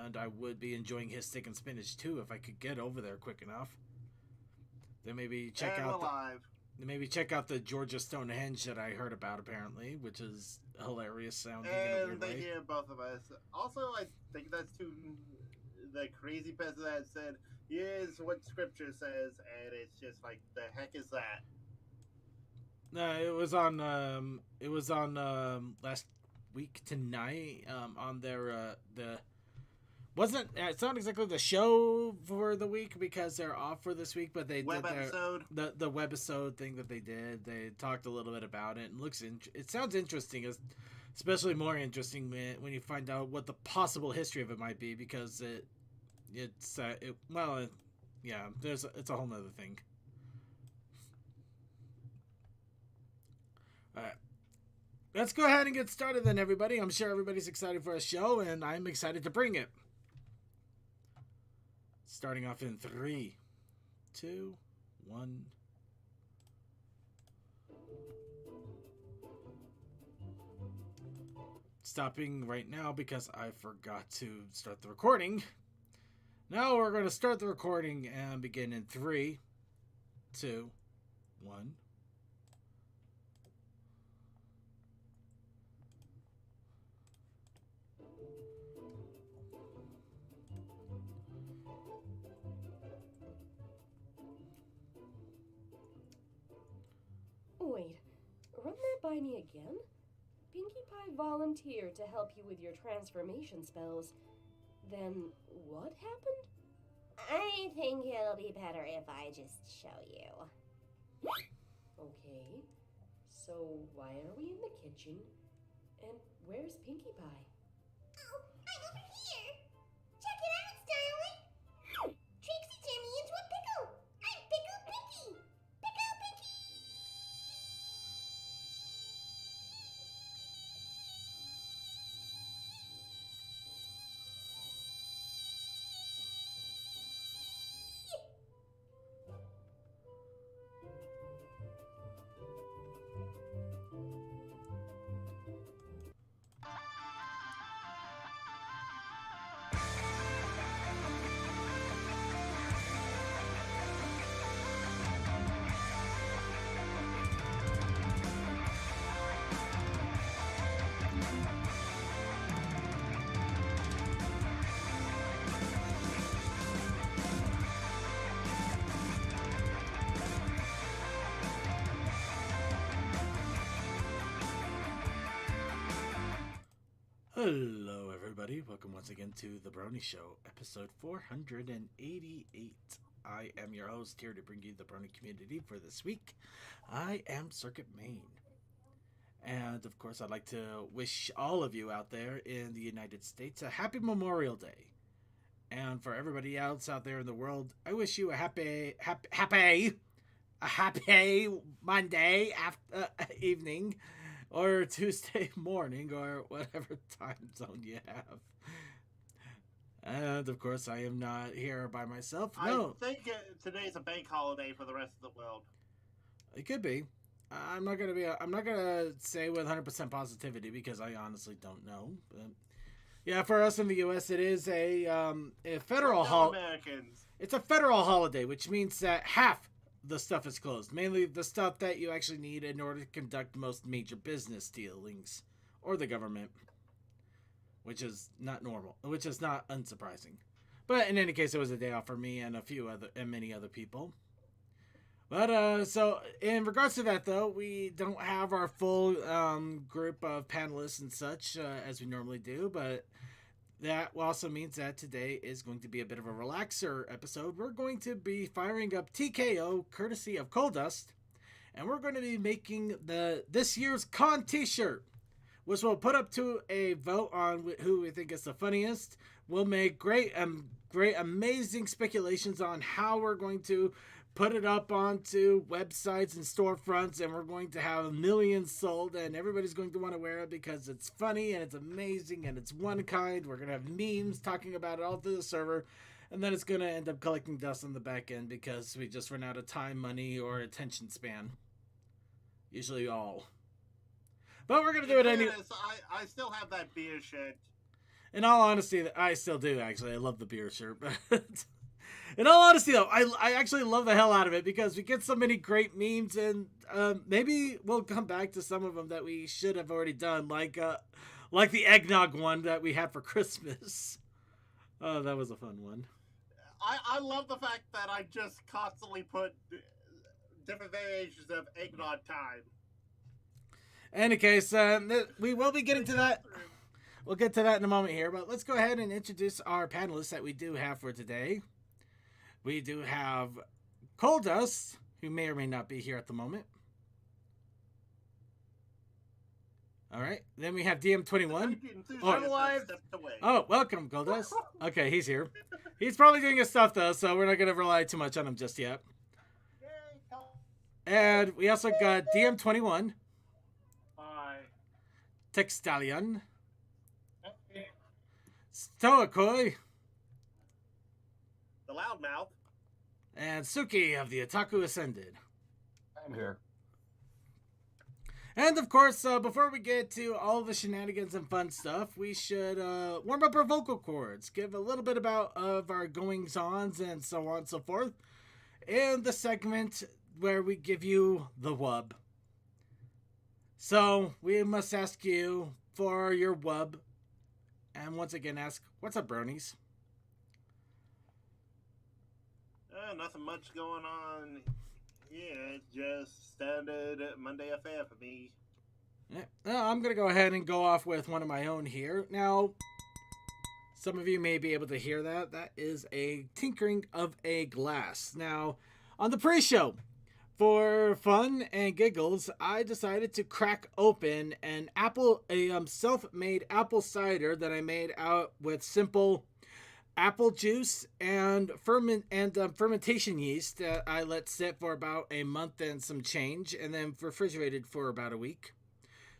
and I would be enjoying his steak and spinach too if I could get over there quick enough. Then maybe check out the Georgia Stonehenge that I heard about apparently, which is hilarious sounding in a And weird they way. hear both of us. Also, I think that's to the crazy person that said, "Here's what Scripture says," and it's just like, the heck is that? No, it was on. It was on last week tonight. On their the wasn't. It's not exactly the show for the week because they're off for this week, but they Web did episode. the webisode thing that they did. They talked a little bit about it. And it sounds interesting. Especially more interesting when you find out what the possible history of it might be because yeah. It's a whole nother thing. All right. Let's go ahead and get started then, everybody. I'm sure everybody's excited for a show, and I'm excited to bring it. Starting off in 3, 2, 1. Stopping right now because I forgot to start the recording. Now we're going to start the recording and begin in 3, 2, 1. Wait, run that by me again? Pinkie Pie volunteered to help you with your transformation spells. Then what happened? I think it'll be better if I just show you. Okay, so why are we in the kitchen? And where's Pinkie Pie? Oh, I'm over here! Check it out, Starling! Trixie turned me into a pickle! I'm Pickle Pinkie! Pickle Pinkie! Hello, everybody. Welcome once again to the Brony Show, episode 488. I am your host here to bring you the Brony community for this week. I am Circuit Main. And, of course, I'd like to wish all of you out there in the United States a happy Memorial Day. And for everybody else out there in the world, I wish you a happy Monday evening, or Tuesday morning, or whatever time zone you have. And of course, I am not here by myself. No, I think today's a bank holiday for the rest of the world. it could be. I'm not gonna say with 100% positivity because I honestly don't know. But yeah, for us in the U.S., it is a federal Americans. It's a federal holiday, which means that half the stuff is closed. Mainly the stuff that you actually need in order to conduct most major business dealings or the government, which is not normal, which is not unsurprising. But in any case, it was a day off for me and many other people. But so in regards to that, though, we don't have our full group of panelists and such as we normally do. But that also means that today is going to be a bit of a relaxer episode. We're going to be firing up TKO courtesy of Coal Dust, and we're going to be making this year's con T-shirt, which we'll put up to a vote on who we think is the funniest. We'll make great, amazing speculations on how we're going to put it up onto websites and storefronts, and we're going to have millions sold, and everybody's going to want to wear it because it's funny and it's amazing and it's one kind. We're going to have memes talking about it all through the server, and then it's going to end up collecting dust on the back end because we just run out of time, money, or attention span. Usually all. But we're going to do it anyway. I still have that beer shirt. In all honesty, I still do, actually. I love the beer shirt. But in all honesty, though, I actually love the hell out of it because we get so many great memes, and maybe we'll come back to some of them that we should have already done, like the eggnog one that we had for Christmas. Oh, that was a fun one. I love the fact that I just constantly put different variations of eggnog time. In any case, we will be getting to that. We'll get to that in a moment here, but let's go ahead and introduce our panelists that we do have for today. We do have Coal Dust, who may or may not be here at the moment. All right. Then we have DM21. Oh, welcome, Coal Dust. Okay, he's here. He's probably doing his stuff, though, so we're not going to rely too much on him just yet. And we also got DM21. Hi. Textalion. Stoikoi. The loudmouth. And Suki of the Otaku Ascended. I'm here. And of course, before we get to all the shenanigans and fun stuff, we should warm up our vocal cords, give a little bit of our goings-ons and so on and so forth, in the segment where we give you the wub. So, we must ask you for your wub, and once again ask, what's up, bronies? Nothing much going on. Yeah, it's just standard Monday affair for me. Yeah. I'm going to go ahead and go off with one of my own here. Now, some of you may be able to hear that. That is a tinkering of a glass. Now, on the pre-show, for fun and giggles, I decided to crack open a self-made apple cider that I made out with simple apple juice and fermentation yeast that I let sit for about a month and some change, and then refrigerated for about a week,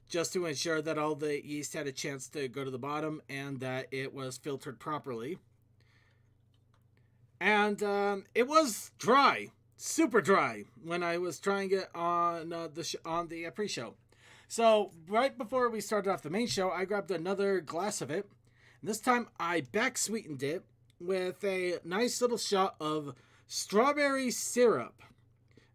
just to ensure that all the yeast had a chance to go to the bottom and that it was filtered properly. And it was dry, super dry, when I was trying it on the pre-show. So right before we started off the main show, I grabbed another glass of it. This time I back sweetened it with a nice little shot of strawberry syrup.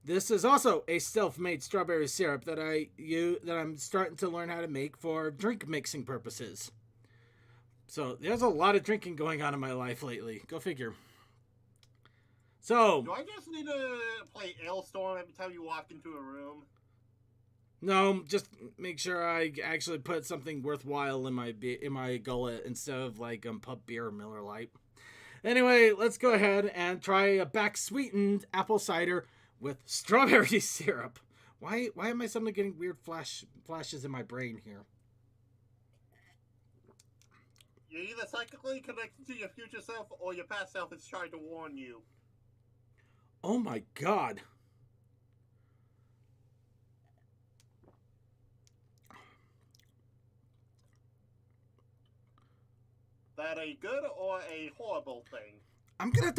This is also a self-made strawberry syrup that I'm starting to learn how to make for drink mixing purposes. So there's a lot of drinking going on in my life lately. Go figure. So do I just need to play Ailstorm every time you walk into a room? No, just make sure I actually put something worthwhile in my gullet instead of like pub beer or Miller Lite. Anyway, let's go ahead and try a back sweetened apple cider with strawberry syrup. Why am I suddenly getting weird flashes in my brain here? You're either psychically connected to your future self or your past self is trying to warn you. Oh my god. That a good or a horrible thing? I'm gonna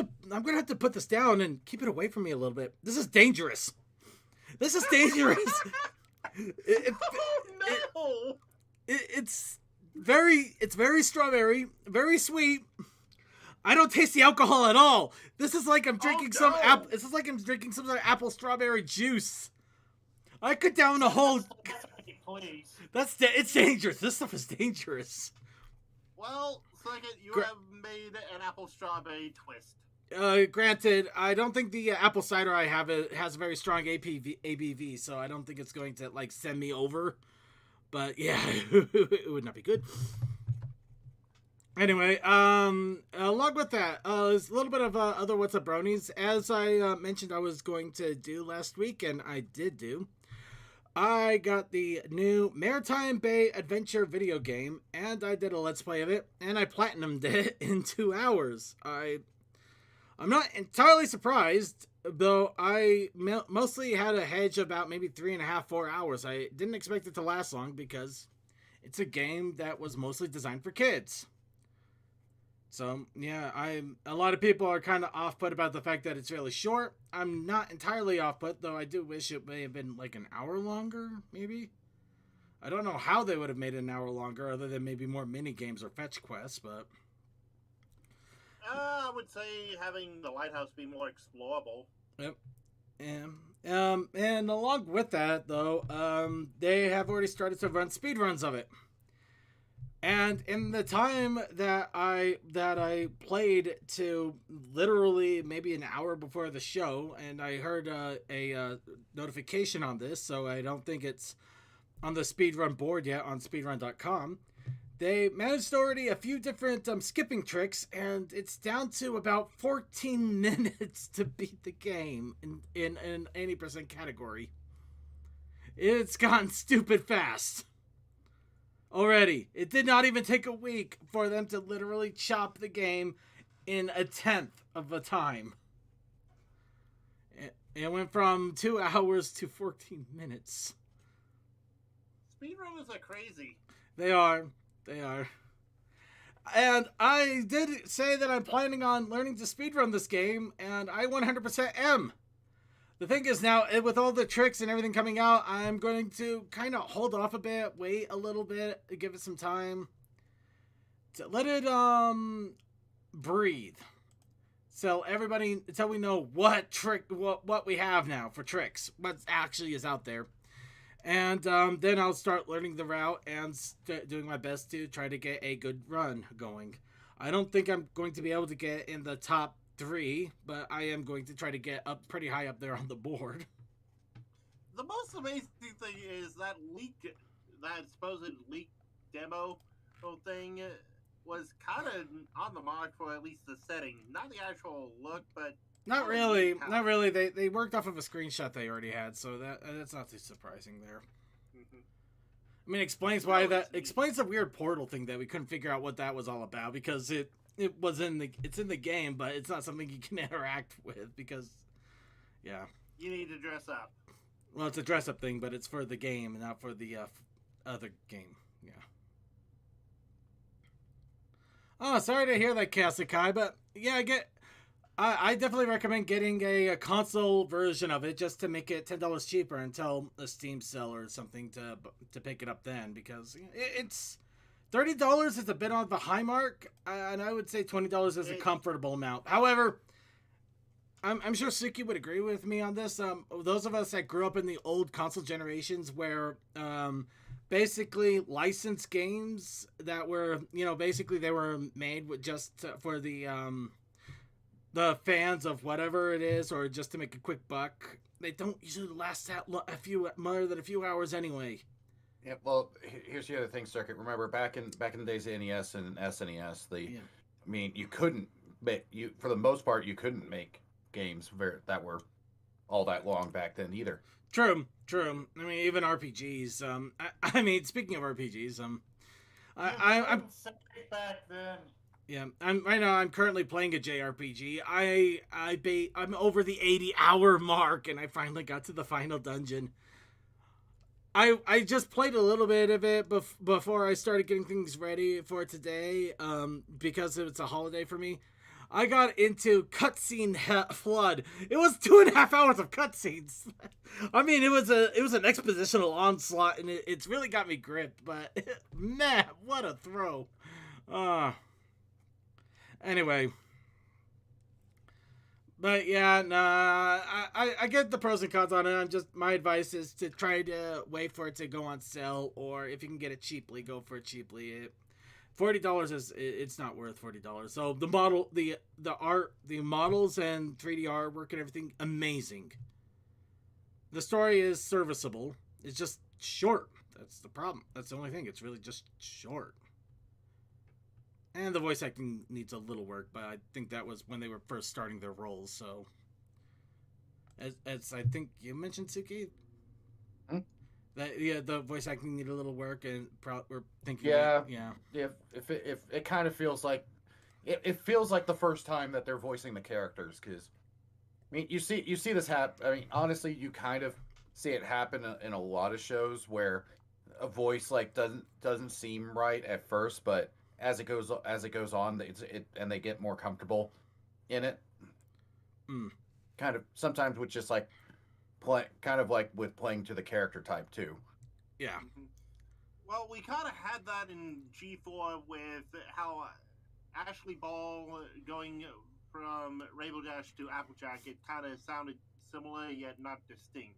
have to put this down and keep it away from me a little bit. This is dangerous. This is dangerous. No! It's very strawberry, very sweet. I don't taste the alcohol at all. This is like I'm drinking This is like I'm drinking some sort of apple strawberry juice. I could down a whole. Please. It's dangerous. This stuff is dangerous. Well, second, you have made an apple strawberry twist. Granted, I don't think the apple cider I have has a very strong ABV, so I don't think it's going to like send me over. But yeah, it would not be good. Anyway, along with that, there's a little bit of other What's Up Bronies. As I mentioned I was going to do last week, and I did do. I got the new Maritime Bay adventure video game, and I did a Let's Play of it, and I platinumed it in 2 hours. I'm not entirely surprised, though I mostly had a hedge about maybe 3.5, 4 hours. I didn't expect it to last long because it's a game that was mostly designed for kids. So, yeah, a lot of people are kind of off-put about the fact that it's really short. I'm not entirely off-put, though I do wish it may have been like an hour longer, maybe. I don't know how they would have made it an hour longer, other than maybe more mini games or fetch quests. But I would say having the lighthouse be more explorable. yep. And along with that, though, they have already started to run speedruns of it. And in the time that I played to literally maybe an hour before the show, and I heard a notification on this, so I don't think it's on the speedrun board yet on speedrun.com. They managed already a few different skipping tricks, and it's down to about 14 minutes to beat the game in an 80% category. It's gotten stupid fast. Already. It did not even take a week for them to literally chop the game in a 10th of a time. It went from 2 hours to 14 minutes. Speedrunners are crazy. They are. And I did say that I'm planning on learning to speedrun this game, and I 100% am. The thing is now, with all the tricks and everything coming out, I'm going to kind of hold off a bit, wait a little bit, give it some time to let it breathe. So everybody, until we know what we have now for tricks, what actually is out there. And then I'll start learning the route and doing my best to try to get a good run going. I don't think I'm going to be able to get in the top 3, but I am going to try to get up pretty high up there on the board. The most amazing thing is that supposed leak demo thing was kind of on the mark for at least the setting. Not the actual look, but... Not really. They worked off of a screenshot they already had, so that's not too surprising there. Mm-hmm. I mean, explains the weird portal thing that we couldn't figure out what that was all about, because it's in the game, but it's not something you can interact with because, yeah. You need to dress up. Well, it's a dress up thing, but it's for the game and not for the other game. Yeah. Oh, sorry to hear that, Kasikai, but yeah, I definitely recommend getting a console version of it just to make it $10 cheaper until a Steam sale or something to pick it up then, because it's $30 is a bit on the high mark, and I would say $20 is a comfortable amount. However, I'm sure Suki would agree with me on this. Those of us that grew up in the old console generations where basically licensed games that were, basically they were made with just for the fans of whatever it is, or just to make a quick buck, they don't usually last that more than a few hours anyway. Yeah, well, here's the other thing, Circuit. Remember, back in the days of NES and SNES, I mean, you couldn't for the most part, you couldn't make games that were all that long back then either. True. I mean, even RPGs. I mean, speaking of RPGs, I'm back then. Yeah, right now I'm currently playing a JRPG. I'm over the 80-hour mark, and I finally got to the final dungeon. I just played a little bit of it before I started getting things ready for today, because it's a holiday for me. I got into cutscene flood. It was 2.5 hours of cutscenes. I mean, it was an expositional onslaught, and it's really got me gripped. But man, what a throw! Anyway. But yeah, I get the pros and cons on it. My advice is to try to wait for it to go on sale, or if you can get it cheaply, go for it cheaply. $40 it's not worth $40. So the art, the models and 3D artwork and everything, amazing. The story is serviceable. It's just short. That's the problem. That's the only thing. It's really just short. And the voice acting needs a little work, but I think that was when they were first starting their roles. So, as I think you mentioned, Suki, that the voice acting needed a little work, and we're thinking, if it kind of feels like it feels like the first time that they're voicing the characters, because I mean you see this happen. I mean, honestly, you kind of see it happen in a lot of shows where a voice like doesn't seem right at first, but as it goes on, and they get more comfortable in it. Kind of sometimes with just like kind of like with playing to the character type too. Yeah. Well, we kind of had that in G4 with how Ashley Ball going from Rainbow Dash to Applejack. It kind of sounded similar yet not distinct.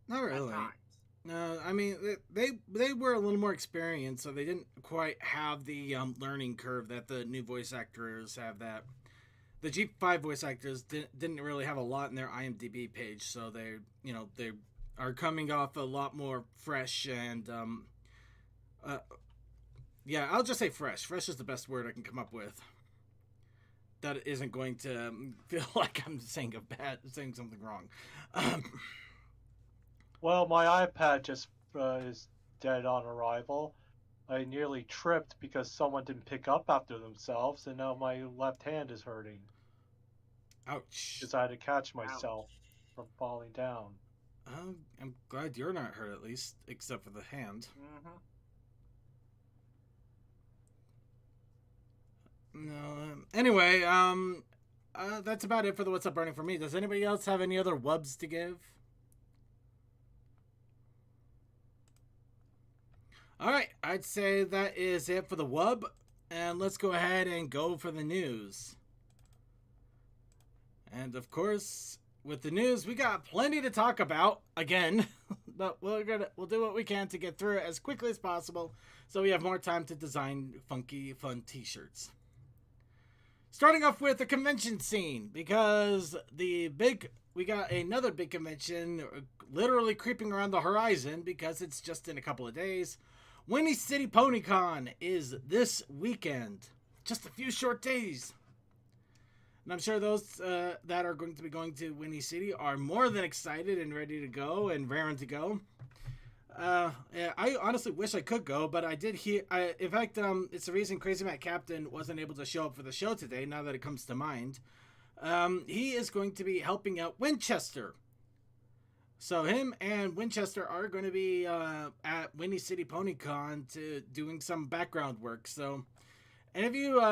Not really. At times. No, I mean they were a little more experienced, so they didn't quite have the learning curve that the new voice actors have. That the G5 voice actors didn't really have a lot in their IMDb page, so they are coming off a lot more fresh and yeah, I'll just say fresh. Fresh is the best word I can come up with. That isn't going to feel like I'm saying something wrong. Well, my iPad just is dead on arrival. I nearly tripped because someone didn't pick up after themselves, and now my left hand is hurting. Ouch. Because I had to catch myself from falling down. I'm glad you're not hurt, at least, except for the hand. No. Anyway, that's about it for the What's Up Burning for me. Does anybody else have any other wubs to give? All right, I'd say that is it for the wub, and let's go ahead and go for the news. And of course, with the news, we got plenty to talk about again, but we'll do what we can to get through it as quickly as possible, so we have more time to design funky, fun T-shirts. Starting off with the convention scene, because we got another big convention literally creeping around the horizon because it's just in a couple of days. Windy City PonyCon is this weekend. Just a few short days. And I'm sure those that are going to be going to Windy City are more than excited and ready to go and raring to go. Yeah, I honestly wish I could go, but I did hear... in fact, it's the reason Crazy Matt Captain wasn't able to show up for the show today, now that it comes to mind. He is going to be helping out Winchester. So him and Winchester are going to be at Windy City PonyCon doing some background work. So, and if you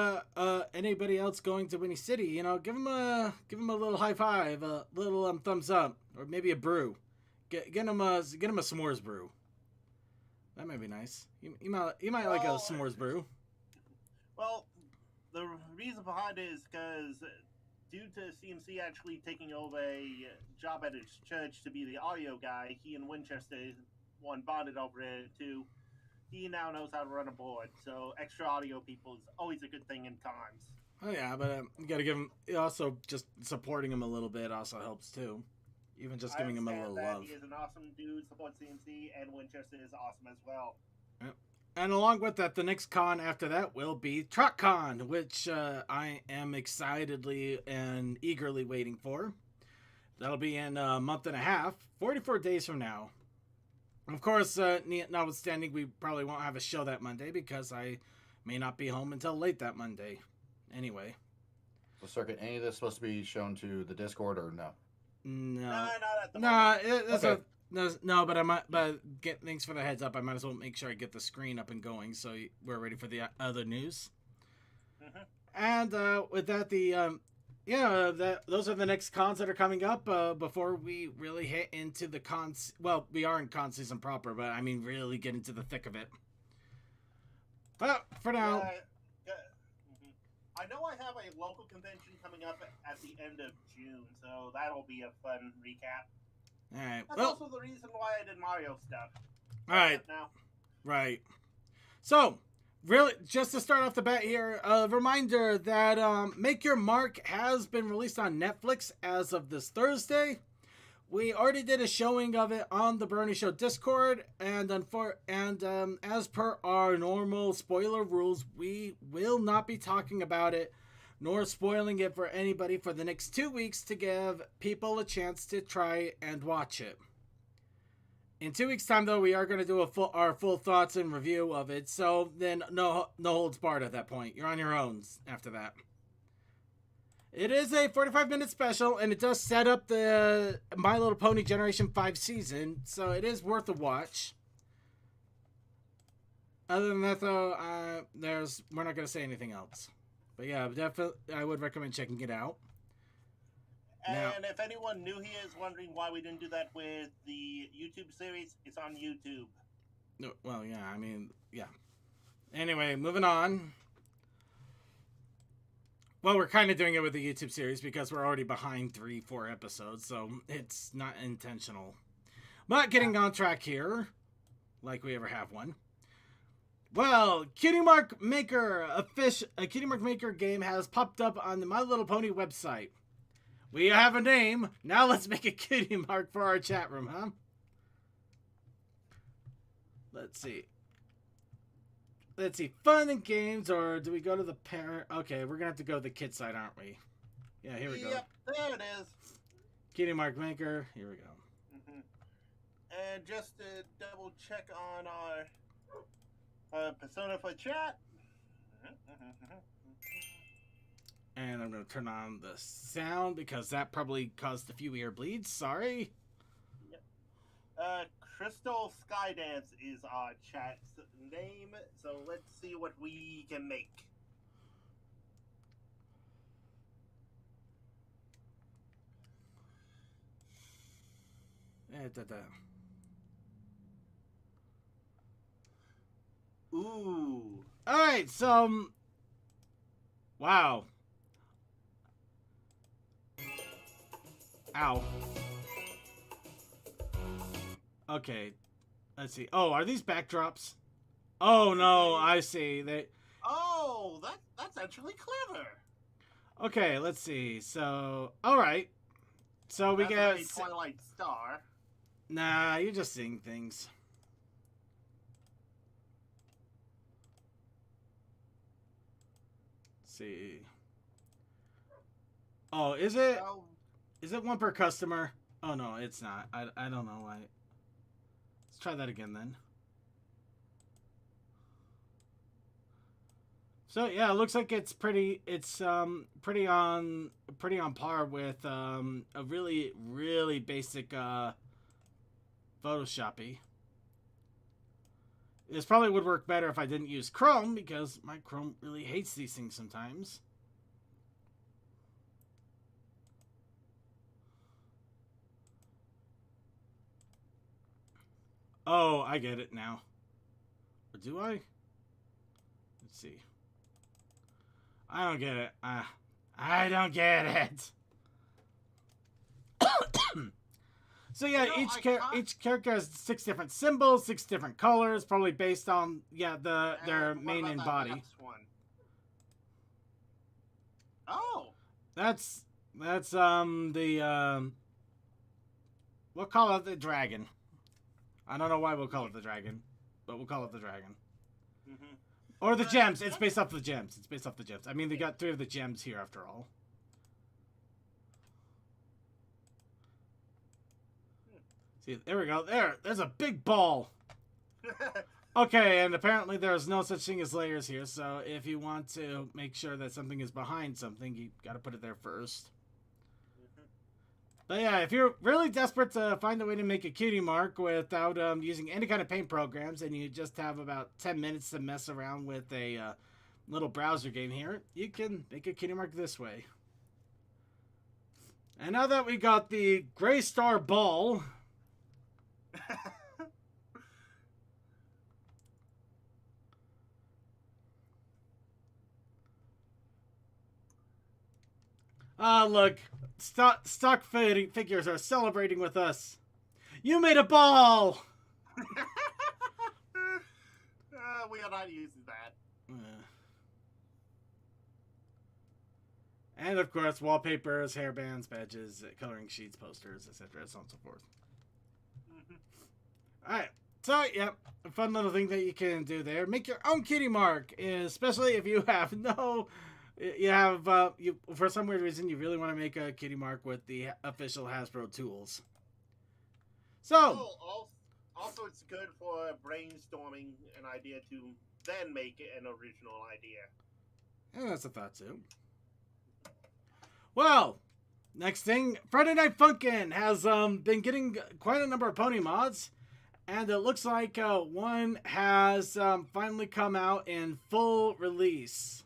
anybody else going to Windy City, give him a little high five, a little thumbs up, or maybe a brew. Get him a s'mores brew. That might be nice. You might like a s'mores brew. Well, the reason behind it is because due to CMC actually taking over a job at his church to be the audio guy, he and Winchester bonded over it too. He now knows how to run a board, so extra audio people is always a good thing in times. Oh yeah, but you gotta give him. Also, just supporting him a little bit also helps too. Even just giving him a little love. He is an awesome dude, supports CMC, and Winchester is awesome as well. Yep. And along with that, the next con after that will be TruckCon, which I am excitedly and eagerly waiting for. That'll be in a month and a half, 44 days from now. Of course, notwithstanding, we probably won't have a show that Monday because I may not be home until late that Monday. Anyway. So, Circuit, any of this supposed to be shown to the Discord or no? No. Not at the moment. Okay. No, but thanks for the heads up. I might as well make sure I get the screen up and going so we're ready for the other news. Mm-hmm. And with that, those are the next cons that are coming up before we really hit into the cons. Well, we are in con season proper, but I mean really get into the thick of it. But for now, mm-hmm. I know I have a local convention coming up at the end of June, so that'll be a fun recap. All right. That's also the reason why I did Mario stuff. All right. Now. Right. So, really, just to start off the bat here, a reminder that Make Your Mark has been released on Netflix as of this Thursday. We already did a showing of it on the Brony Show Discord, and as per our normal spoiler rules, we will not be talking about it nor spoiling it for anybody for the next 2 weeks to give people a chance to try and watch it. In 2 weeks' time, though, we are going to do our full thoughts and review of it, so then no holds barred at that point. You're on your own after that. It is a 45-minute special, and it does set up the My Little Pony Generation 5 season, so it is worth a watch. Other than that, though, we're not going to say anything else. But yeah, definitely, I would recommend checking it out. And if anyone new here is wondering why we didn't do that with the YouTube series, it's on YouTube. No, well, yeah, I mean, yeah. Anyway, moving on. Well, we're kind of doing it with the YouTube series because we're already behind 3-4 episodes, so it's not intentional. But getting on track here, like we ever have one. Well, Cutie Mark Maker, a Cutie Mark Maker game has popped up on the My Little Pony website. We have a name. Now let's make a Cutie Mark for our chat room, huh? Let's see. Let's see. Fun and games, or do we go to the parent? Okay, we're going to have to go to the kid side, aren't we? Yeah, here we go. Yep, there it is. Cutie Mark Maker. Here we go. And just to double check on our persona for chat. And I'm going to turn on the sound because that probably caused a few ear bleeds. Sorry. Yep. Crystal Skydance is our chat's name, so let's see what we can make. Ooh. Alright, so... wow. Ow. Okay. Let's see. Oh, are these backdrops? Oh, no, I see. Oh, that's actually clever. Okay, let's see. So, alright. So we That's get... a Twilight Star. Nah, you're just seeing things. Let's see. Oh, is it? Oh, Is it one per customer? Oh, no, it's not. I don't know why. Let's try that again then. So yeah, it looks like it's pretty on par with a really basic Photoshoppy. This probably would work better if I didn't use Chrome because my Chrome really hates these things sometimes. Oh, I get it now. Or do I? Let's see. I don't get it. I don't get it. So yeah, You know, each character has 6 different symbols, 6 different colors, probably based on their what main about and that body. next one? Oh, That's the we'll call it the dragon. I don't know why we'll call it the dragon, but we'll call it the dragon. mm-hmm. Or the gems. It's based off the gems. It's based off the gems. I mean, they got 3 of the gems here after all. See, there we go. There's a big ball. Okay, and apparently there's no such thing as layers here, so if you want to make sure that something is behind something, you gotta put it there first. But yeah, if you're really desperate to find a way to make a cutie mark without using any kind of paint programs, and you just have about 10 minutes to mess around with a little browser game here, you can make a cutie mark this way. And now that we got the Gray Star Ball... Ah, look. Stock figures are celebrating with us. You made a ball! We are not using that. And of course, wallpapers, hairbands, badges, coloring sheets, posters, etc., so on and so forth. Alright, so, yep, a fun little thing that you can do there. Make your own cutie mark, especially if you have for some weird reason, you really want to make a cutie mark with the official Hasbro tools. So, also it's good for brainstorming an idea to then make an original idea. Yeah, that's a thought too. Well, next thing, Friday Night Funkin' has been getting quite a number of pony mods, and it looks like one has finally come out in full release.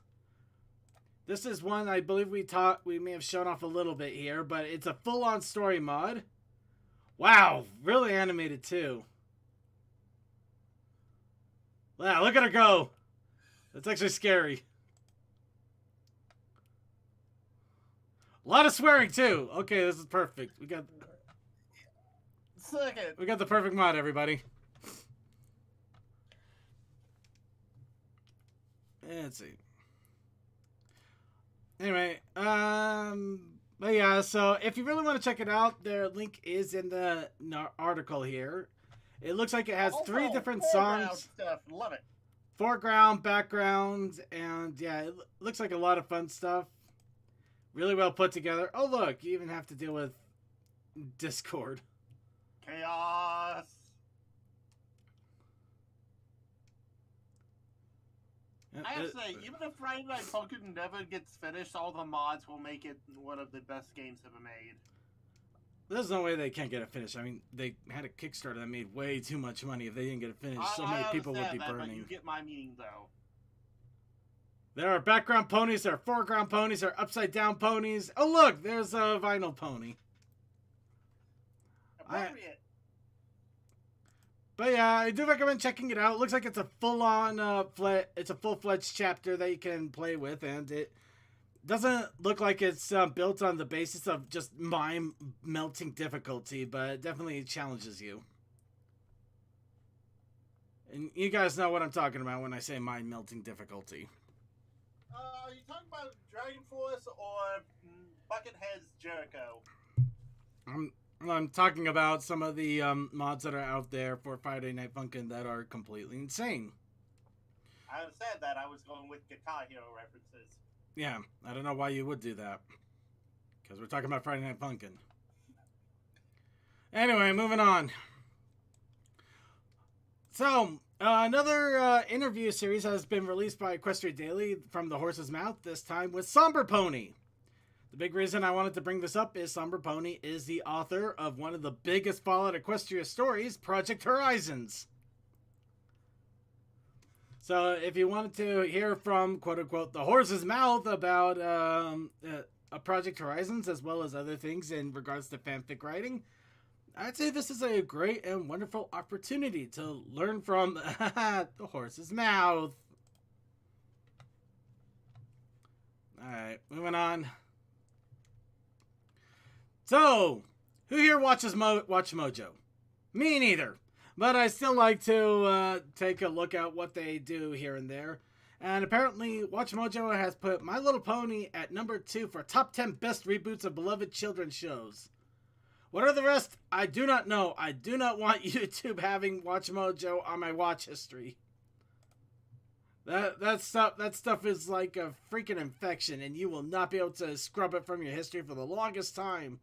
This is one I believe we may have shown off a little bit here, but it's a full-on story mod. Wow, really animated too. Wow, look at her go. That's actually scary. A lot of swearing too. Okay, this is perfect. We got the perfect mod, everybody. Let's see. Anyway, but yeah, so if you really want to check it out, their link is in the article here. It looks like it has 3 different songs. Stuff. Love it. Foreground, background, and yeah, it looks like a lot of fun stuff. Really well put together. Oh look, you even have to deal with Discord. Chaos. I have to say, even if Friday Night Funkin' never gets finished, all the mods will make it one of the best games ever made. There's no way they can't get it finished. I mean, they had a Kickstarter that made way too much money. If they didn't get it finished, so many people would be burning. But you get my meaning, though. There are background ponies, there are foreground ponies, there are upside down ponies. Oh look, there's a vinyl pony. Appropriate. But yeah, I do recommend checking it out. It looks like it's a full-on, it's a full-fledged chapter that you can play with, and it doesn't look like it's built on the basis of just mind-melting difficulty, but it definitely challenges you. And you guys know what I'm talking about when I say mind-melting difficulty. Are you talking about Dragon Force or Buckethead's Jericho? I'm talking about some of the mods that are out there for Friday Night Funkin' that are completely insane. I said that I was going with Guitar Hero references. Yeah, I don't know why you would do that. Because we're talking about Friday Night Funkin'. Anyway, moving on. So, another interview series has been released by Equestria Daily from the horse's mouth, this time with Somber Pony. The big reason I wanted to bring this up is Somber Pony is the author of one of the biggest Fallout Equestria stories, Project Horizons. So if you wanted to hear from, quote-unquote, the horse's mouth about Project Horizons, as well as other things in regards to fanfic writing, I'd say this is a great and wonderful opportunity to learn from the horse's mouth. Alright, moving on. So, who here watches WatchMojo? Me neither. But I still like to take a look at what they do here and there. And apparently, WatchMojo has put My Little Pony at number 2 for top 10 best reboots of beloved children's shows. What are the rest? I do not know. I do not want YouTube having WatchMojo on my watch history. That stuff is like a freaking infection, and you will not be able to scrub it from your history for the longest time.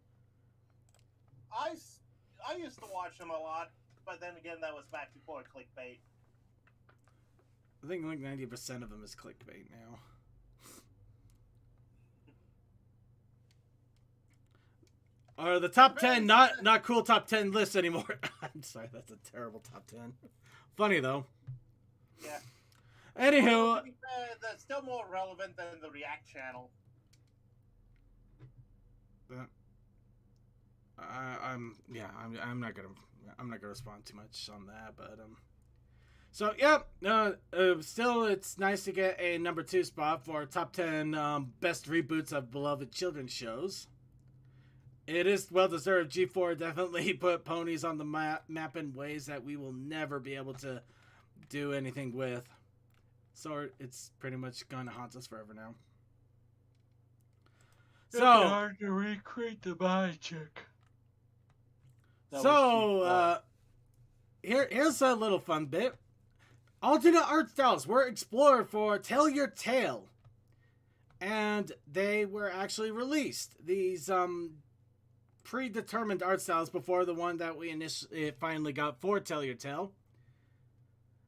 I used to watch them a lot, but then again, that was back before clickbait. I think like 90% of them is clickbait now. Are the top 10 not cool top 10 lists anymore? I'm sorry, that's a terrible top 10. Funny though. Yeah. Anywho, that's still more relevant than the React channel. I'm not gonna respond too much on that, but so yeah, still it's nice to get a number 2 spot for top 10 best reboots of beloved children's shows. It is well deserved. G4 definitely put ponies on the map in ways that we will never be able to do anything with. So it's pretty much gonna haunt us forever now. It's hard to recreate the magic. Here's a little fun bit. Alternate art styles were explored for Tell Your Tale, and they were actually released. These predetermined art styles before the one that we finally got for Tell Your Tale.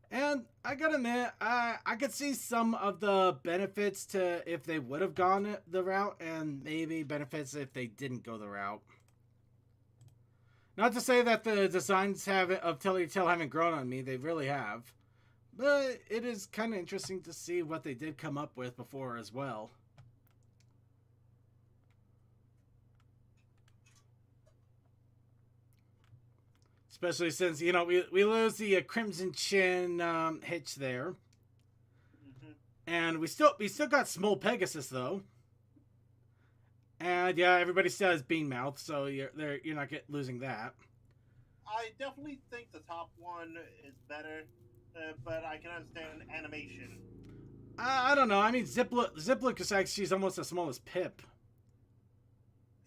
And I gotta admit, I could see some of the benefits to if they would have gone the route, and maybe benefits if they didn't go the route. Not to say that the designs of Tell Your Tale haven't grown on me, they really have. But it is kind of interesting to see what they did come up with before as well. Especially since, you know, we lose the Crimson Chin hitch there. Mhm. And we still got Small Pegasus though. And yeah, everybody still has Bean Mouth, so you're not losing that. I definitely think the top one is better, but I can understand animation. I don't know. I mean, Ziploc is actually she's almost as small as Pip.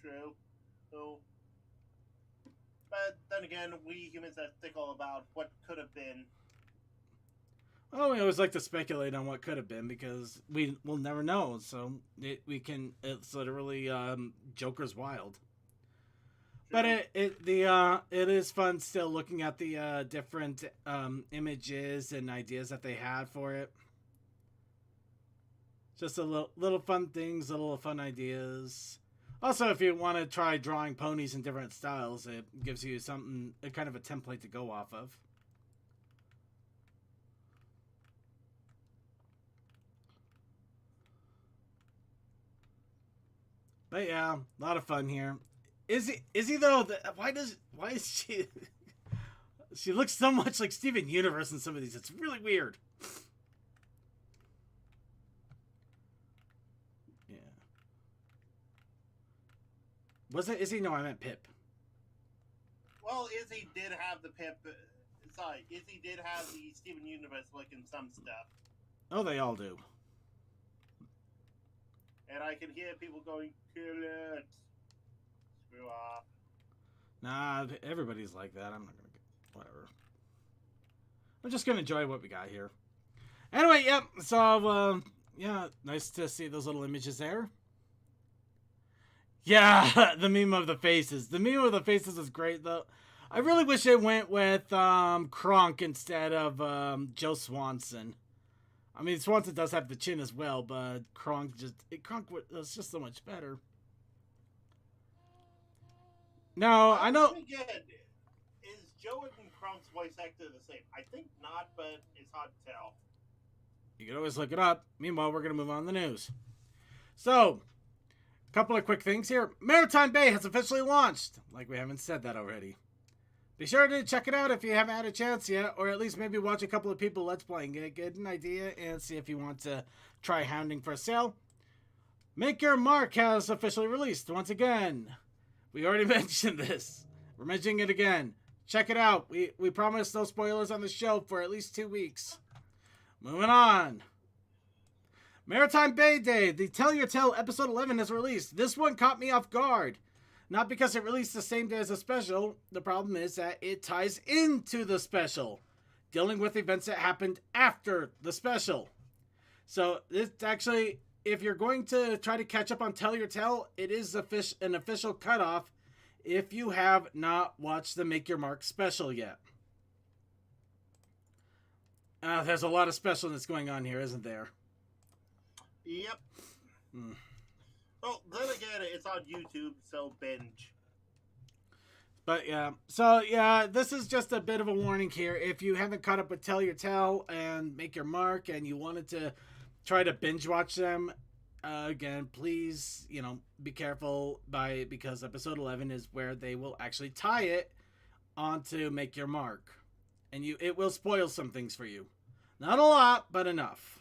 True. So, but then again, we humans are fickle about what could have been. Oh, we always like to speculate on what could have been because we'll never know. So it's literally Joker's Wild. But it is fun still looking at the different images and ideas that they had for it. Just a little fun things, little fun ideas. Also, if you want to try drawing ponies in different styles, it gives you something, a kind of a template to go off of. But yeah, a lot of fun here. Is he though? Why is she? She looks so much like Steven Universe in some of these. It's really weird. Yeah. Was it Izzy? No, I meant Pip. Well, Izzy did have the Pip. Sorry, Izzy did have the Steven Universe look in some stuff. Oh, they all do. And I can hear people going, "Kill it." Screw off. Nah, everybody's like that. I'm not gonna get whatever. I'm just gonna enjoy what we got here. Anyway, yep. So, yeah, nice to see those little images there. Yeah, the meme of the faces. The meme of the faces is great, though. I really wish it went with Kronk instead of Joe Swanson. I mean, Swanson does have the chin as well, but Kronk was just so much better. No, I know. Again, is Joe and Kronk's voice actor the same? I think not, but it's hard to tell. You can always look it up. Meanwhile, we're going to move on to the news. So, a couple of quick things here. Maritime Bay has officially launched. Like we haven't said that already. Be sure to check it out if you haven't had a chance yet, or at least maybe watch a couple of people Let's Playing it, get an idea, and see if you want to try hounding for a sale. Make Your Mark has officially released once again. We already mentioned this. We're mentioning it again. Check it out. We promised no spoilers on the show for at least 2 weeks. Moving on. Maritime Bay Day. The Tell Your Tale episode 11 is released. This one caught me off guard. Not because it released the same day as a special. The problem is that it ties into the special, dealing with events that happened after the special. So this actually, if you're going to try to catch up on Tell Your Tale, it is an official cutoff if you have not watched the Make Your Mark special yet. There's a lot of specialness going on here, isn't there? Yep. Well, then again, it's on YouTube, so binge. But yeah, so yeah, this is just a bit of a warning here. If you haven't caught up with Tell Your Tale and Make Your Mark and you wanted to try to binge watch them, again, please, be careful because episode 11 is where they will actually tie it onto Make Your Mark. And it will spoil some things for you. Not a lot, but enough.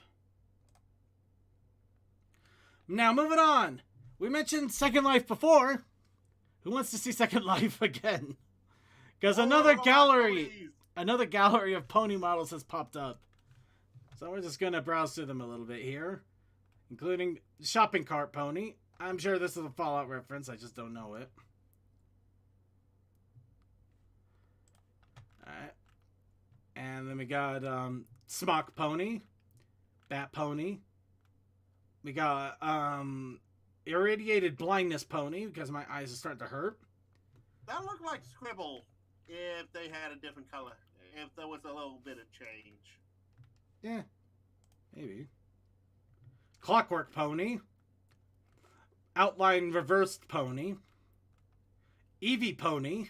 Now, moving on. We mentioned Second Life before. Who wants to see Second Life again? Because another gallery of pony models has popped up. So we're just going to browse through them a little bit here. Including Shopping Cart Pony. I'm sure this is a Fallout reference. I just don't know it. Alright. And then we got Smock Pony. Bat Pony. We got Irradiated Blindness Pony because my eyes are starting to hurt. That looked like Scribble if they had a different color. If there was a little bit of change. Yeah, maybe. Clockwork Pony. Outline Reversed Pony. Eevee Pony.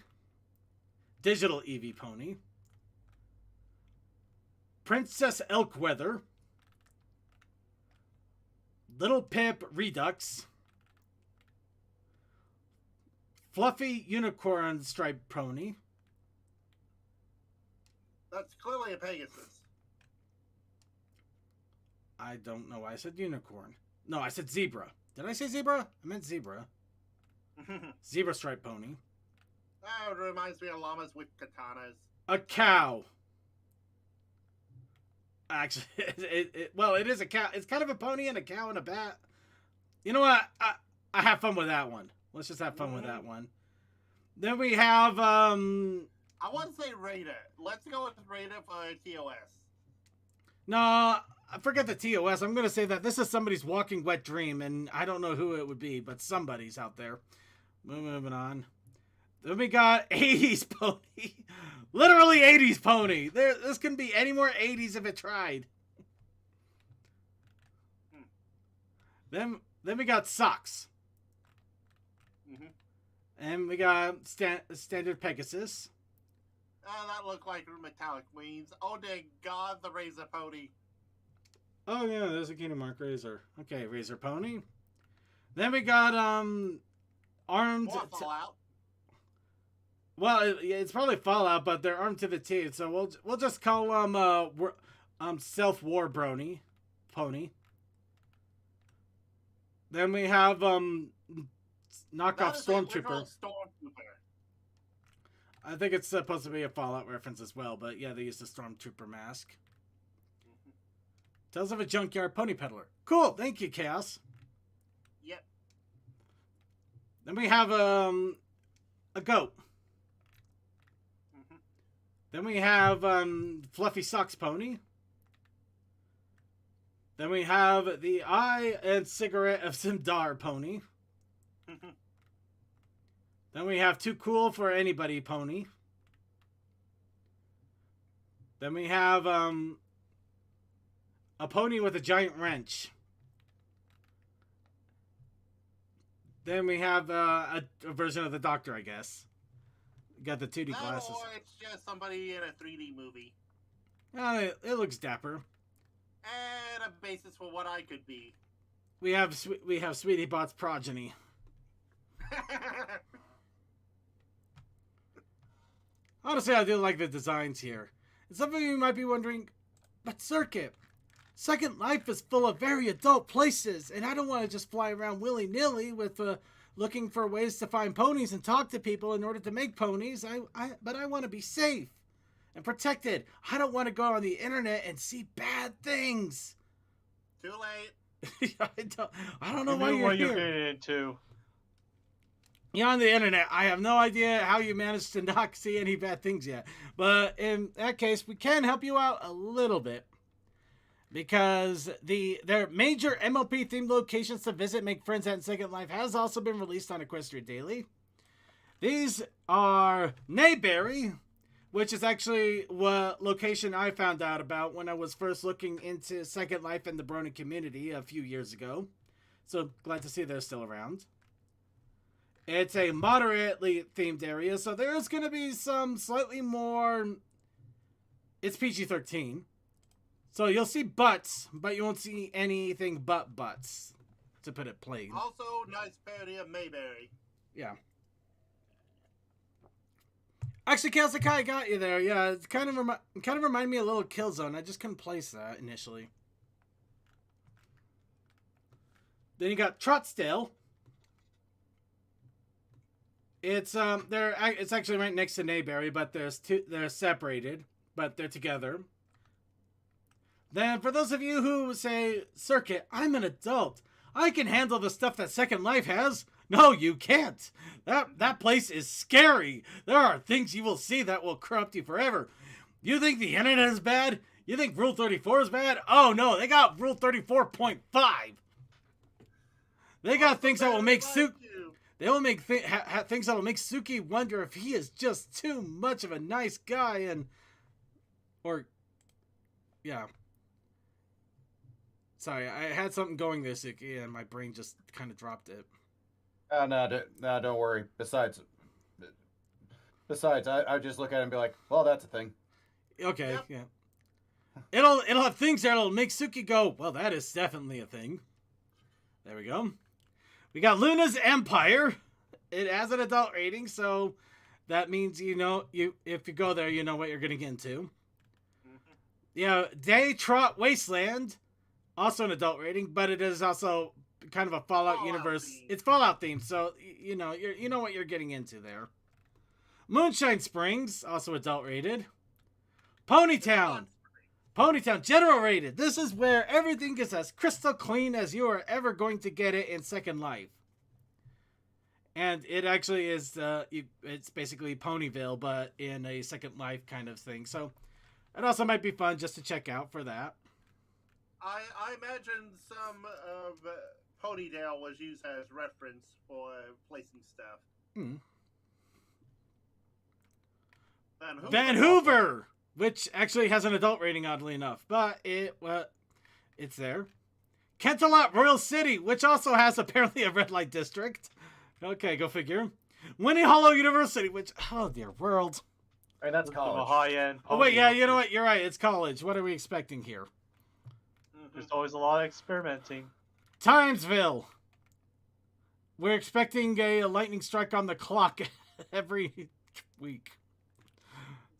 Digital Eevee Pony. Princess Elkweather. Little Pip Redux. Fluffy Unicorn Striped Pony. That's clearly a Pegasus. I don't know why I said unicorn. No, I said zebra. Did I say zebra? I meant zebra. Zebra stripe pony. Oh, it reminds me of llamas with katanas. A cow. Actually, it is a cow. It's kind of a pony and a cow and a bat. You know what? I have fun with that one. Let's just have fun with that one. Then we have I want to say Raider. Let's go with Raider for TOS. No, forget the TOS. I'm gonna say that this is somebody's walking wet dream, and I don't know who it would be, but somebody's out there. Moving on. Then we got 80s pony. Literally 80s pony. This can be any more 80s if it tried. Then we got socks. And we got standard Pegasus. Oh, that looked like metallic wings. Oh, dear God, the Razor Pony. Oh, yeah, there's a Kingdom Mark Razor. Okay, Razor Pony. Then we got, armed... More Fallout. Well, it's probably Fallout, but they're armed to the teeth, so we'll just call them, Self-War Brony. Pony. Then we have, knockoff Stormtrooper. I think it's supposed to be a Fallout reference as well, but yeah, they used the Stormtrooper mask. Tales of a Junkyard Pony Peddler. Cool, thank you, Chaos. Yep. Then we have a goat. Then we have Fluffy Socks Pony. Then we have the Eye and Cigarette of Sindar Pony. Then we have Too Cool for Anybody Pony. Then we have a pony with a giant wrench. Then we have a version of the Doctor, I guess. Got the 2D glasses. Or it's just somebody in a 3D movie. It looks dapper. And a basis for what I could be. We have Sweetie Bot's progeny. Honestly, I do like the designs here. And some of you might be wondering, but Circuit, Second Life is full of very adult places, and I don't want to just fly around willy-nilly with looking for ways to find ponies and talk to people in order to make ponies. But I want to be safe and protected. I don't want to go on the internet and see bad things. Too late. I don't know why you're here. What you're getting into. You're on the internet. I have no idea how you managed to not see any bad things yet. But in that case, we can help you out a little bit. Because their major MLP-themed locations to visit, make friends at, and Second Life has also been released on Equestria Daily. These are Mayberry, which is actually what location I found out about when I was first looking into Second Life and the Brony community a few years ago. So glad to see they're still around. It's a moderately themed area, so there's going to be some slightly more... It's PG-13. So you'll see butts, but you won't see anything but butts, to put it plain. Also, nice parody of Mayberry. Yeah. Actually, Kelsey got you there. Yeah, it kind of reminded me of a little Killzone. I just couldn't place that initially. Then you got Trotzdale. It's actually right next to Mayberry, but they're separated, but they're together. Then for those of you who say, Circuit, I'm an adult. I can handle the stuff that Second Life has. No, you can't. That place is scary. There are things you will see that will corrupt you forever. You think the internet is bad? You think Rule 34 is bad? Oh no, they got Rule 34.5. They got things that will make They will make things that will make Suki wonder if he is just too much of a nice guy yeah. Sorry, I had something going there, Suki, and my brain just kind of dropped it. No, don't worry. Besides, I just look at it and be like, well, that's a thing. Okay, yep. Yeah. It'll have things that'll make Suki go, well, that is definitely a thing. There we go. We got Luna's Empire. It has an adult rating, so that means if you go there, you know what you're getting into. Day Trot Wasteland, also an adult rating, but it is also kind of a Fallout universe. themed. It's Fallout themed, so you know what you're getting into there. Moonshine Springs, also adult rated. Ponytown, General rated. This is where everything is as crystal clean as you are ever going to get it in Second Life. And it actually is, it's basically Ponyville, but in a Second Life kind of thing. So it also might be fun just to check out for that. I imagine some of Ponytail was used as reference for placing stuff. Vancouver, which actually has an adult rating, oddly enough, but it's there. Kentalot Royal City, which also has apparently a red light district. Okay, go figure. Winnie Hollow University, which, oh dear world. I mean, that's A college. high-end. Oh wait, yeah, you know what? You're right. It's college. What are we expecting here? There's always a lot of experimenting. Timesville. We're expecting a lightning strike on the clock every week.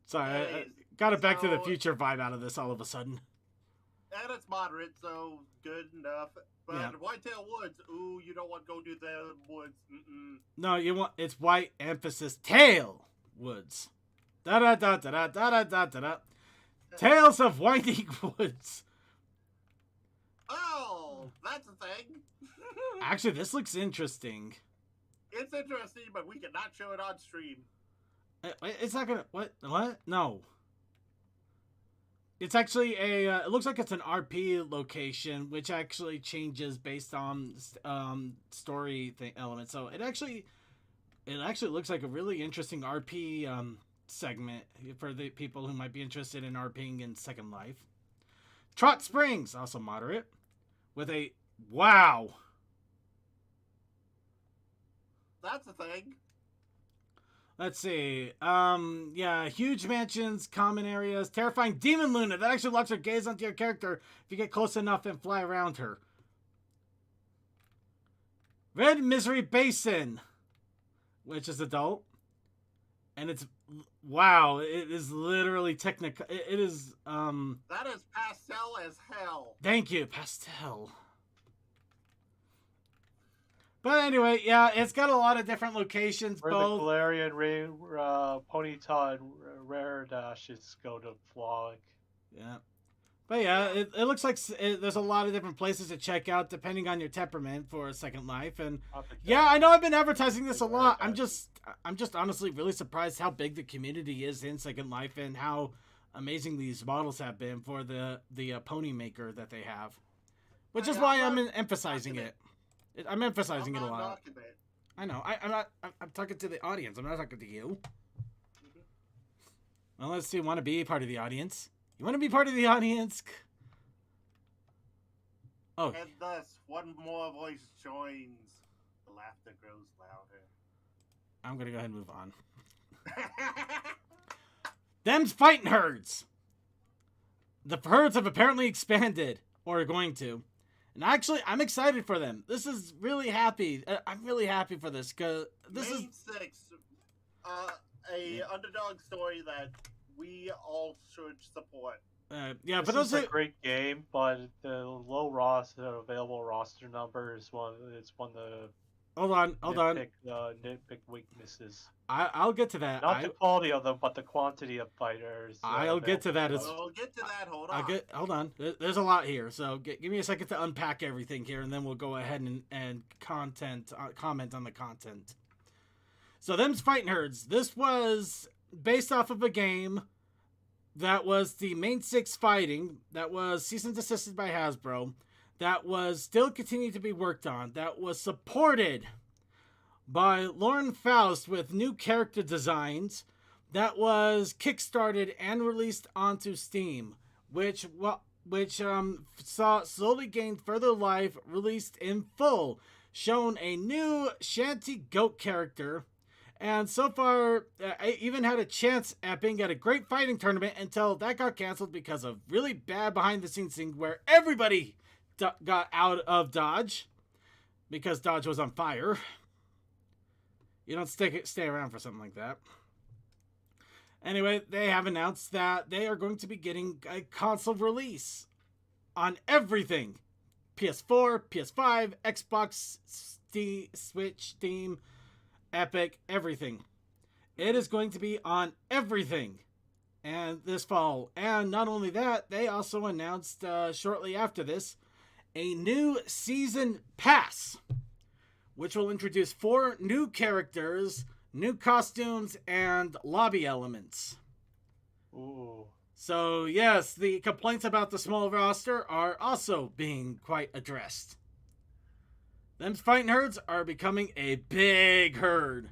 Sorry, I got a Back to the Future vibe out of this all of a sudden. And it's moderate, so good enough. But Yeah. Whitetail Woods, ooh, you don't want to go to the woods. No, it's white emphasis tail woods. Da da da da da da da da da. Tales of Winding Woods. Oh, that's a thing. Actually, this looks interesting. It's interesting, but we cannot show it on stream. It's not gonna. What? No. It's actually it looks like it's an RP location, which actually changes based on story elements. So it actually looks like a really interesting RP segment for the people who might be interested in RPing in Second Life. Trot Springs, also moderate, with a wow. That's a thing. Let's see. Huge mansions, common areas, terrifying demon Luna that actually locks her gaze onto your character if you get close enough and fly around her. Red Misery Basin, which is adult, and it's wow. It is literally technical. It is That is pastel as hell. Thank you, pastel. But anyway, yeah, it's got a lot of different locations. Where both the Galarian Ponyta and Rare Dashes go to vlog. Yeah. But yeah, it looks like there's a lot of different places to check out depending on your temperament for Second Life. And yeah, I know I've been advertising this a lot. I'm just honestly really surprised how big the community is in Second Life and how amazing these models have been for the pony maker that they have. Which is why I'm emphasizing it. I'm emphasizing it a lot. I know. I'm talking to the audience. I'm not talking to you. Unless you want to be part of the audience. You want to be part of the audience? Oh. And thus, one more voice joins. The laughter grows louder. I'm going to go ahead and move on. Them's fighting herds. The herds have apparently expanded. Or are going to. And actually, I'm excited for them. This is really happy. I'm really happy for this. Cause this Main 6. A underdog story that we all should support. Yeah, This but those is are a great game, but the low available roster number is one of the Hold on. nitpick weaknesses. I'll get to that. Not the quality of them, but the quantity of fighters. I'll get to that. We'll get to that. Hold on. Hold on. There's a lot here, so give me a second to unpack everything here, and then we'll go ahead and comment on the content. So, them's fighting herds. This was based off of a game that was the main 6 fighting that was cease and desisted by Hasbro. That was still continuing to be worked on, that was supported by Lauren Faust with new character designs, that was kickstarted and released onto Steam, which saw slowly gain further life, released in full, shown a new Shanty Goat character, and so far, I even had a chance at being at a great fighting tournament until that got canceled because of really bad behind-the-scenes thing where everybody got out of Dodge because Dodge was on fire. You don't stay around for something like that. Anyway, they have announced that they are going to be getting a console release on everything. PS4, PS5, Xbox, Steam, Switch, Steam, Epic, everything. It is going to be on everything and this fall. And not only that, they also announced shortly after this a new season pass, which will introduce 4 new characters, new costumes, and lobby elements. Ooh. So yes, the complaints about the small roster are also being quite addressed. Them fighting herds are becoming a big herd.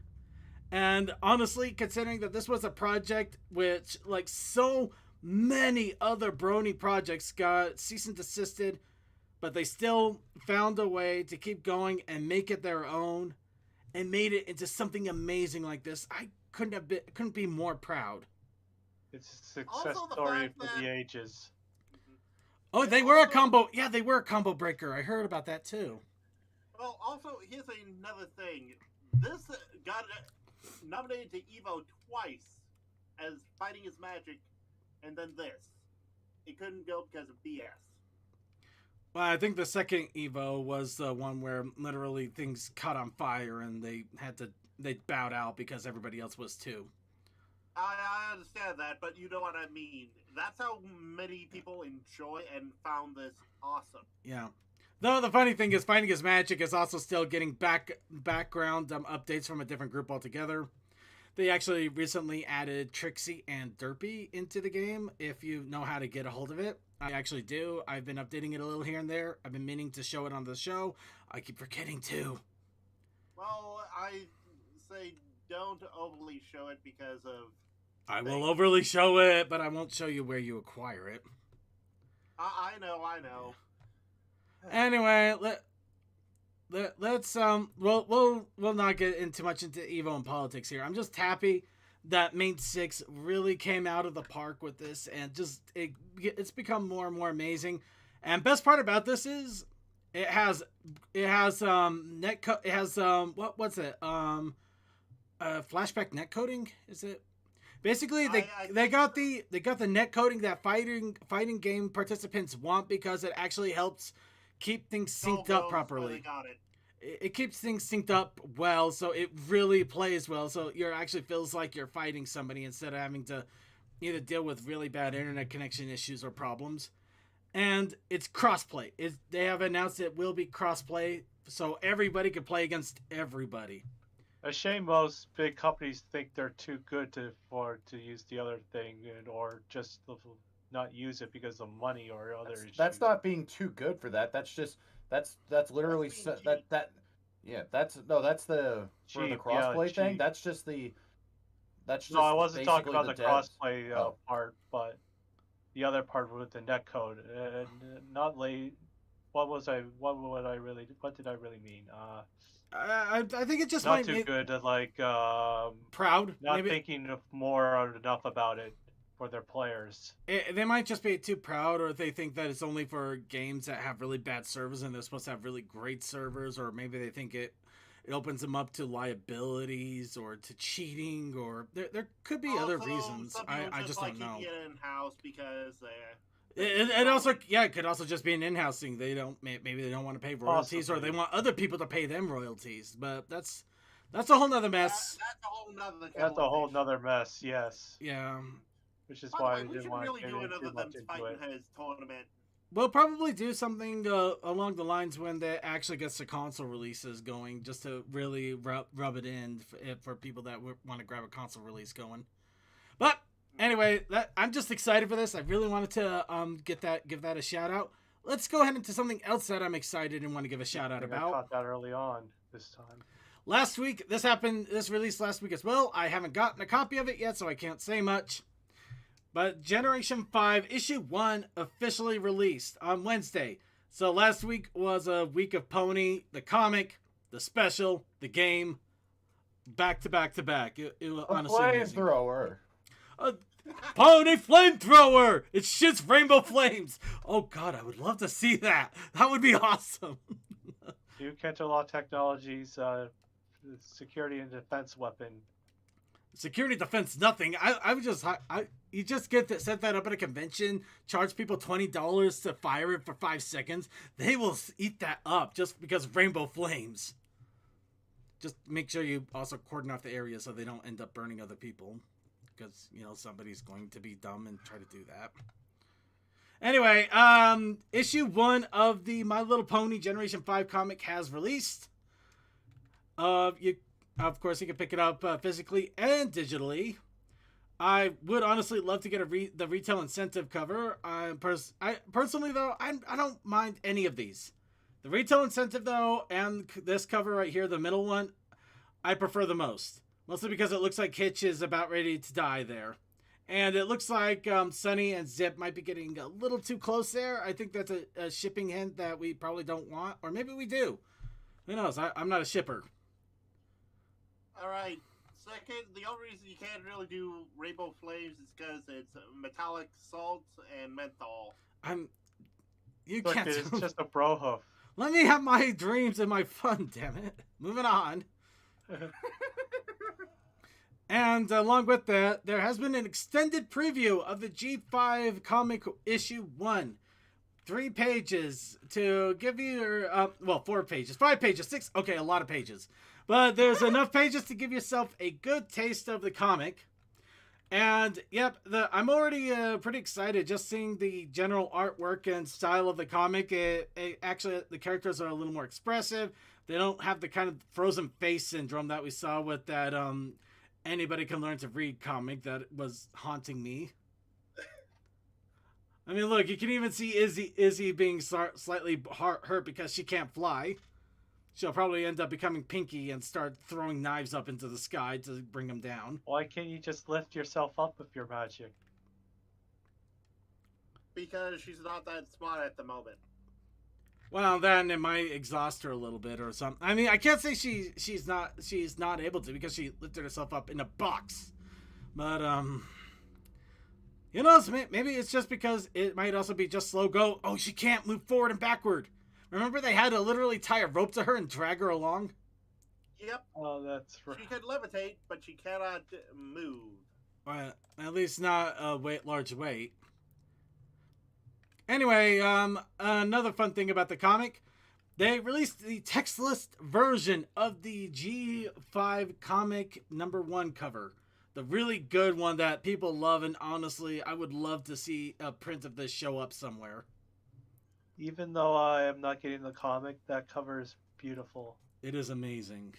And honestly, considering that this was a project which, like so many other Brony projects, got cease and desisted, but they still found a way to keep going and make it their own, and made it into something amazing like this, I couldn't be more proud. It's a success Also the story fact for that- the ages. Oh, they were a combo. Yeah, they were a combo breaker. I heard about that too. Well, also, here's another thing. This got nominated to EVO twice as Fighting is Magic, and then this. It couldn't go because of BS. Well, I think the second Evo was the one where literally things caught on fire and they bowed out because everybody else was too. I understand that, but you know what I mean. That's how many people enjoy and found this awesome. Yeah. Though the funny thing is, Fighting is Magic is also still getting background updates from a different group altogether. They actually recently added Trixie and Derpy into the game, if you know how to get a hold of it. I actually do. I've been updating it a little here and there. I've been meaning to show it on the show. I keep forgetting to. Well, I say don't overly show it because of... I will overly show it, but I won't show you where you acquire it. I know. Anyway, let's we'll not get into much into Evo and politics here. I'm just happy that Main 6 really came out of the park with this, and just it's become more and more amazing. And best part about this is it has what's it flashback net coding, is it? Basically, they got the net coding that fighting game participants want, because it actually helps keep things synced up properly. They got it. It keeps things synced up well, so it really plays well. So it actually feels like you're fighting somebody instead of having to either deal with really bad internet connection issues or problems. And it's crossplay. They have announced it will be crossplay, so everybody can play against everybody. A shame most big companies think they're too good to use the other thing, or just not use it because of money or other issues. That's not being too good for that. That's literally That's that's the for the Cheap, crossplay thing. cheap. That's just the No, I wasn't talking about the devs. crossplay part, but the other part with the netcode. Not late. What did I really mean? I think it just Not might too make good. proud. Not Maybe thinking enough about it for their players. they might just be too proud, or they think that it's only for games that have really bad servers and they're supposed to have really great servers, or maybe they think it opens them up to liabilities or to cheating, or there could be other Also, reasons. some people I just don't know. keeping it in-house because It also, it could also just be an in-house thing. Maybe they don't want to pay royalties, or they Possibly. want other people to pay them royalties. But that's a whole nother mess. That's a whole nother. That's a whole nother mess. Yes, Yeah, which is By the why way, I we didn't should want to really get do too another much than into Fighting it. Heads tournament. we'll probably do something along the lines when they actually gets the console releases going, just to really rub it in for people that want to grab a console release going. But anyway, I'm just excited for this. I really wanted to give that a shout out. Let's go ahead into something else that I'm excited and want to give a shout out I about. caught that early on this time. Last week, this released last week as well. I haven't gotten a copy of it yet, so I can't say much. But Generation 5 Issue 1 officially released on Wednesday. So last week was a week of Pony, the comic, the special, the game, back to back to back. It was A honestly amazing. flamethrower. A Pony flamethrower! It shoots rainbow flames! Oh god, I would love to see that. That would be awesome. New Canterlot Technologies security and defense weapon. Security, defense, nothing. I would just you just set that up at a convention, charge people $20 to fire it for 5 seconds. They will eat that up just because of rainbow flames. Just make sure you also cordon off the area so they don't end up burning other people, because somebody's going to be dumb and try to do that. Anyway, issue 1 of the My Little Pony Generation 5 comic has released. Of course, you can pick it up physically and digitally. I would honestly love to get the retail incentive cover. Personally, though, I don't mind any of these. The retail incentive, though, and this cover right here, the middle one, I prefer the most. Mostly because it looks like Hitch is about ready to die there. And it looks like Sunny and Zip might be getting a little too close there. I think that's a shipping hint that we probably don't want. Or maybe we do. Who knows? I'm not a shipper. Alright, second, the only reason you can't really do Rainbow Flames is because it's metallic salt and menthol. You can't. It's just a bro hoof. Let me have my dreams and my fun, damn it. Moving on. And along with that, there has been an extended preview of the G5 comic issue 1. 3 pages to give you, 4 pages, 5 pages, 6, okay, a lot of pages. But there's enough pages to give yourself a good taste of the comic. And, yep, I'm already pretty excited just seeing the general artwork and style of the comic. Actually, the characters are a little more expressive. They don't have the kind of frozen face syndrome that we saw with that Anybody Can Learn to Read comic that was haunting me. I mean, look, you can even see Izzy being slightly hurt because she can't fly. She'll probably end up becoming Pinky and start throwing knives up into the sky to bring them down. Why can't you just lift yourself up with your magic? Because she's not that smart at the moment. Well, then it might exhaust her a little bit or something. I mean, I can't say she's not able to because she lifted herself up in a box. But maybe it's just because it might also be just slow go. Oh, she can't move forward and backward. Remember they had to literally tie a rope to her and drag her along? Yep. Oh, that's right. She can levitate, but she cannot move. Well, at least not a large weight. Anyway, another fun thing about the comic, they released the textless version of the G5 comic #1 cover. The really good one that people love, and honestly, I would love to see a print of this show up somewhere. Even though I am not getting the comic, that cover is beautiful. It is amazing.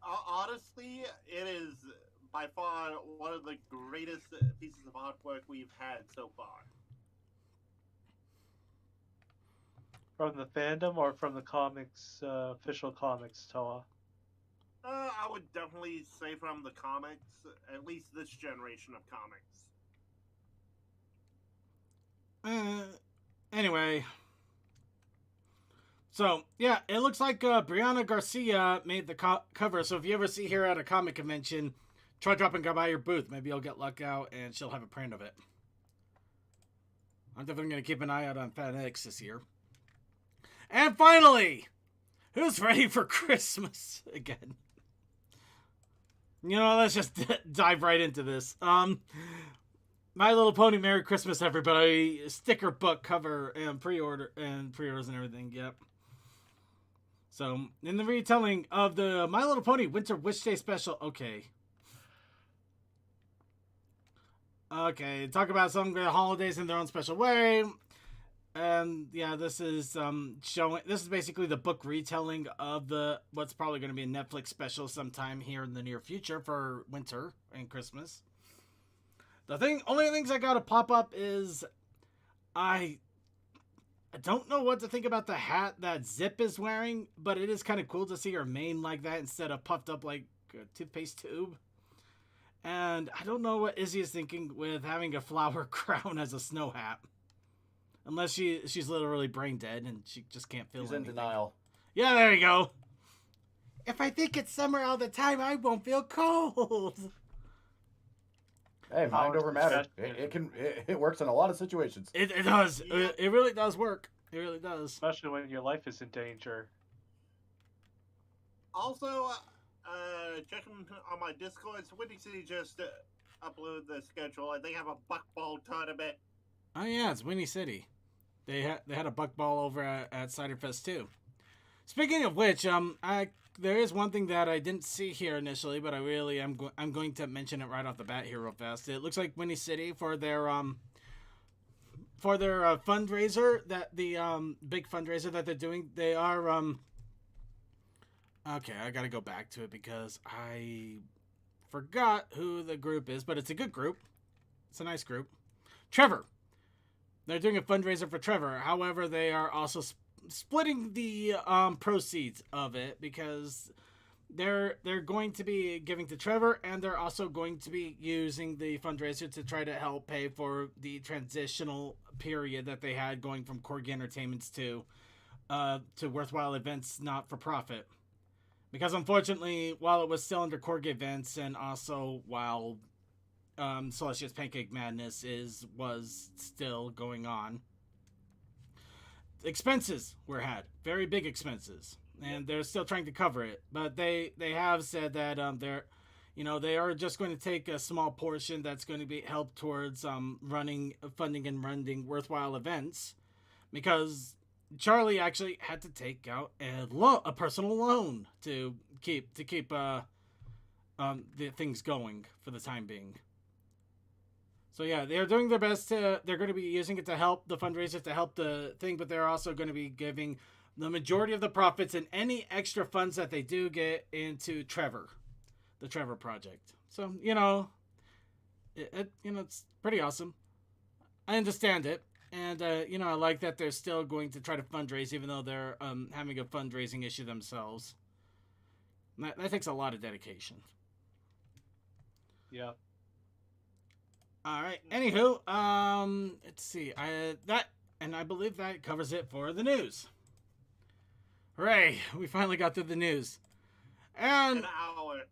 Honestly, it is by far one of the greatest pieces of artwork we've had so far. From the fandom or from the comics, official comics, Toa? I would definitely say from the comics, at least this generation of comics. Anyway. So, yeah, it looks like Brianna Garcia made the cover. So if you ever see her at a comic convention, try dropping by your booth. Maybe you'll get luck out and she'll have a print of it. I'm definitely going to keep an eye out on FanX this year. And finally, who's ready for Christmas again? Let's just dive right into this. My Little Pony Merry Christmas, everybody. Sticker book cover and pre-orders and everything. Yep. So, in the retelling of the My Little Pony Winter Wish Day special. Okay, talk about some of the holidays in their own special way. And yeah, this is basically the book retelling of what's probably going to be a Netflix special sometime here in the near future for winter and Christmas. Only things I gotta pop up is I don't know what to think about the hat that Zip is wearing, but it is kind of cool to see her mane like that instead of puffed up like a toothpaste tube. And I don't know what Izzy is thinking with having a flower crown as a snow hat. Unless she's literally brain dead and she just can't feel anything. She's in denial. Yeah, there you go. If I think it's summer all the time, I won't feel cold. Hey, mind over matter. It works in a lot of situations. It does. Yeah. It really does work. It really does. Especially when your life is in danger. Also, checking on my Discord. So Windy City just uploaded the schedule, and they have a buckball tournament. Oh yeah, it's Windy City. They had a buckball over at Ciderfest too. Speaking of which, there is one thing that I didn't see here initially, but I'm going to mention it right off the bat here real fast. It looks like Windy City for their fundraiser, that the big fundraiser that they're doing, they are okay, I gotta go back to it because I forgot who the group is, but it's a good group. It's a nice group. Trevor. They're doing a fundraiser for Trevor. However, they are also splitting the proceeds of it because they're going to be giving to Trevor, and they're also going to be using the fundraiser to try to help pay for the transitional period that they had going from Corgi Entertainments to Worthwhile Events Not for Profit. Because unfortunately, while it was still under Corgi Events, and also while Celestia's Pancake Madness was still going on, expenses were had, very big expenses, and they're still trying to cover it. But they have said that they are just going to take a small portion that's going to be helped towards funding and running Worthwhile Events, because Charlie actually had to take out a personal loan to keep the things going for the time being. So yeah, they're doing their best they're going to be using it to help the fundraiser, to help the thing, but they're also going to be giving the majority of the profits and any extra funds that they do get into the Trevor project. So, it's pretty awesome. I understand it. And, I like that they're still going to try to fundraise, even though they're having a fundraising issue themselves. That takes a lot of dedication. Yeah. All right. Anywho, let's see. I believe that covers it for the news. Hooray! We finally got through the news. And An hour.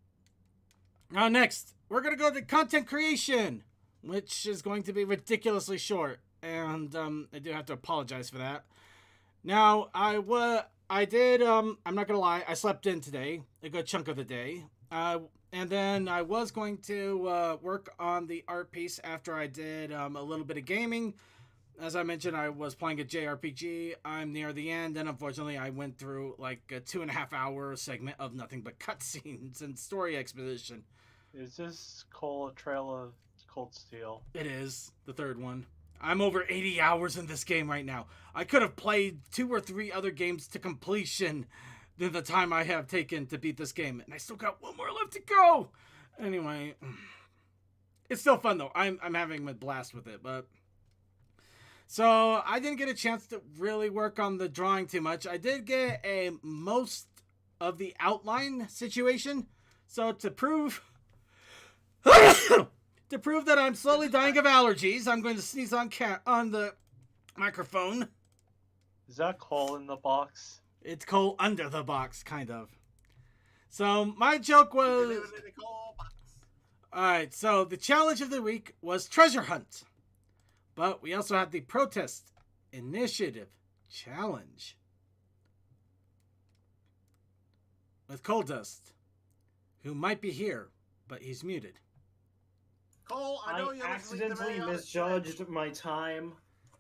now next, we're gonna go to content creation, which is going to be ridiculously short, and I do have to apologize for that. Now, I'm not gonna lie, I slept in today, a good chunk of the day. And then I was going to work on the art piece after I did a little bit of gaming. As I mentioned, I was playing a JRPG. I'm near the end, and unfortunately, I went through like a 2.5-hour segment of nothing but cutscenes and story exposition. Is this Cole a Trail of Cold Steel? It is the third one. I'm over 80 hours in this game right now. I could have played 2 or 3 other games to completion than the time I have taken to beat this game, and I still got 1 more left to go. Anyway, it's still fun though. I'm having a blast with it, but so I didn't get a chance to really work on the drawing too much. I did get most of the outline situation. So to prove that I'm slowly dying of allergies, I'm going to sneeze on the microphone. Is that Cole in the box? It's Cole under the box, kind of. So my joke was... Alright, so the challenge of the week was treasure hunt. But we also had the protest initiative challenge. With Coal Dust, who might be here, but he's muted. Cole, I know you accidentally misjudged my time,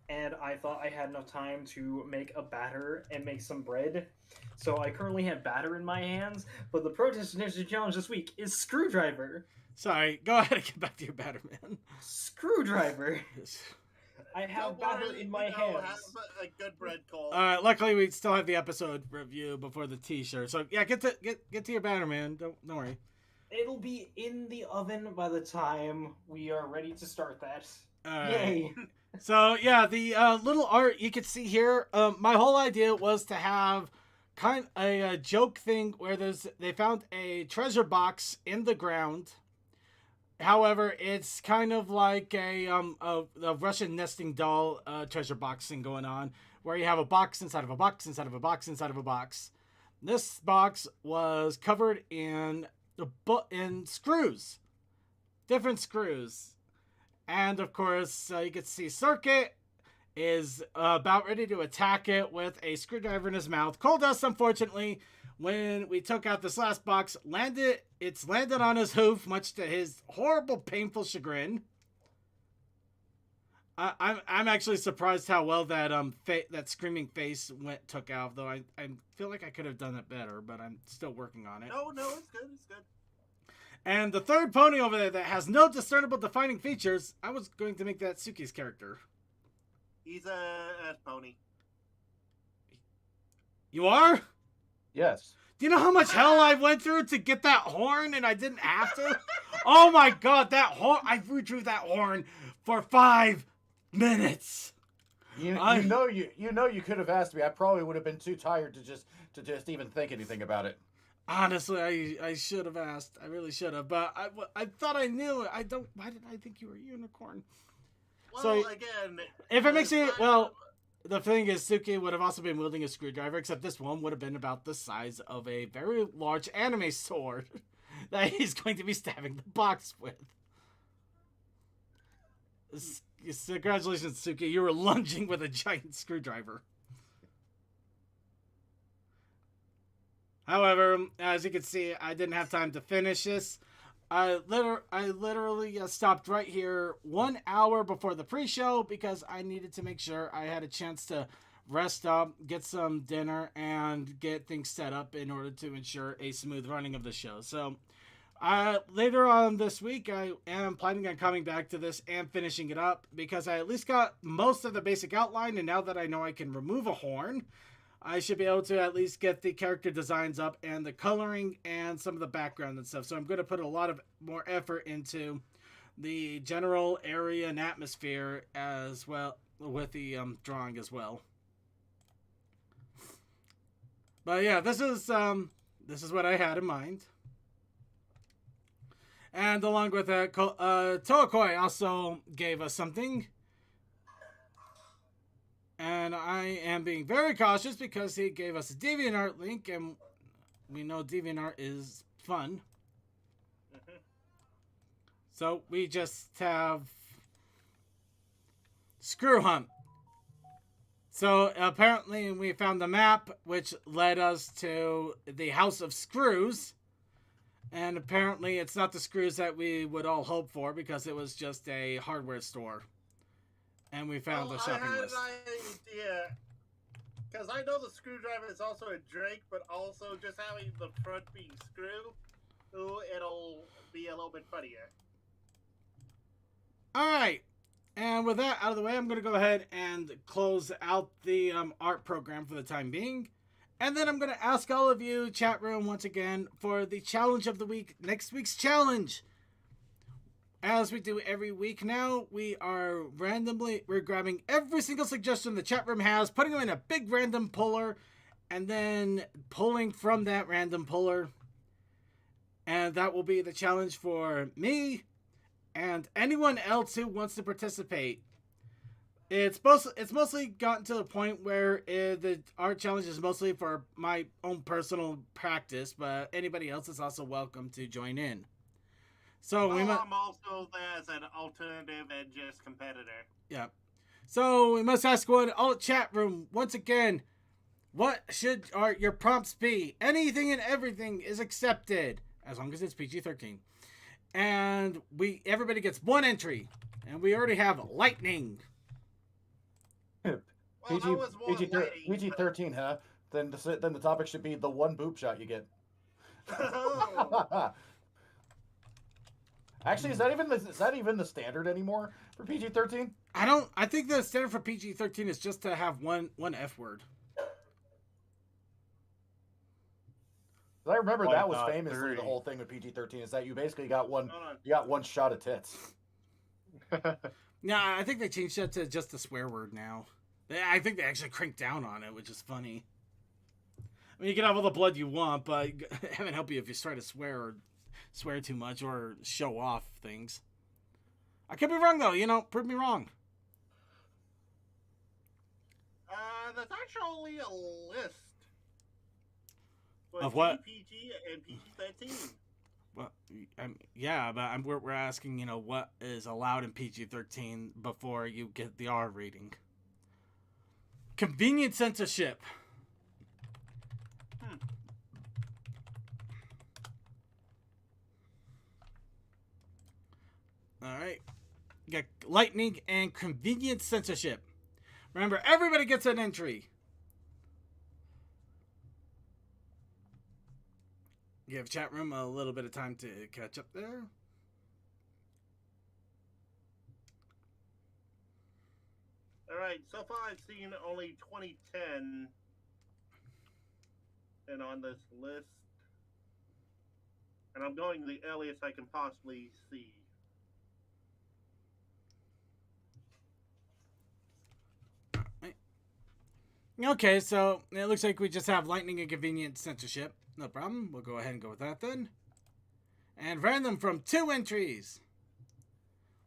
and I thought I had enough time to make a batter and make some bread. So I currently have batter in my hands, but the protest initiative challenge this week is screwdriver. Sorry, go ahead and get back to your batter, man. Screwdriver. I have batter in my hands. Have a good bread, Cole. Luckily, we still have the episode review before the T-shirt. So yeah, get to your batter, man. Don't worry. It'll be in the oven by the time we are ready to start that. Yay! So yeah, the little art you can see here. My whole idea was to have kind of a joke thing where they found a treasure box in the ground. However, it's kind of like a Russian nesting doll treasure box thing going on, where you have a box inside of a box inside of a box inside of a box. This box was covered in screws, different screws, and of course you can see Circuit is about ready to attack it with a screwdriver in his mouth. Coal Dust, unfortunately, when we took out this last box, it's landed on his hoof, much to his horrible, painful chagrin. I'm actually surprised how well that that screaming face took out, though I feel like I could have done it better, but I'm still working on it. No, it's good. It's good. And the third pony over there that has no discernible defining features, I was going to make that Suki's character. He's a pony. You are? Yes. Do you know how much hell I went through to get that horn and I didn't have to? Oh my god, that horn! I retrieved that horn for 5 minutes. You could have asked me. I probably would have been too tired to just even think anything about it. Honestly, I should have asked. I really should have, but I thought I knew. Why did I think you were a unicorn? Well, So, again, If it makes it, well, the thing is, Suki would have also been wielding a screwdriver, except this one would have been about the size of a very large anime sword that he's going to be stabbing the box with. Congratulations, Suki. You were lunging with a giant screwdriver. However, as you can see, I didn't have time to finish this. I literally stopped right here 1 hour before the pre-show because I needed to make sure I had a chance to rest up, get some dinner, and get things set up in order to ensure a smooth running of the show. So, later on this week, I am planning on coming back to this and finishing it up because I at least got most of the basic outline, and now that I know I can remove a horn, I should be able to at least get the character designs up and the coloring and some of the background and stuff. So I'm going to put a lot of more effort into the general area and atmosphere as well with the drawing as well. But yeah, this is what I had in mind. And along with that, Toakoi also gave us something. And I am being very cautious because he gave us a DeviantArt link, and we know DeviantArt is fun. So we just have Screw Hunt. So apparently we found the map, which led us to the House of Screws. And apparently it's not the screws that we would all hope for because it was just a hardware store. And we found the shopping list. I had an idea. Because I know the screwdriver is also a Drake, but also just having the front being screw, it'll be a little bit funnier. Alright. And with that out of the way, I'm going to go ahead and close out the art program for the time being. And then I'm going to ask all of you, chat room, once again, for the challenge of the week. Next week's challenge. As we do every week now, we're grabbing every single suggestion the chat room has, putting them in a big random puller, and then pulling from that random puller. And that will be the challenge for me and anyone else who wants to participate. It's mostly gotten to the point where the art challenge is mostly for my own personal practice, but anybody else is also welcome to join in. So I'm also there as an alternative and just competitor. Yeah. So we must ask chat room once again, what should your prompts be? Anything and everything is accepted as long as it's PG-13. And everybody gets one entry, and we already have lightning. PG-13, huh? Then the topic should be the one boob shot you get. Actually, is that even the standard anymore for PG-13? I think the standard for PG-13 is just to have one F word. I remember that was famously the whole thing with PG-13 is that you basically got one shot of tits. Yeah, I think they changed that to just a swear word now. I think they actually cranked down on it, which is funny. I mean, you can have all the blood you want, but heaven help you if you try to swear too much or show off things. I could be wrong though, prove me wrong. There's actually a list of what? PG and PG-13. Well, yeah, but we're asking, what is allowed in PG-13 before you get the R rating. Convenient censorship. You got lightning and convenient censorship. Remember, everybody gets an entry. Give chat room a little bit of time to catch up there. Alright, so far I've seen only 2010 and on this list. And I'm going the earliest I can possibly see. Okay, so it looks like we just have lightning and convenient censorship. No problem. We'll go ahead and go with that then. And random from 2 entries.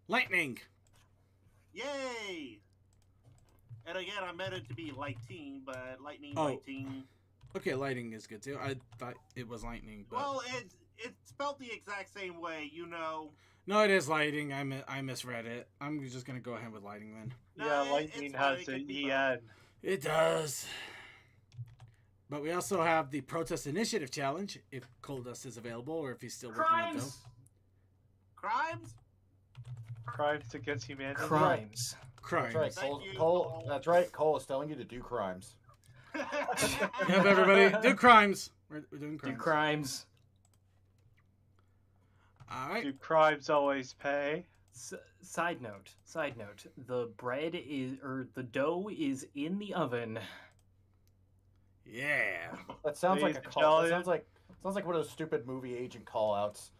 Lightning. Yay! And again, I meant it to be lighting, but lightning, Oh. lighting. Okay, lightning is good too. I thought it was lightning, but Well, it's spelled the exact same way, you know. no, it is lighting. I misread it. I'm just gonna go ahead with lighting then. No, Yeah, it's lightning fine, has it can an be EN. It does. But we also have the Protest Initiative Challenge, if Coldust is available, or if he's still working on Crimes. Crimes? Crimes against humanity. Crimes. Crimes. That's right. Thank you, Cole. Cole. That's right. Cole is telling you to do crimes. Yep, everybody, do crimes. We're doing Do crimes. crimes. All right. Do crimes always pay? Side note. The bread is, or the dough is in the oven. Yeah. That sounds like Ladies a and call. That gentlemen. sounds like one of those stupid movie agent call outs.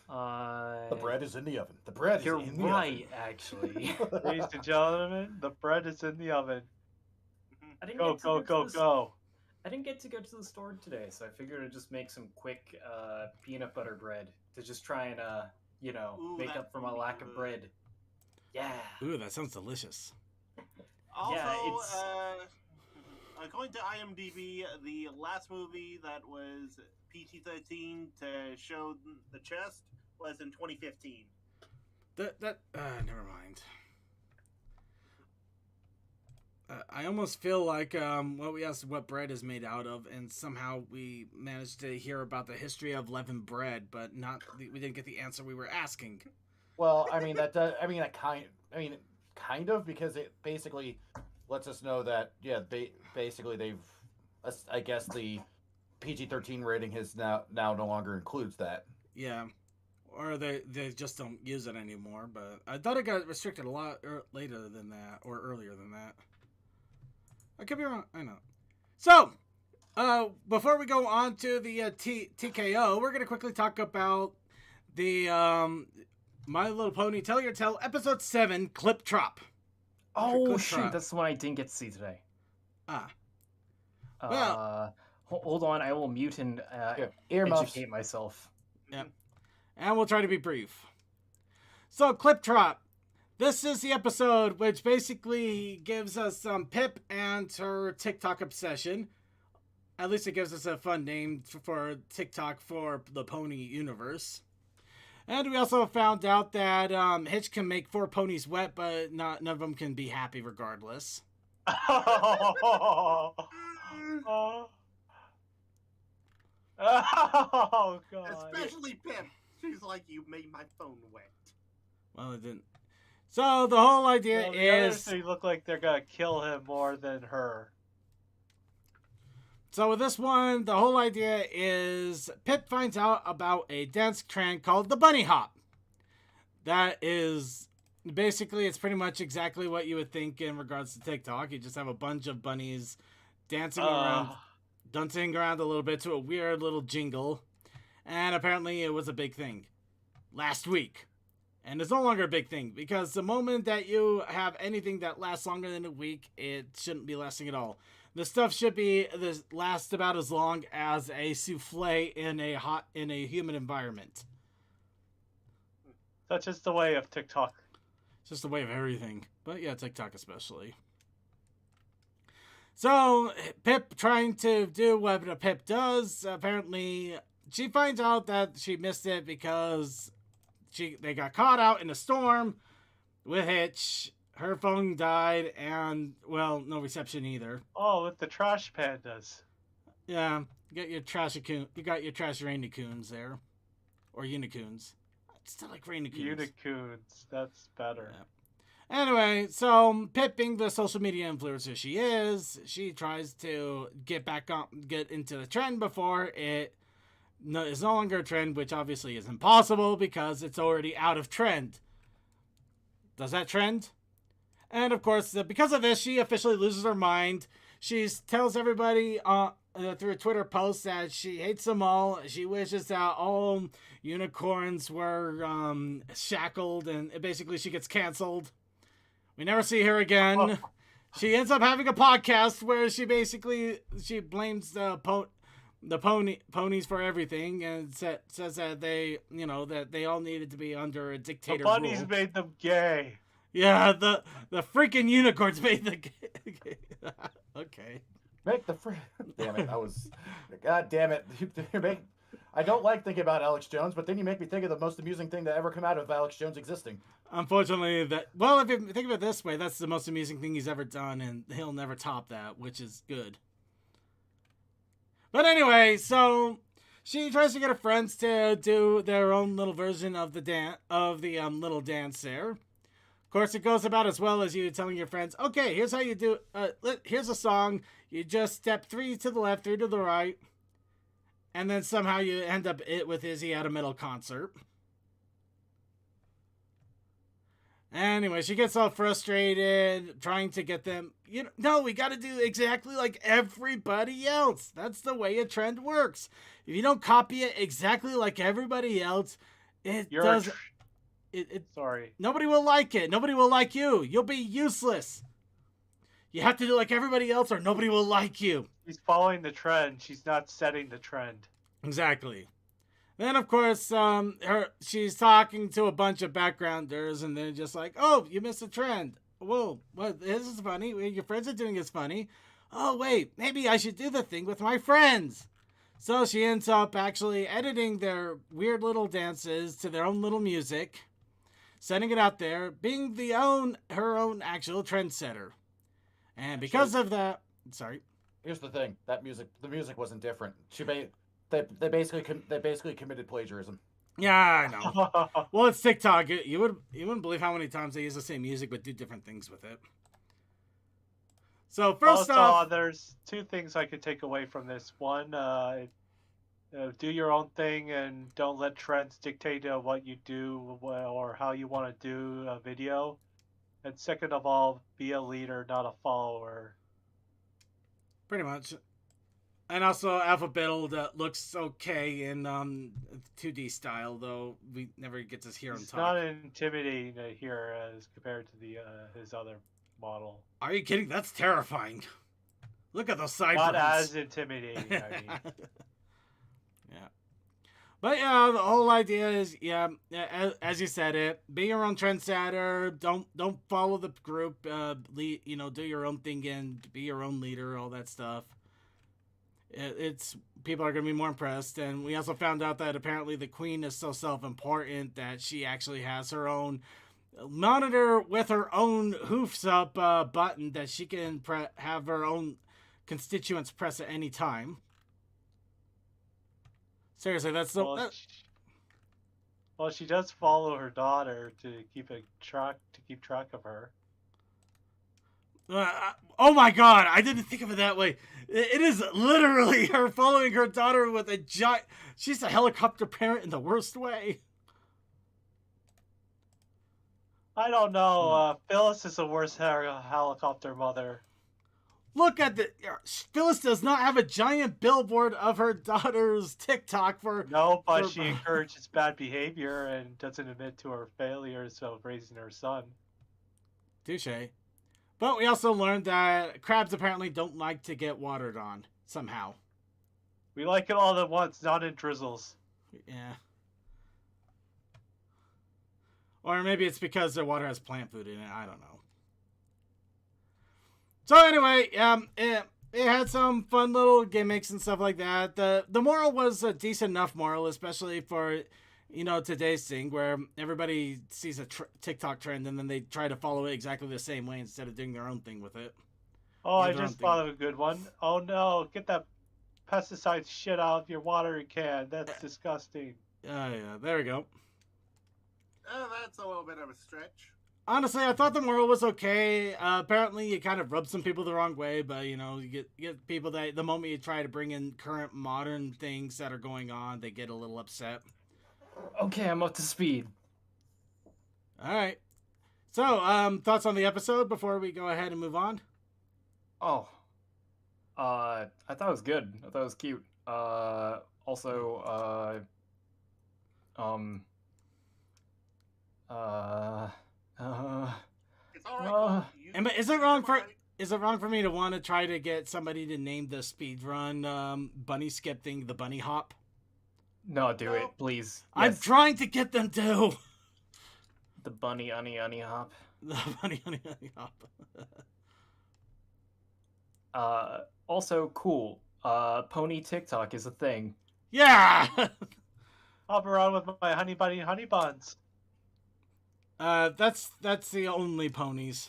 The bread is in the oven. The bread is You're in the right, actually. oven. Ladies and gentlemen, the bread is in the oven. I didn't Go, get to go, to go, the- go. I didn't get to go to the store today, so I figured I'd just make some quick peanut butter bread to just try and Ooh, make that's up for my really lack of good. bread. Yeah. Ooh, that sounds delicious. Also, it's- according to IMDb, the last movie that was PG-13 to show the chest was in 2015. Never mind. I almost feel like we asked what bread is made out of, and somehow we managed to hear about the history of leavened bread, but we didn't get the answer we were asking. Well, I mean that does. I mean, kind of, because it basically lets us know that basically they've. I guess the PG-13 rating has now no longer includes that. Yeah, or they just don't use it anymore. But I thought it got restricted a lot later than that, or earlier than that. I could be wrong. I know. So, before we go on to the TKO, we're gonna quickly talk about the My Little Pony Tell Your Tale episode 7 Clip Trop. Oh Clip shoot, Trop. that's the one I didn't get to see today. Ah, Well- Hold on, I will mute and Earmuffs. educate myself. and we'll try to be brief. So, Clip Trop. This is the episode which basically gives us Pip and her TikTok obsession. At least it gives us a fun name for TikTok for the pony universe. And we also found out that Hitch can make 4 ponies wet, but none of them can be happy regardless. Oh, God. Especially Pip. She's like, you made my phone wet. Well, it didn't. So the whole idea Well, the others is... three look like they're gonna kill him more than her. So with this one, the whole idea is Pip finds out about a dance trend called the bunny hop. That is basically, it's pretty much exactly what you would think in regards to TikTok. You just have a bunch of bunnies dancing around a little bit to a weird little jingle. And apparently it was a big thing last week. And it's no longer a big thing because the moment that you have anything that lasts longer than a week, it shouldn't be lasting at all. The stuff should last about as long as a souffle in a humid environment. That's just the way of TikTok. It's just the way of everything. But yeah, TikTok especially. So, Pip trying to do what Pip does, apparently she finds out that she missed it because they got caught out in a storm with Hitch. Her phone died and, well, no reception either. Oh, with the trash pandas. Yeah, you got your trash Rainy Coons there. Or Unicoons. Still like Rainycoons. Unicoons. That's better. Yeah. Anyway, so Pip, being the social media influencer she is, she tries to get into the trend before it is no longer a trend, which obviously is impossible because it's already out of trend. Does that trend? And of course, because of this, she officially loses her mind. She tells everybody through a Twitter post that she hates them all. She wishes that all unicorns were shackled, and basically she gets canceled. We never see her again. She ends up having a podcast where she blames the ponies for everything, and says that they all needed to be under a dictator The bunnies rule. made them gay. Yeah, the freaking unicorns made the okay. Make the damn it! God damn it! I don't like thinking about Alex Jones, but then you make me think of the most amusing thing to ever come out of Alex Jones existing. Unfortunately, if you think of it this way, that's the most amusing thing he's ever done, and he'll never top that, which is good. But anyway, so she tries to get her friends to do their own little version of the little dance there. Of course, it goes about as well as you telling your friends, okay, here's how you do. Here's a song. You just step 3 to the left, 3 to the right, and then somehow you end up with Izzy at a metal concert. Anyway, she gets all frustrated, trying to get them, no, we got to do exactly like everybody else. That's the way a trend works. If you don't copy it exactly like everybody else, Sorry. Nobody will like it. Nobody will like you. You'll be useless. You have to do like everybody else or nobody will like you. She's following the trend. She's not setting the trend. Exactly. Then, of course, she's talking to a bunch of backgrounders, and they're just like, oh, you missed a trend. Whoa, what? This is funny. What your friends are doing is funny. Oh, wait, maybe I should do the thing with my friends. So she ends up actually editing their weird little dances to their own little music, sending it out there, being her own actual trendsetter. And because of that, sorry. Here's the thing: the music wasn't different. They basically committed plagiarism. Yeah, I know. Well, it's TikTok. You wouldn't believe how many times they use the same music but do different things with it. So first off, there's 2 things I could take away from this. One, do your own thing and don't let trends dictate what you do or how you want to do a video. And second of all, be a leader, not a follower. Pretty much. And also, Alphabettle that looks okay in 2D style, though we never get to hear him talk. It's not intimidating to hear as compared to his other model. Are you kidding? That's terrifying. Look at those sideburns. Not as intimidating, I mean. Yeah. But yeah, the whole idea is, as you said it, be your own trendsetter. Don't follow the group. Do your own thing and be your own leader. All that stuff. It's people are going to be more impressed. And we also found out that apparently the queen is so self-important that she actually has her own monitor with her own hoofs up button that she can have her own constituents press at any time. Seriously, that's the. Well, she does follow her daughter to keep track of her. Oh my god, I didn't think of it that way. It is literally her following her daughter with a giant. She's a helicopter parent in the worst way. I don't know. Phyllis is the worst helicopter mother. Look at Phyllis does not have a giant billboard of her daughter's TikTok for. No, but she encourages bad behavior and doesn't admit to her failures of raising her son. Touche. But we also learned that crabs apparently don't like to get watered on somehow. We like it all at once, not in drizzles. Yeah. Or maybe it's because their water has plant food in it. I don't know. So anyway, it had some fun little gimmicks and stuff like that. The moral was a decent enough moral, especially for, today's thing where everybody sees a TikTok trend and then they try to follow it exactly the same way instead of doing their own thing with it. Oh, I just thought of a good one. Oh no, get that pesticide shit out of your watering can. That's disgusting. Yeah, there we go. That's a little bit of a stretch. Honestly, I thought the moral was okay. Apparently, you kind of rub some people the wrong way, but you know, you get people that the moment you try to bring in current modern things that are going on, they get a little upset. Okay, I'm up to speed. All right. So, thoughts on the episode before we go ahead and move on? Oh. I thought it was good. I thought it was cute. Also, It's alright. Is it wrong for me to want to try to get somebody to name the speedrun bunny skip thing the bunny hop? no, do it, please. I'm Yes. trying to get them to. The bunny honey hop. The bunny hop. Also cool. Pony TikTok is a thing. Yeah. Hop around with my honey bunny honey buns. That's the only ponies.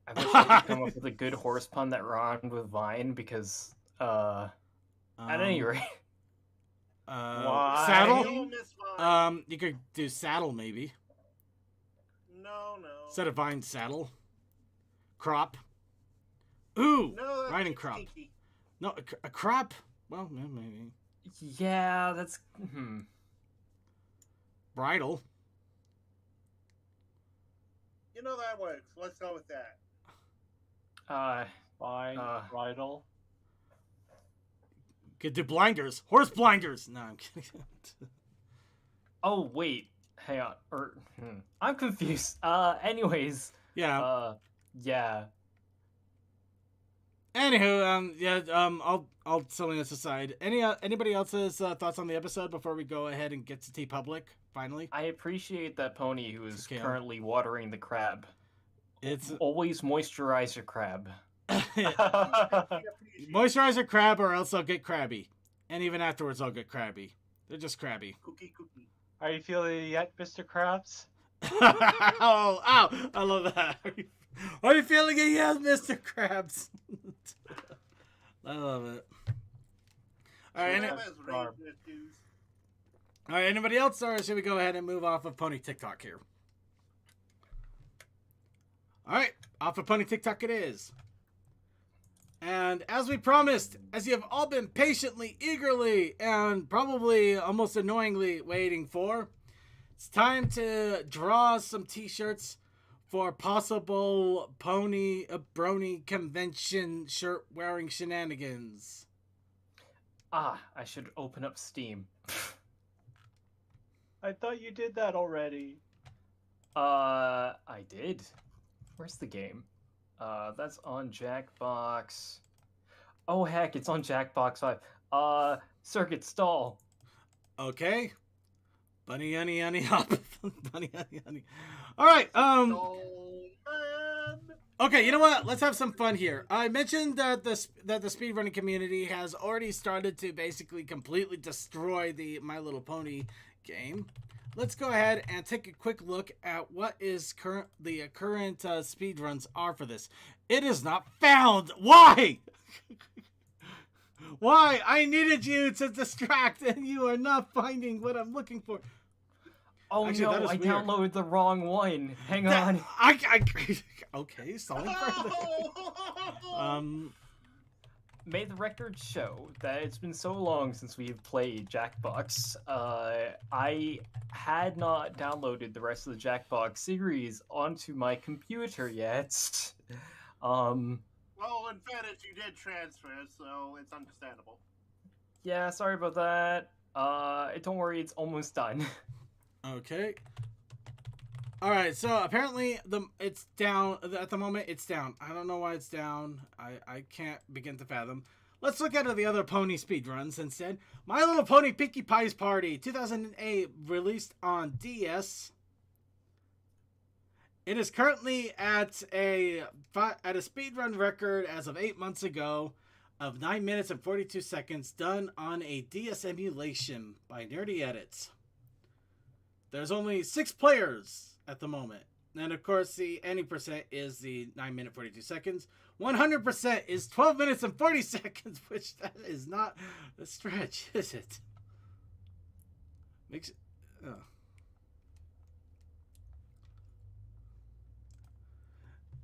I wish I could come up with a good horse pun that rhymed with Vine because, at any rate. Why? Saddle. You'll miss Vine. You could do saddle maybe No. instead of vine saddle. Crop. Ooh, No, that's riding too crop. stinky. No, a crop. Well, yeah, maybe Yeah, that's. bridle. You know that works. Let's go with that. Fine, bridle. Could do blinders. Horse blinders. No, I'm kidding. Oh, wait. Hang on. I'm confused. Anyways. Yeah. Yeah. Anywho, I'll selling this aside. Anybody else's thoughts on the episode before we go ahead and get to T-Public finally? I appreciate that Pony who is Okay. currently watering the crab. It's Always moisturize your crab. moisturize your crab, or else I'll get crabby, and even afterwards I'll get crabby. They're just crabby. Cookie. Are you feeling it yet, Mr. Krabs? Oh, ow! I love that. Are you feeling it yet, Mr. Krabs? I love it. All right, Crab has razor issues. all right. Anybody else, or should we go ahead and move off of Pony TikTok here? All right, off of Pony TikTok it is. And as we promised, as you have all been patiently, eagerly, and probably almost annoyingly waiting for, it's time to draw some t-shirts for possible Brony convention shirt wearing shenanigans. I should open up Steam. I thought you did that already. I did. Where's the game? That's on Jackbox. Oh heck, it's on Jackbox 5. Circuit stall. Okay. Bunny, honey, hop. Bunny, honey. All right. Oh, man. Okay, you know what? Let's have some fun here. I mentioned that the speedrunning community has already started to basically completely destroy the My Little Pony game. Let's go ahead and take a quick look at what is current speedruns are for this. It is not found. Why? Why? I needed you to distract, and you are not finding what I'm looking for. Oh Actually, no, that is I weird. downloaded the wrong one. Hang on. Okay, stalling further. May the record show that it's been so long since we've played Jackbox. I had not downloaded the rest of the Jackbox series onto my computer yet. Well, in fairness, you did transfer, so it's understandable. Yeah, sorry about that. Don't worry, it's almost done. Okay. All right. So apparently it's down at the moment. It's down. I don't know why it's down. I can't begin to fathom. Let's look at the other pony speedruns instead. My Little Pony Pinkie Pie's Party 2008 released on DS. It is currently at a speedrun record as of 8 months ago of 9 minutes and 42 seconds, done on a DS emulation by Nerdy Edits. There's only 6 players at the moment. And of course, the ending percent is the 9 minute 42 seconds. 100% is 12 minutes and 40 seconds, which that is not a stretch, is it?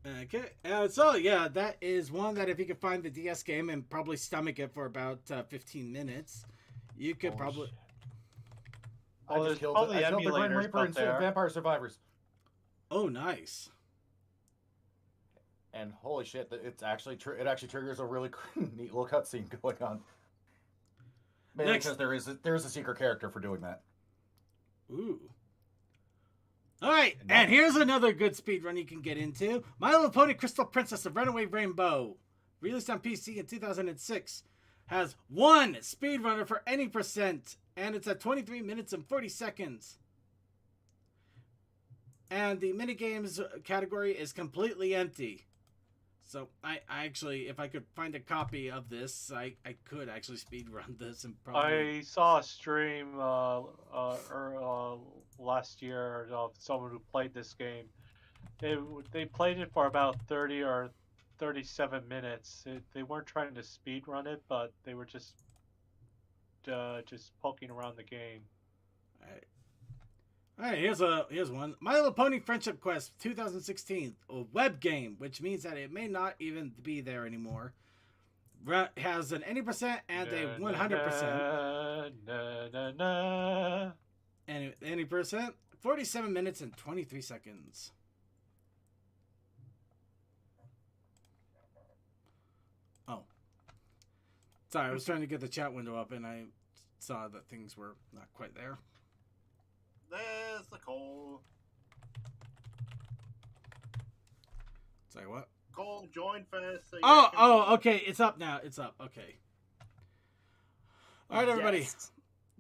Okay, so yeah, that is one that if you could find the DS game and probably stomach it for about 15 minutes, you could Holy probably. shit. Well, I there's just killed probably the Grim emulators Reaper out and there. Vampire Survivors. Oh, nice. And holy shit, it actually triggers a really neat little cutscene going on. Mainly Next. because there is a secret character for doing that. Ooh. All right, and here's another good speedrun you can get into. My Little Pony Crystal Princess of Runaway Rainbow, released on PC in 2006, has one speedrunner for any percent, and it's at 23 minutes and 40 seconds. And the minigames category is completely empty. So I actually, if I could find a copy of this, I could actually speedrun this and probably. I saw a stream last year of someone who played this game. They played it for about 30 or 37 minutes. They weren't trying to speed run it, but they were just poking around the game. All right, here's one. My Little Pony Friendship Quest 2016, a web game, which means that it may not even be there anymore. Has an 80% and a 100%. And 80%, 47 minutes and 23 seconds. Oh. Sorry, I was trying to get the chat window up and I saw that things were not quite there. There's the Cole. Sorry, what? Cole, join first. So Okay. It's up now. It's up. Okay. All right, everybody. Yes.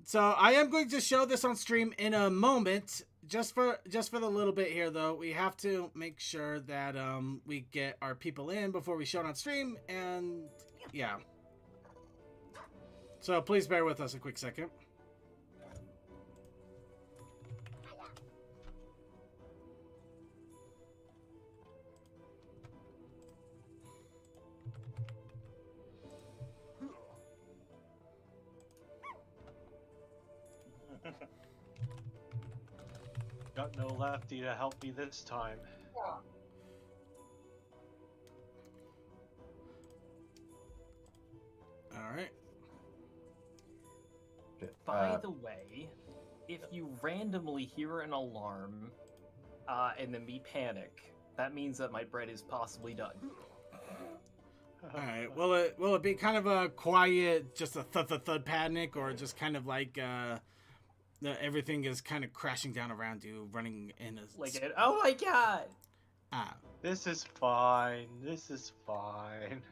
So I am going to show this on stream in a moment. Just for the little bit here, though, we have to make sure that we get our people in before we show it on stream, and yeah. So please bear with us a quick second. Got no lefty to help me this time. All right. By the way, if you randomly hear an alarm and then me panic, that means that my bread is possibly done. All right. Will it be kind of a quiet, just a thud panic, or just kind of like everything is kind of crashing down around you, running in a Oh my god! This is fine. This is fine.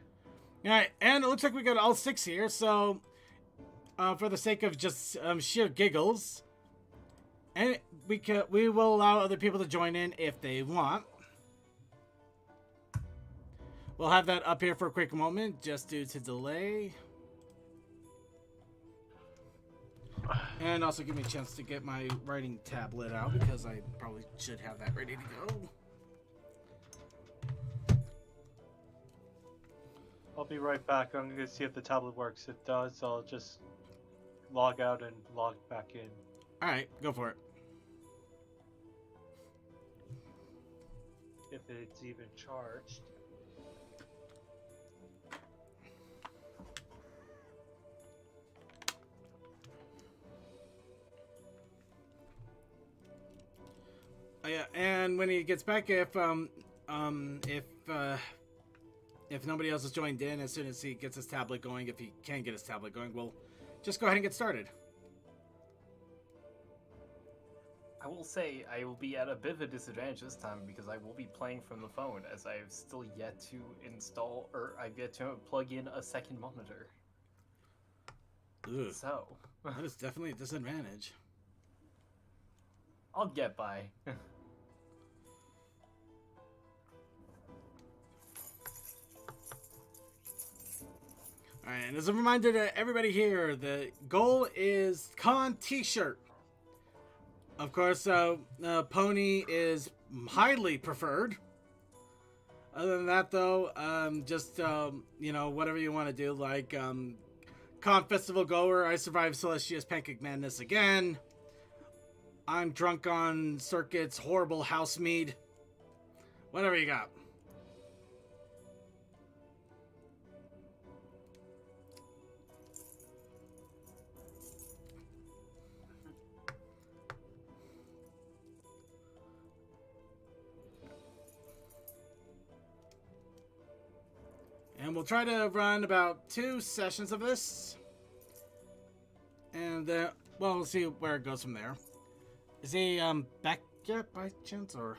All right, and it looks like we got all 6 here. So, for the sake of just sheer giggles, and we will allow other people to join in if they want. We'll have that up here for a quick moment, just due to delay. And also give me a chance to get my writing tablet out, because I probably should have that ready to go. I'll be right back. I'm gonna see if the tablet works. If it does, I'll just log out and log back in. Alright, go for it. If it's even charged. Oh, yeah, and when he gets back, if nobody else has joined in, as soon as he gets his tablet going, if he can get his tablet going, we'll just go ahead and get started. I will say I will be at a bit of a disadvantage this time because I will be playing from the phone, as I have still yet to install, or I've yet to plug in a second monitor. Ugh, So, that is definitely a disadvantage. I'll get by. Alright, and as a reminder to everybody here, the goal is Con T-shirt. Of course, Pony is highly preferred. Other than that, though, just, whatever you want to do, like, Con Festival Goer, I survived Celestia's Pancake Madness again. I'm drunk on Circuit's horrible house mead. Whatever you got. And we'll try to run about 2 sessions of this. And well, we'll see where it goes from there. Is he back yet by chance, or?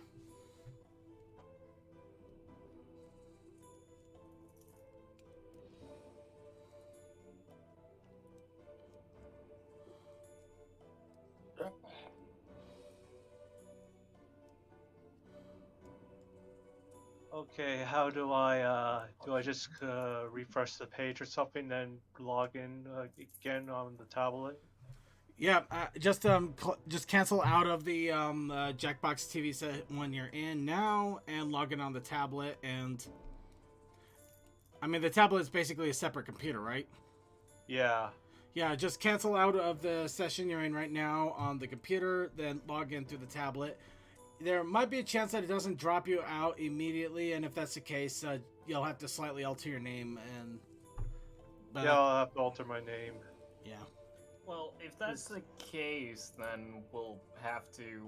Okay, how do I just refresh the page or something, then log in again on the tablet? Yeah, just cancel out of the Jackbox TV set when you're in now, and log in on the tablet. And I mean, the tablet is basically a separate computer, right? Yeah. Yeah, just cancel out of the session you're in right now on the computer, then log in through the tablet. There might be a chance that it doesn't drop you out immediately, and if that's the case, you'll have to slightly alter your name. But, yeah, I'll have to alter my name. Yeah. Well, if that's the case, then we'll have to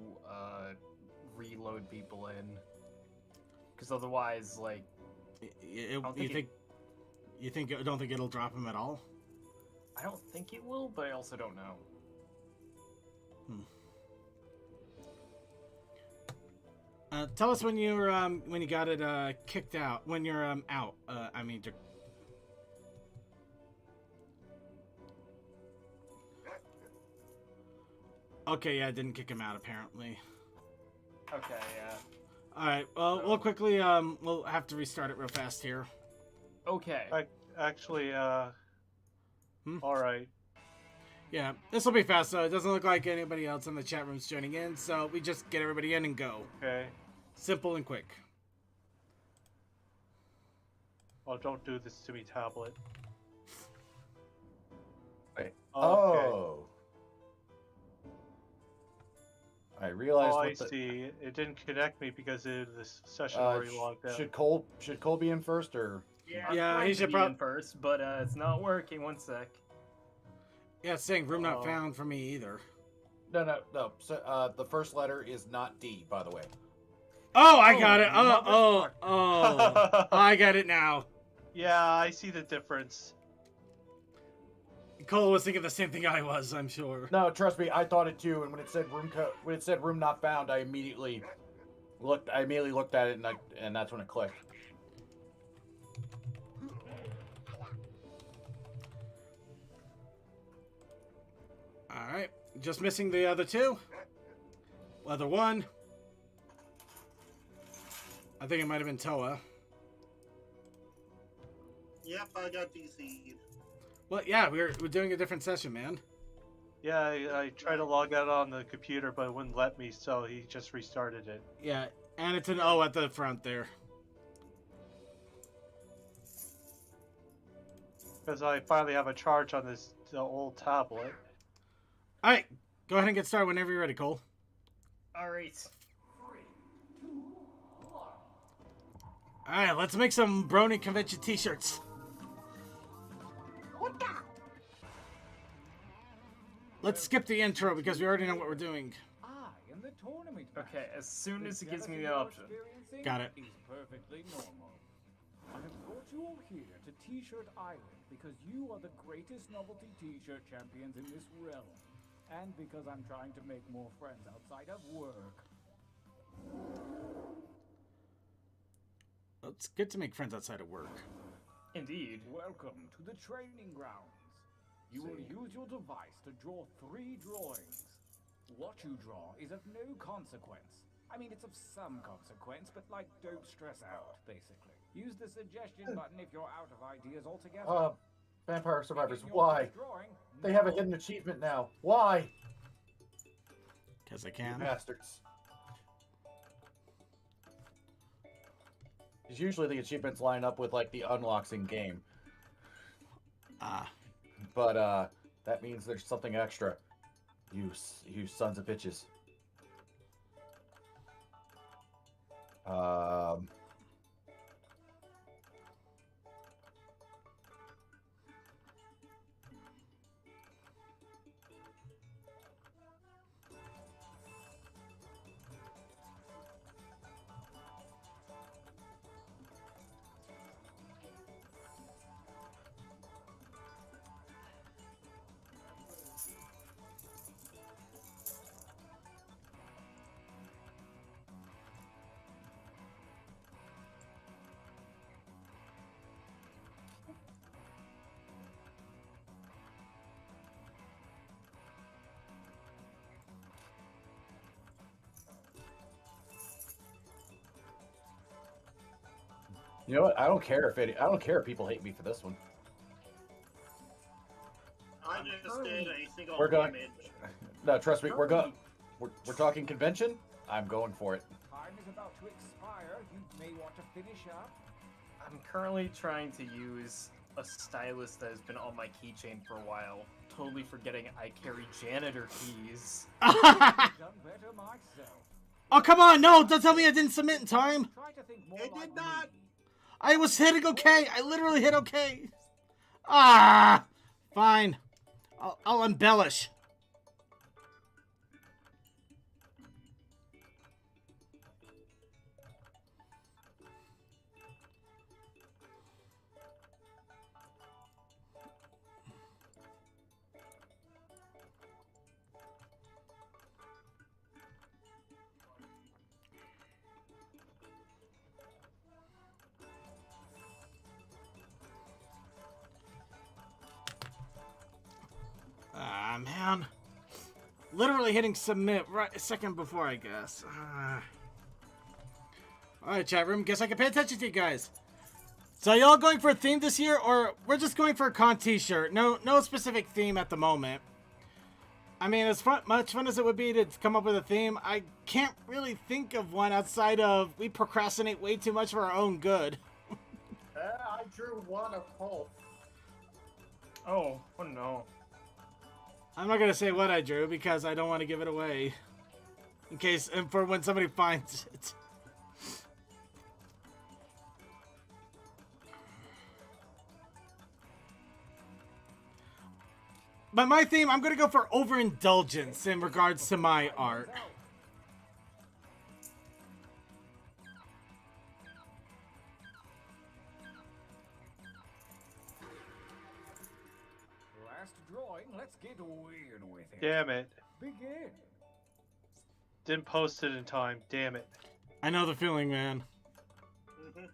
reload people in, because otherwise, like, don't think it'll drop him at all? I don't think it will, but I also don't know. Tell us when you got it kicked out. When you're out. Okay, yeah, I didn't kick him out apparently. Okay, yeah. All right. Well, we'll quickly we'll have to restart it real fast here. Okay. Actually, all right. Yeah, this will be fast, though. It doesn't look like anybody else in the chat room's joining in, so we just get everybody in and go. Okay. Simple and quick. Oh, don't do this to me, tablet. Wait. Okay. Oh. I realized. Oh, I see. It didn't connect me because the session already logged out. Should Cole be in first, or? Yeah, he should be in first, but it's not working. One sec. Yeah, it's saying room not found for me either. No. So, the first letter is not D, by the way. Oh, I got it. Oh, I got it now. Yeah, I see the difference. Cole was thinking the same thing I was, I'm sure. No, trust me, I thought it too. And when it said room not found, I immediately looked at it, and that's when it clicked. All right, just missing the other 2. Other 1. I think it might have been Toa. Yep, I got DC'd. Well, yeah, we're doing a different session, man. Yeah, I tried to log out on the computer, but it wouldn't let me, so he just restarted it. Yeah, and it's an O at the front there. Because I finally have a charge on this old tablet. All right, go ahead and get started whenever you're ready, Cole. All right. All right, let's make some Brony Convention t-shirts. Let's skip the intro because we already know what we're doing. Okay, as soon as it gives me the option. Got it. Is perfectly normal. I have brought you all here to T-Shirt Island because you are the greatest novelty T-shirt champions in this realm, and because I'm trying to make more friends outside of work. Well, it's good to make friends outside of work. Indeed. Welcome to the training grounds. You will use your device to draw 3 drawings. What you draw is of no consequence. I mean, it's of some consequence, but like, don't stress out, basically. Use the suggestion button if you're out of ideas altogether. Vampire Survivors, Begin your why? first drawing They have a now. hidden achievement now. Why? Because I You can. bastards. Because usually the achievements line up with, like, the unlocks in game. But, that means there's something extra. You sons of bitches. You know what? I don't care if people hate me for this one. I just did a single We're going. image. No, trust me. We're talking convention. I'm going for it. Time is about to expire. You may want to finish up. I'm currently trying to use a stylus that has been on my keychain for a while. Totally forgetting I carry janitor keys. Done better myself. Oh, come on. No, don't tell me I didn't submit in time. Try to think more It like did not. me. I was hitting okay. I literally hit okay. Ah, fine. I'll embellish. Ah, man. Literally hitting submit right a second before, I guess. Alright, chat room. Guess I can pay attention to you guys. So y'all going for a theme this year, or we're just going for a con t-shirt? No specific theme at the moment. I mean, as much fun as it would be to come up with a theme, I can't really think of one outside of we procrastinate way too much for our own good. I drew one of both. Oh no. I'm not gonna say what I drew because I don't want to give it away. In case, and for when somebody finds it. But my theme, I'm gonna go for overindulgence in regards to my art. Last drawing. Let's get weird with it. Damn it. Begin. Didn't post it in time. Damn it. I know the feeling, man. Mhm.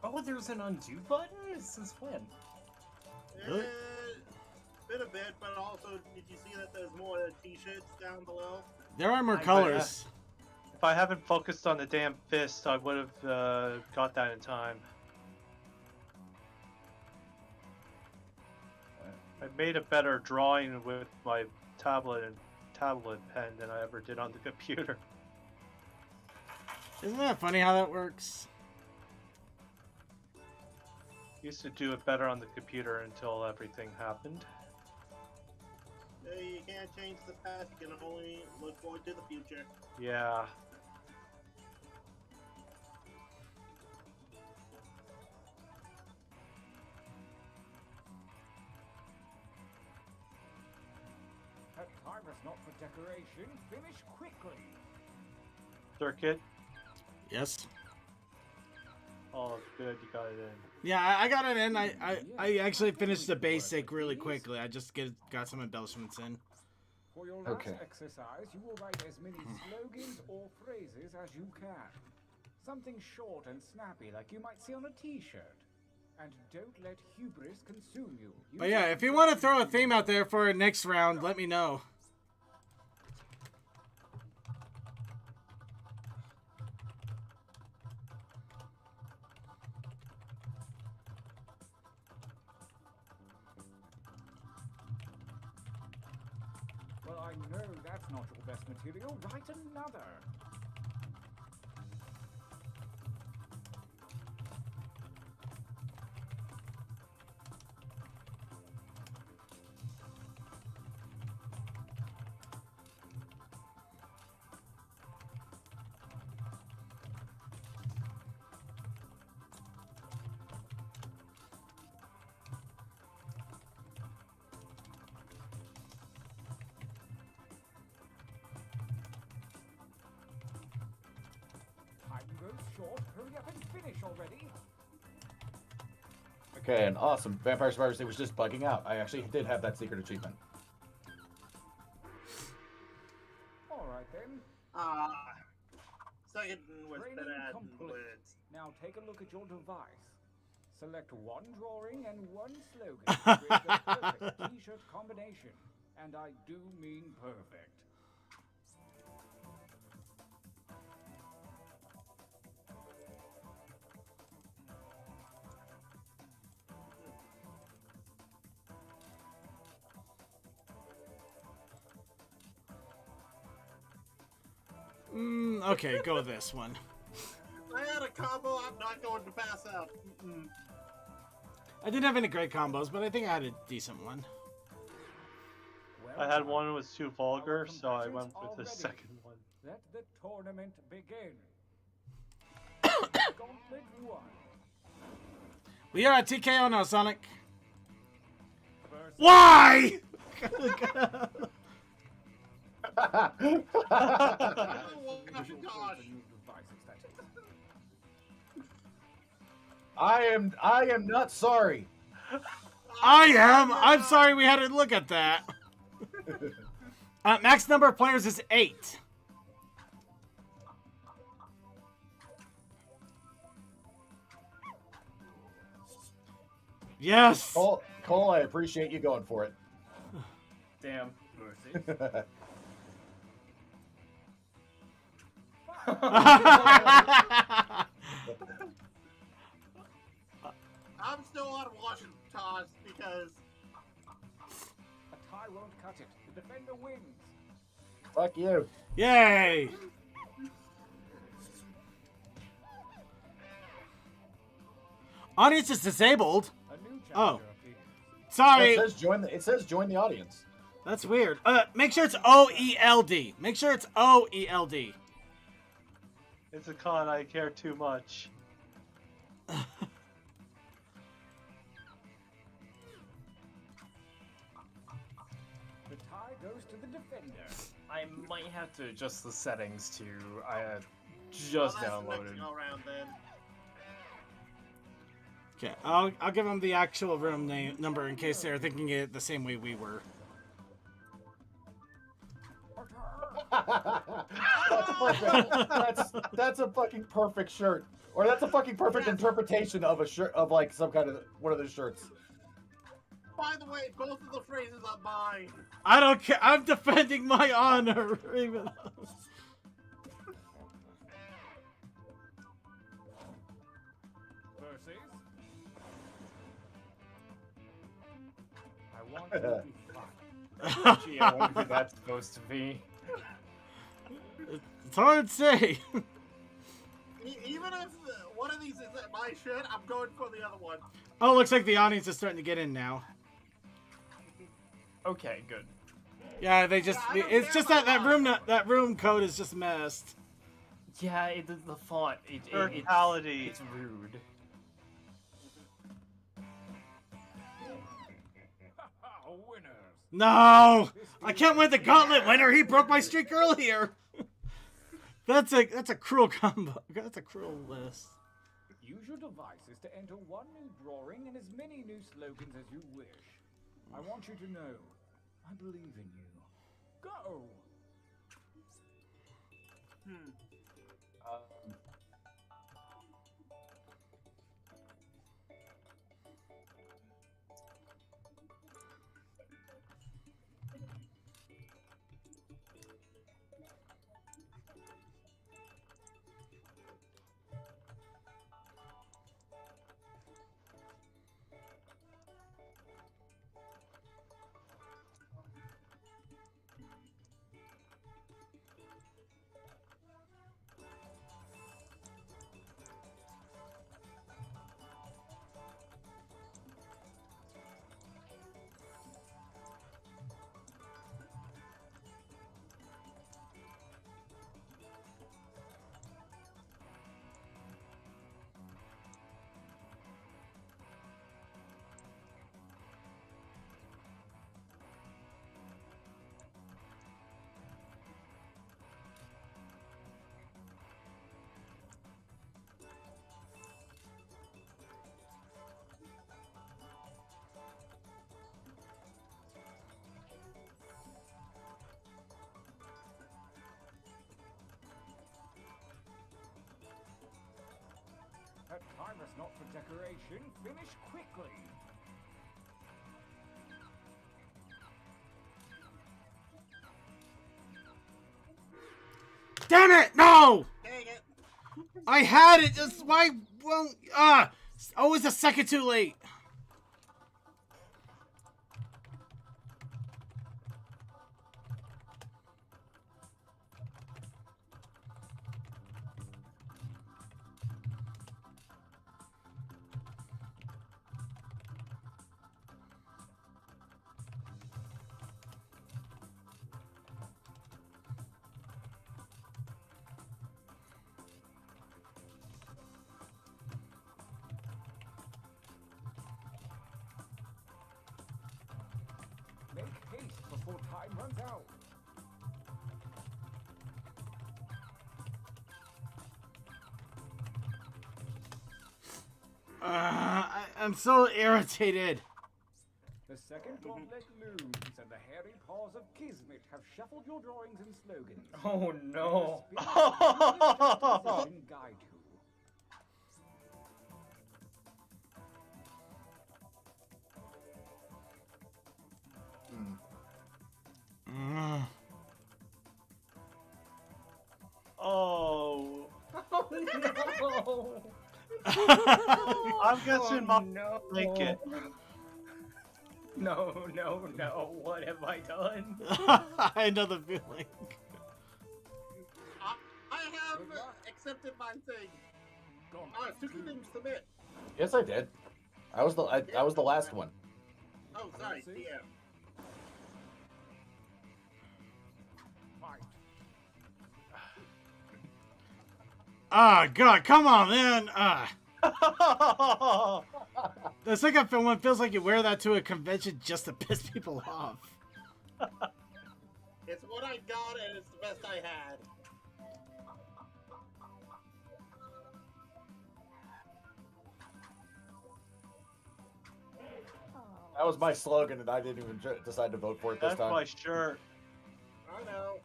Oh, there's an undo button? Since when? Really? Been a bit, but also, did you see that there's more t-shirts down below? There are more I- colors. If I haven't focused on the damn fist, I would have got that in time. I made a better drawing with my tablet pen than I ever did on the computer. Isn't that funny how that works? Used to do it better on the computer until everything happened. You can't change the past, you can only look forward to the future. Yeah. That time is not for decoration. Finish quickly. Circuit. Yes. Oh, good, you got it in. Yeah, I got it in. I actually finished the basic really quickly. I just got some embellishments in. For your last Okay. exercise, you will write as many slogans or phrases as you can. Something short and snappy like you might see on a t-shirt. And don't let hubris consume you. But yeah, if you want to throw a theme out there for next round, let me know. Well, I know that's not your best material. Write another. Time goes short. Hurry up and finish already. Okay, and awesome. Vampire Survivors, it was just bugging out. I actually did have that secret achievement. Second was Training better at complete. words. Now take a look at your device. Select one drawing and one slogan to create the perfect t-shirt combination. And I do mean perfect. Okay, go with this one. I had a combo. I'm not going to pass out. I didn't have any great combos, but I think I had a decent one. I had one that was too vulgar, so I went with the second one. Let the tournament begin. Gauntlet 1. We are at TKO now, Sonic. Versus Why? Oh my Visual gosh. tools and new devices, that is. I am not sorry. I am. I'm sorry we had to look at that. Max number of players is 8. Yes. Cole, I appreciate you going for it. Damn. I'm still on Washington toss because A tie won't cut it. The defender wins. Fuck you. Yay. Audience is disabled. A new challenger Oh. appears. Sorry. It says join the audience. That's weird. Make sure it's OELD. Make sure it's OELD. It's a con I care too much. The tie goes to the defender. I might have to adjust the settings to. I just well, that's the downloaded. next go round then. Okay, I'll give them the actual room name number in case they're thinking it the same way we were. That's perfect. That's a fucking perfect shirt. Or that's a fucking perfect interpretation of a shirt of like some kind of one of those shirts. By the way, both of the phrases are mine. I don't care. I'm defending my honor, Raven. Versus. I want you to fight. Gee, I wonder who that's supposed to be. It's hard to say. Even if one of these is my shirt, I'm going for the other one. Oh, looks like the audience is starting to get in now. Okay, good. Yeah, they just. Yeah, I don't It's care just about that room code is just messed. Yeah, the font. Brutality. It's rude. Winners. No, I can't win the gauntlet winner. He broke my streak earlier. That's a cruel combo. That's a cruel list. Use your devices to enter one new drawing and as many new slogans as you wish. I want you to know, I believe in you. Go! It's not for decoration. Finish quickly. Damn it! No! Dang it. I had it. Just why? Well, always a second too late. Make haste before time runs out. I'm so irritated. The second gauntlet looms, and the hairy paws of Kismet have shuffled your drawings and slogans. Oh no. Guide you. Oh, Oh I'm guessing no. Mom No. like it. No, no, no. What have I done? I know the feeling. I have accepted my thing. Suki didn't submit. Yes, I did. I was the last one. Oh, sorry. Yeah. Fight. Ah, God, come on, man. The second one feels like you wear that to a convention just to piss people off. It's what I got, and it's the best I had. That was my slogan, and I didn't even decide to vote for it this That's time. my shirt. I know.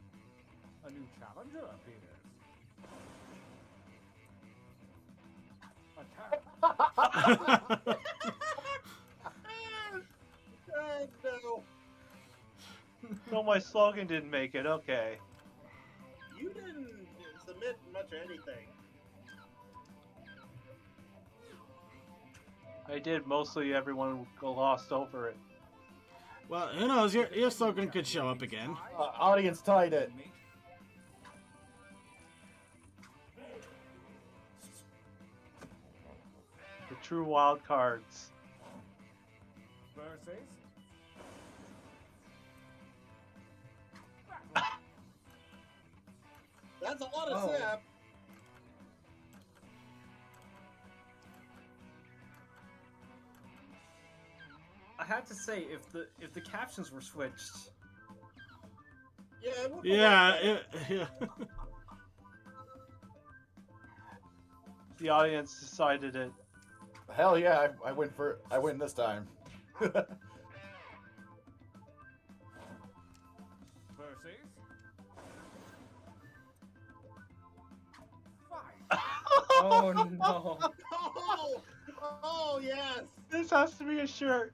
A new challenger appears. Attack. Oh, no. No, my slogan didn't make it. Okay. You didn't submit much of anything. I did. Mostly everyone glossed over it. Well, who knows? Your slogan could show up again. Audience tied it. The true wild cards. Versus. That's a lot of Oh. sap. I had to say, if the captions were switched, Yeah, it would Yeah, yeah. The audience decided it. Hell yeah, I win this time. Versus. Fight. oh no. Oh, oh, yes. This has to be a shirt.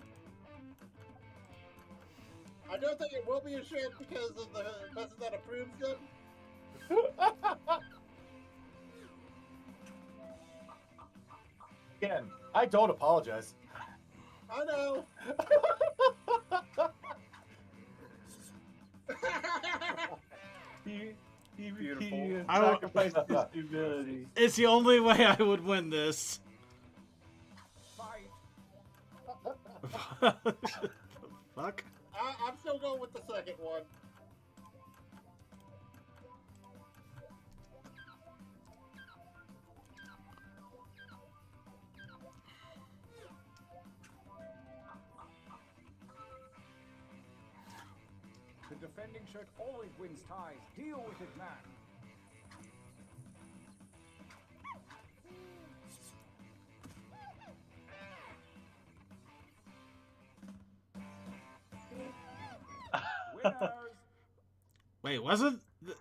I don't think it will be a shirt because of the person that approves them. Again, I don't apologize. I know. He Beautiful. I will- sacrificed his humility. It's the only way I would win this. Fight. Fuck. I'm still going with the second one. The defending shirt always wins ties. Deal with it, man. Winners. Wait, wasn't? The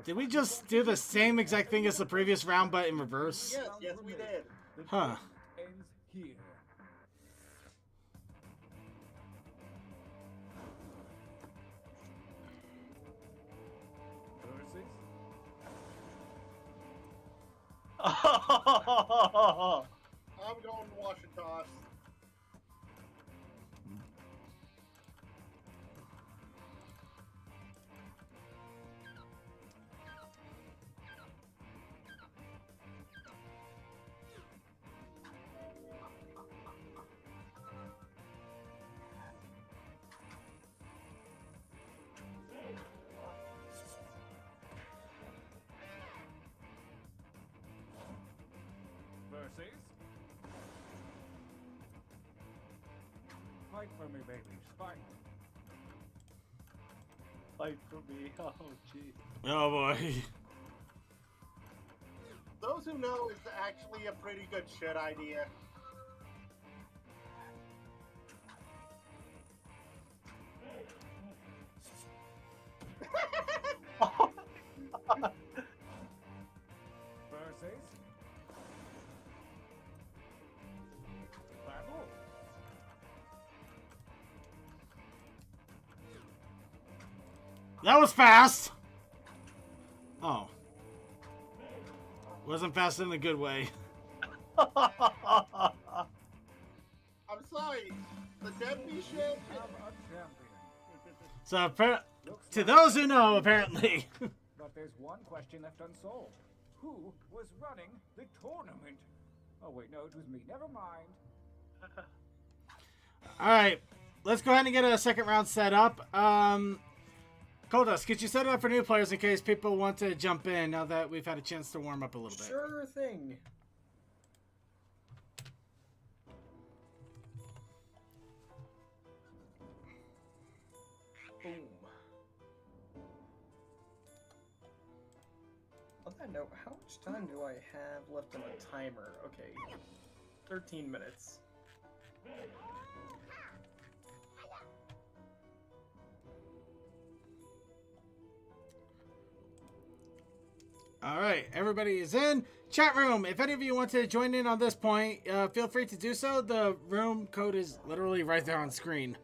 Did we just do the same exact thing as the previous round, but in reverse? Yes, yes, we did. Huh. Ends here. Versus I'm going to wash and toss. versus. Fight for me, babies. Fight. Fight for me. Oh, gee. Oh boy. Those who know, it's actually a pretty good shit idea. Versus. Battle. That was fast. Oh. Wasn't fast in a good way. I'm sorry. The deputy shit. Have a champion. So, to those who know, apparently. But there's one question left unsolved. Who was running the tournament? Oh wait, no, it was me. Never mind. Alright. Let's go ahead and get a second round set up. Coldust, could you set it up for new players in case people want to jump in now that we've had a chance to warm up a little bit? Sure thing. Boom. On that note, how much time do I have left on the timer? Okay, 13 minutes. Alright, everybody is in. Chat room, if any of you want to join in on this point, feel free to do so. The room code is literally right there on screen.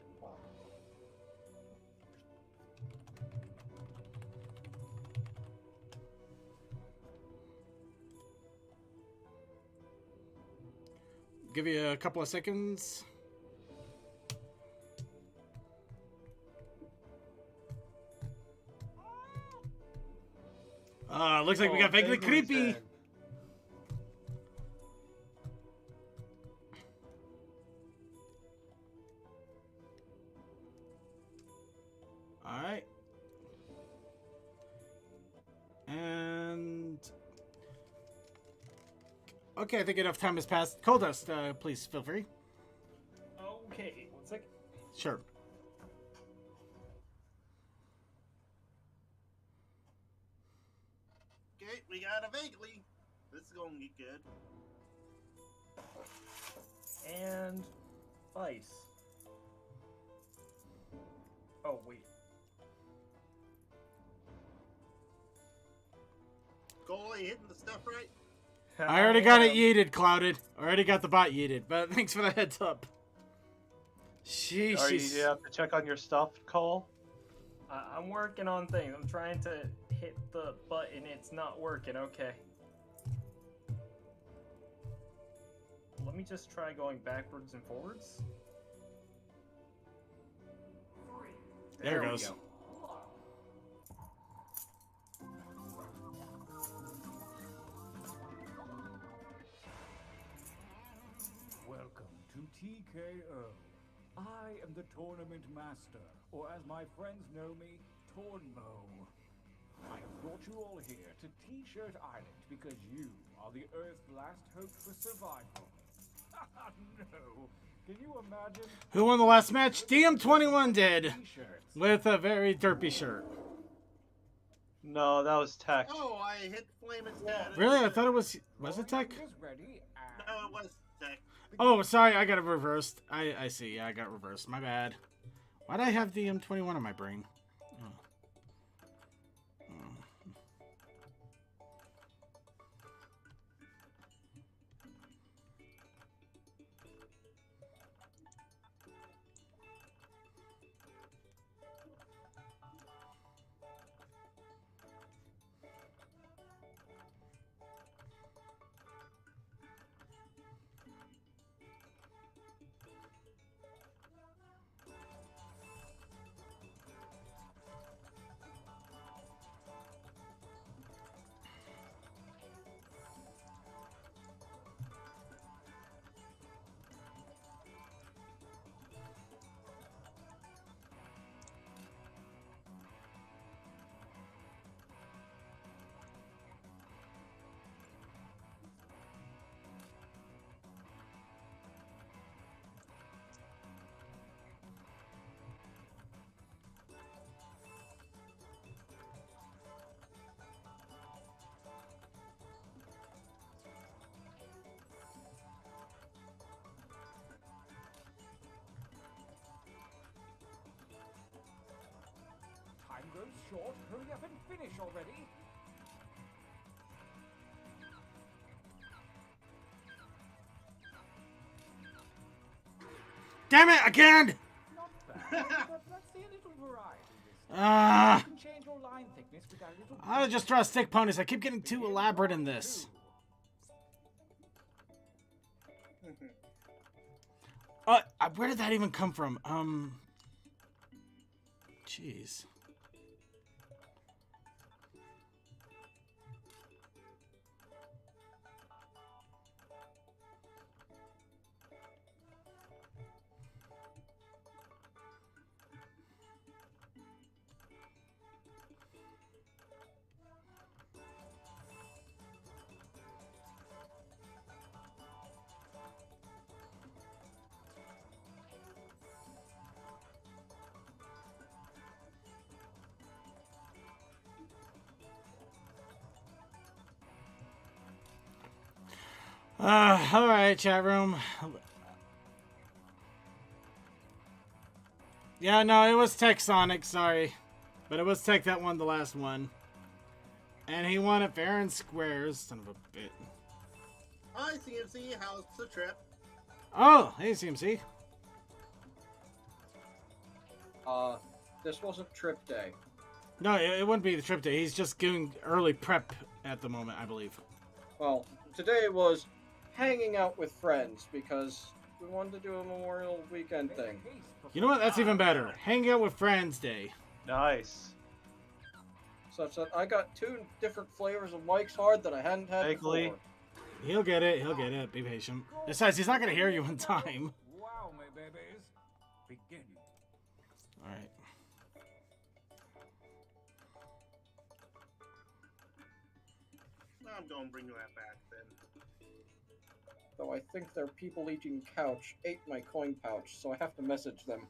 Give you a couple of seconds. Looks like we got vaguely Mayberry's creepy. dead. Alright. And... okay, I think enough time has passed. Coldust, please feel free. Okay, 1 second. Sure. Okay, we got a vaguely. This is gonna get good. And ice. Oh, wait. Goalie hitting the stuff right. I already got it yeeted, Clouded. Already got the bot yeeted, but thanks for the heads up. Sheesh. Are you have to check on your stuff, Cole? I'm working on things. I'm trying to hit the button. It's not working. Okay. Let me just try going backwards and forwards. There it we goes. go. Welcome to TKO. I am the tournament master, or as my friends know me, Tornmo. I have brought you all here to T-Shirt Island because you are the Earth's last hope for survival. No. Can you imagine? Who won the last match? DM21 did. T-shirts. With a very derpy shirt. No, that was Tech. Oh, I hit flame instead. Really? I thought it was... was it Tech? Is ready and No, it was tech. Oh, sorry, I got it reversed. I see, yeah, I got reversed. My bad. Why'd I have DM21 on my brain? short. Hurry up and finish already. Damn it, again! Not bad, but let's see a little variety this time. Ah, You can change your line thickness with our little I'll just draw stick ponies. I keep getting too elaborate in this. Where did that even come from? Jeez. Alright, chat room. Yeah, no, it was Tech Sonic, sorry. But it was Tech that won the last one. And he won it fair and squares, son of a bit. Hi, CMC. How's the trip? Oh, hey, CMC. This wasn't trip day. No, it wouldn't be the trip day. He's just doing early prep at the moment, I believe. Well, today was hanging out with friends because we wanted to do a Memorial Weekend thing. You know what? That's even better. Hang out with friends day. Nice. Such that I got 2 different flavors of Mike's Hard that I hadn't had Vaguely. before. He'll get it. He'll get it. Be patient. Besides, he's not going to hear you in time. Wow, my babies. Begin. All right. I'm gonna bring that back then. Though I think their people eating couch ate my coin pouch, so I have to message them.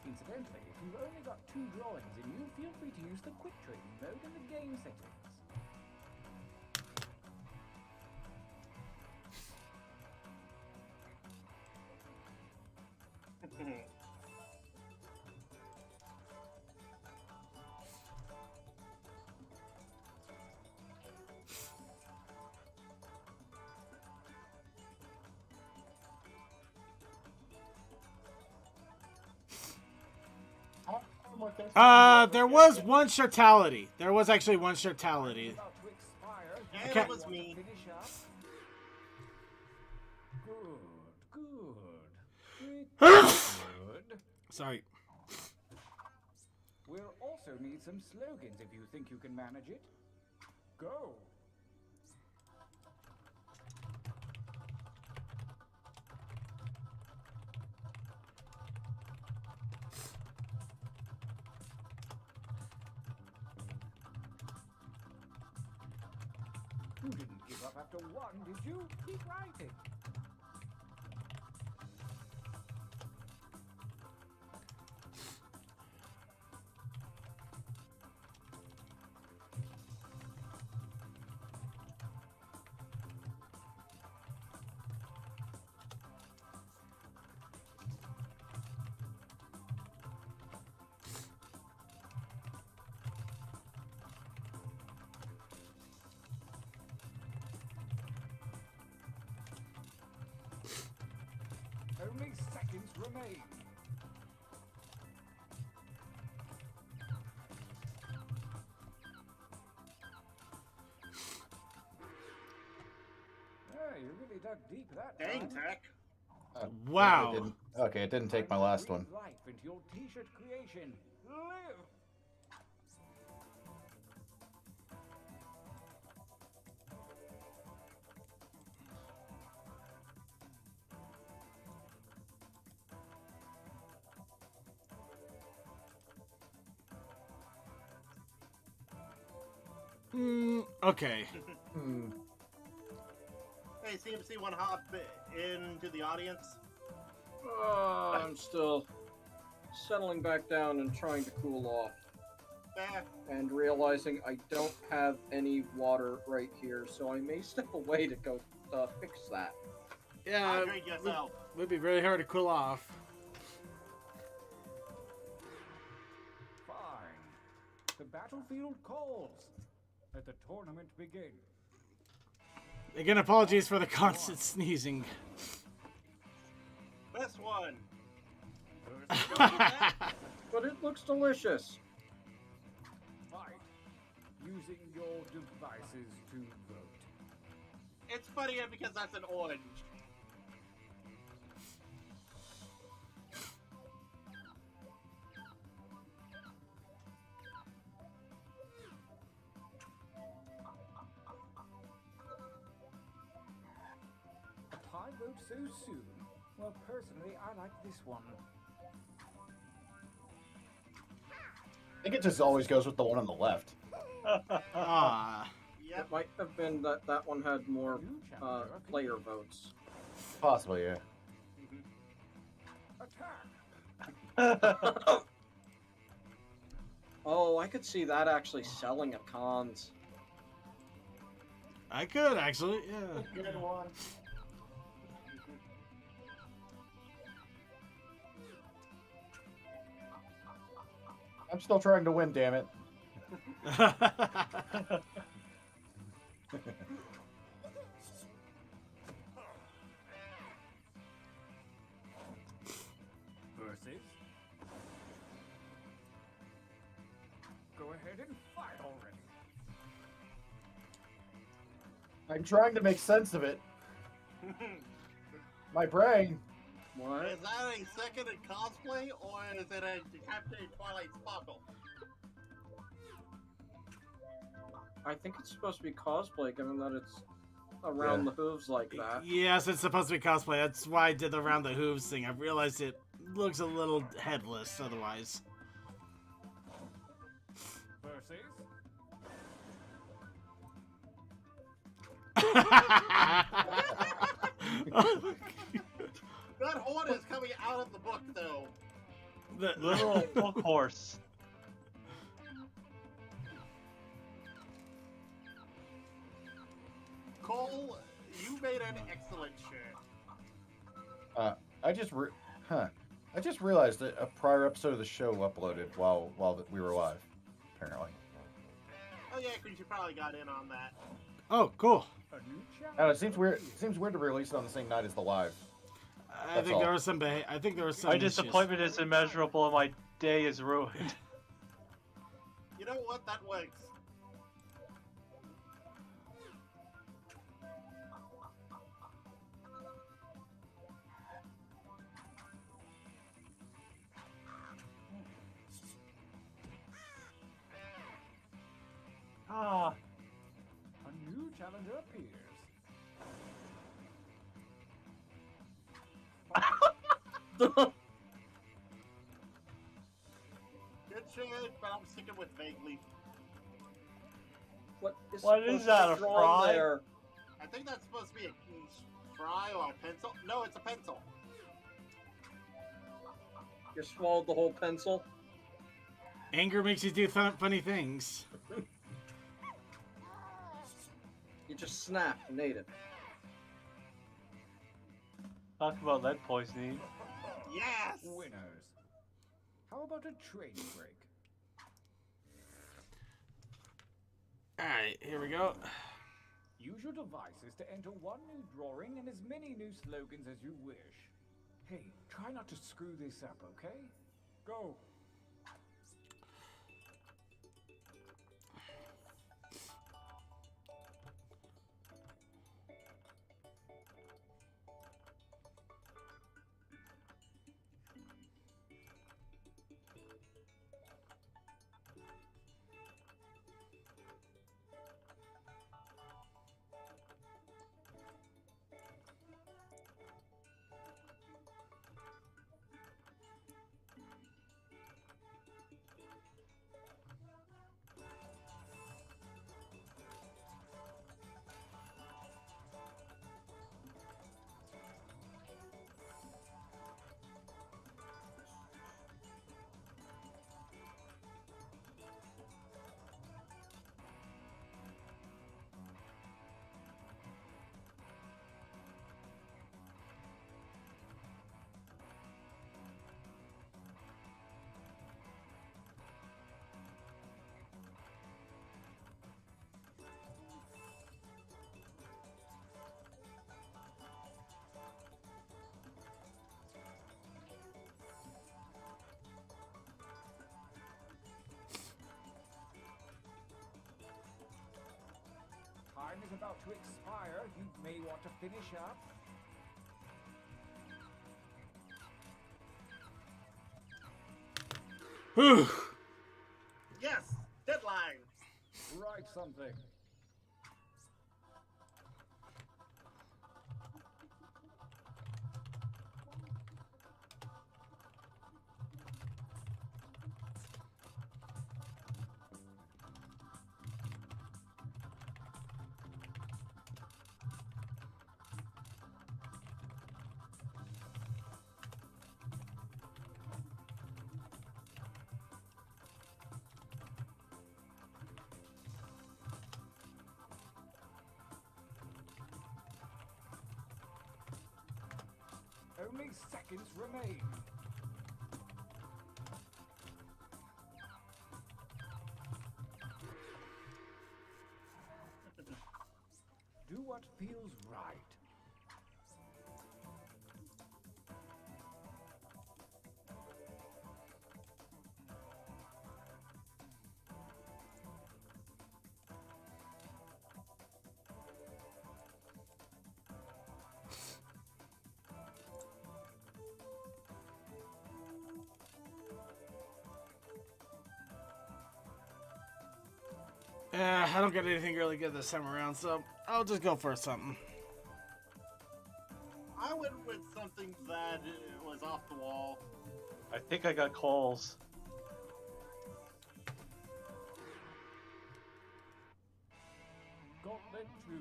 Incidentally, if you've only got 2 drawings in you, feel free to use the quick trading mode in the game settings. There was one shirtality. There was actually one shirtality. About to expire. And Okay. it was me. Finish up. Good. Sorry. We'll also need some slogans if you think you can manage it. Go. You didn't give up after 1, did you? Keep writing. Only seconds remain. You really dug deep that Dang, time. Tech. Wow. It didn't take my last one. Breathe life into your t-shirt creation. Live. Okay. Hey, CMC, want to hop into the audience? I'm still settling back down and trying to cool off. And realizing I don't have any water right here, so I may step away to go fix that. Yeah, Hydrate yourself. would be really hard to cool off. Fine. The battlefield calls. Let the tournament begin. Again, apologies for the constant sneezing. Best one. But it looks delicious. Fight. Using your devices to vote. It's funnier because that's an orange. A tie vote so soon? Well, personally, I like this one. I think it just always goes with the one on the left. Ah. Yep. It might have been that one had more New challenger player votes. Possibly, yeah. Attack! Oh, I could see that actually selling at cons. I could actually, yeah. Good one. I'm still trying to win, damn it. Versus. Go ahead and fight already. I'm trying to make sense of it. My brain. What? Is that a second in cosplay, or is it a Captain Twilight Sparkle? I think it's supposed to be cosplay, given that it's around the hooves like that. Yes, it's supposed to be cosplay. That's why I did the around the hooves thing. I realized it looks a little headless otherwise. Versus. That horn is coming out of the book, though. Little book horse. Cole, you made an excellent shirt. I just realized that a prior episode of the show uploaded while we were live, apparently. Oh yeah, because you probably got in on that. Oh, cool. A new I don't know, it seems weird. It seems weird to release it on the same night as the live. I That's think all. there was some. I think there was some. My issues. disappointment is immeasurable and my day is ruined. You know what? That works. Ah, A new challenger appears. Good shirt, but I'm sticking with vaguely. What is, What is supposed that, to a be drawn fry? there? I think that's supposed to be a fry or a pencil. No, it's a pencil. You swallowed the whole pencil? Anger makes you do funny things. You just snapped and ate it. talk about lead poisoning. Yes! Winners. How about a training break? Alright, here we go. Use your devices to enter one new drawing and as many new slogans as you wish. Hey, try not to screw this up, okay? Go. about to expire, you may want to finish up. Whew. Yes, deadline. Write something. Only seconds remain. Do what feels right. I don't get anything really good this time around, so I'll just go for something. I went with something that was off the wall. I think I got calls. Gauntlet 2.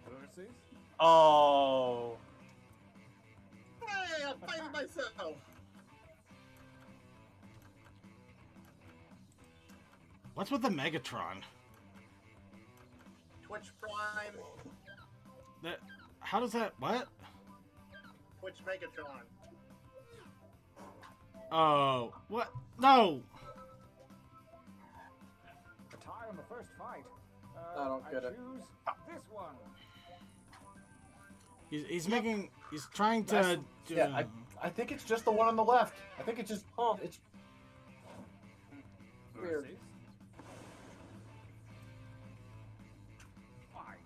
Versus Oh. Hey, I'm fighting myself. What's with the Megatron? Twitch Prime, That? How does that? What? Twitch Megatron. Oh, what? No! a tie on the first fight. I don't get it. choose this one. He's making. He's trying to. That's- yeah, I think it's just the one on the left. I think it's just. Oh, it's. Weird. Versus fight.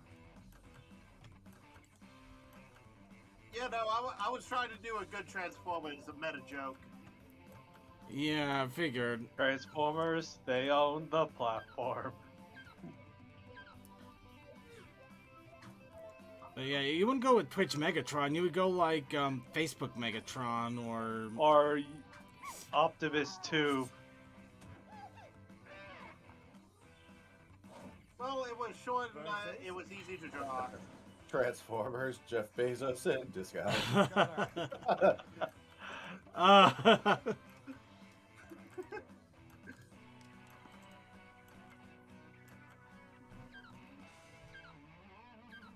Yeah, no, I was trying to do a good Transformers, a meta joke. Yeah, I figured. Transformers, they own the platform. But yeah, you wouldn't go with Twitch Megatron. You would go like Facebook Megatron or. Or Optimus 2. Well, it was short and it was easy to draw. Transformers, Jeff Bezos in disguise. uh,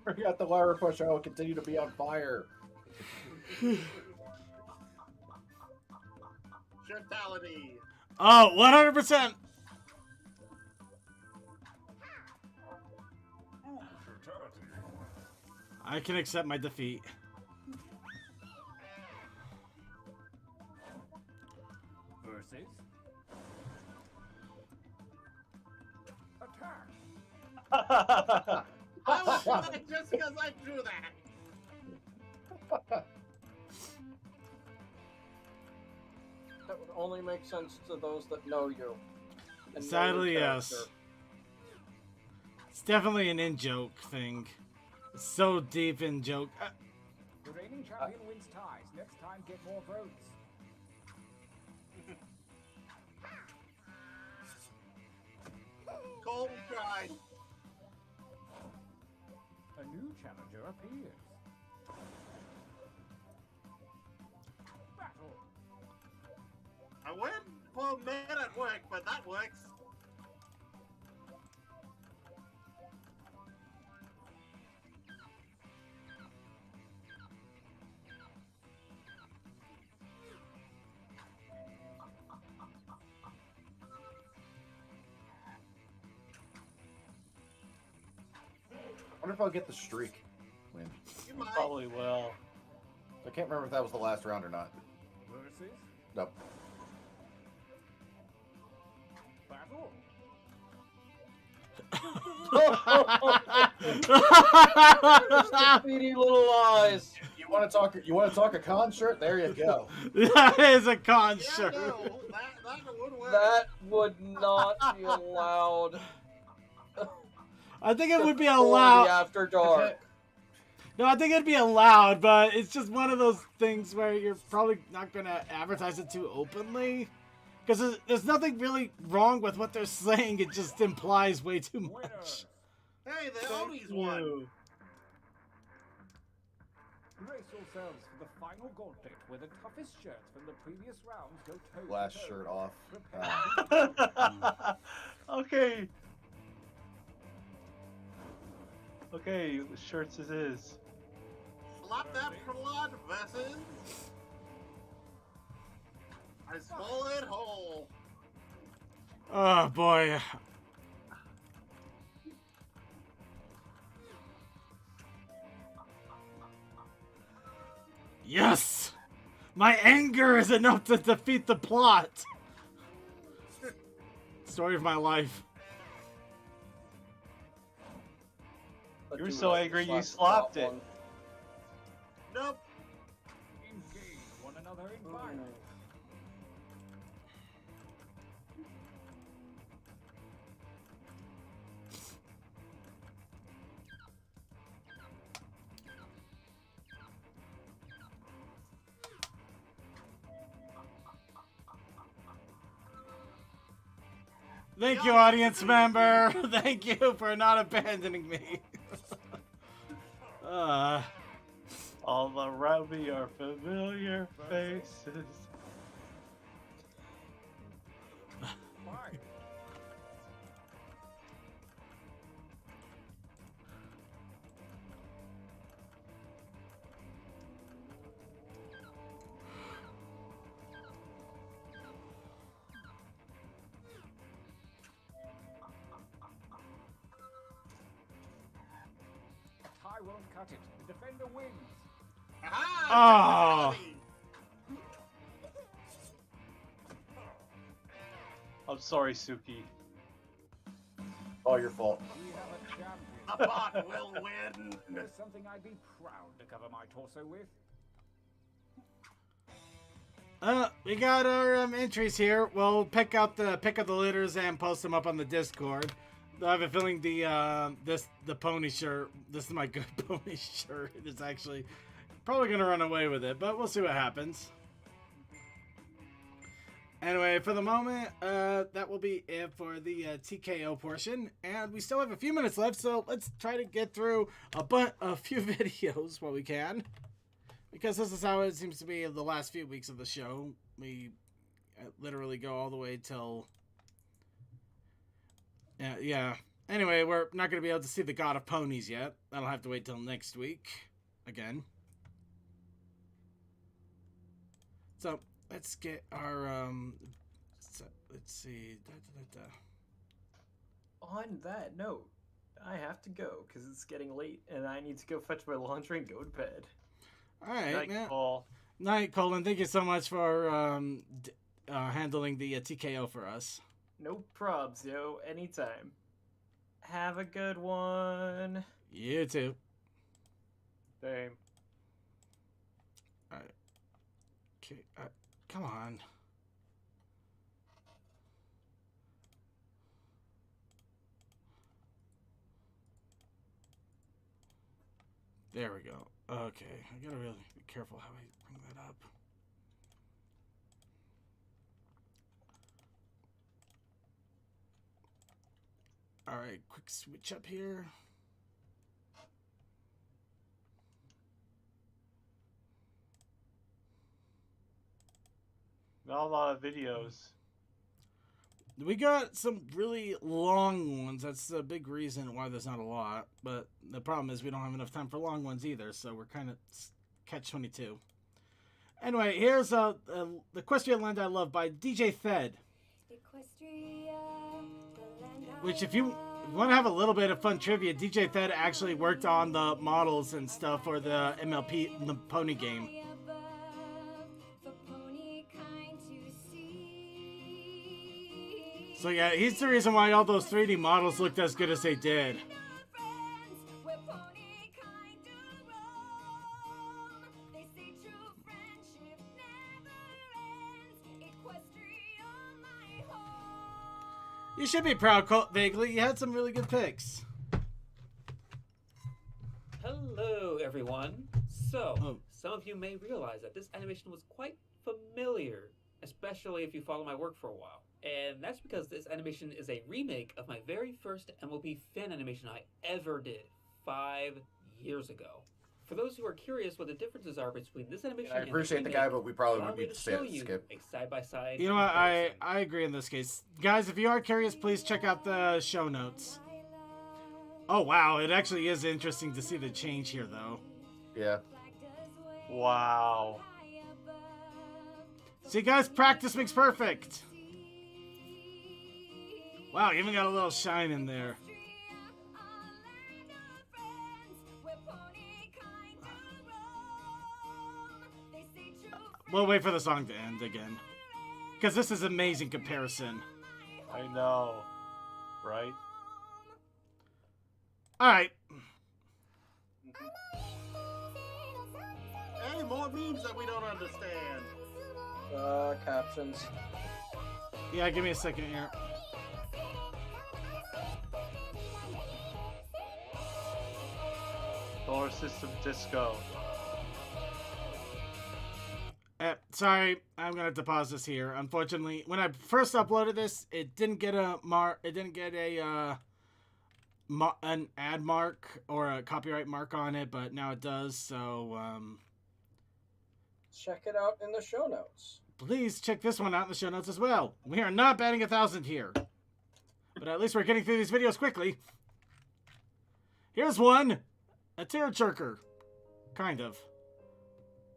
We got the wire push. I will continue to be on fire. Shirtality. oh, 100%. I can accept my defeat. Versus attack. I was right just because I drew that. That would only make sense to those that know you. and know Sadly, your yes. character. It's definitely an in-joke thing. It's so deep in joke. The reigning champion wins ties. Next time, get more votes. Cold cried. A new challenger appears. Battle. I went for a minute at work, but that works. I wonder if I'll get the streak win. You might. Probably will. I can't remember if that was the last round or not. Versus Nope. battle. Beady little eyes. You want to talk a con shirt? There you go. That is a con Yeah, shirt. no, that would work. That would not be allowed. I think it would be Before allowed. the After Dark. No, I think it'd be allowed, but it's just one of those things where you're probably not going to advertise it too openly. Because there's nothing really wrong with what they're saying. It just implies way too much. Hey, the Odie's won. Brace yourselves for the final gauntlet, where the toughest shirts from the previous rounds go toe-to-toe. Last shirt off. Okay. Okay, shirts it is. Slap that blood, Vesson. I swallow it whole. Oh, boy. Yes! My anger is enough to defeat the plot! Story of my life. You're so angry you slapped it. Nope. Engage one another in battle. Thank you, audience member. Thank you for not abandoning me. All around me are familiar faces. Fine. Tie won't cut it. The defender wins. Aha! I'm sorry, Suki. All your fault. We have a champion. The bot will win. There's something I'd be proud to cover my torso with. We got our entries here. We'll pick up the litters and post them up on the Discord. I have a feeling the pony shirt. This is my good pony shirt. It's actually probably gonna run away with it, but we'll see what happens. Anyway, for the moment, that will be it for the TKO portion, and we still have a few minutes left, so let's try to get through a few videos while we can, because this is how it seems to be the last few weeks of the show. We literally go all the way till yeah. Anyway, we're not going to be able to see the God of Ponies yet. That'll have to wait till next week again. So let's get our let's see. On that note, I have to go because it's getting late and I need to go fetch my laundry and go to bed. All right, Night, man. Cole. Night, Colin. Thank you so much for handling the TKO for us. No probs, yo. Anytime. Have a good one. You too. Same. All right. Okay. Come on. There we go. Okay. I gotta really be careful how I bring that up. Alright, quick switch up here. Not a lot of videos. We got some really long ones. That's the big reason why there's not a lot. But the problem is we don't have enough time for long ones either, so we're kind of catch-22. Anyway, here's the Equestria Land I Love by DJ Thed. Equestria, the land I Which, if you want to have a little bit of fun trivia, DJ Thed actually worked on the models and stuff for the MLP, the pony game. So yeah, he's the reason why all those 3D models looked as good as they did. You should be proud, Vaguely. You had some really good picks. Hello, everyone. So, some of you may realize that this animation was quite familiar, especially if you follow my work for a while. And that's because this animation is a remake of my very first MLB fan animation I ever did 5 years ago. For those who are curious what the differences are between this animation and I appreciate the guy, but we probably would need to say it, skip. A side-by-side You know what? I agree in this case. Guys, if you are curious, please check out the show notes. Oh, wow. It actually is interesting to see the change here, though. Yeah. Wow. See, guys, practice makes perfect. Wow, you even got a little shine in there. We'll wait for the song to end again. Because this is amazing comparison. I know. Right? Alright. Hey, more memes that we don't understand. Captions. Yeah, give me a second here. Solar System Disco. Sorry, I'm gonna have to pause this here. Unfortunately, when I first uploaded this, it didn't get an ad mark or a copyright mark on it, but now it does. So check it out in the show notes. Please check this one out in the show notes as well. We are not batting 1,000 here, but at least we're getting through these videos quickly. Here's one, a tearjerker, kind of.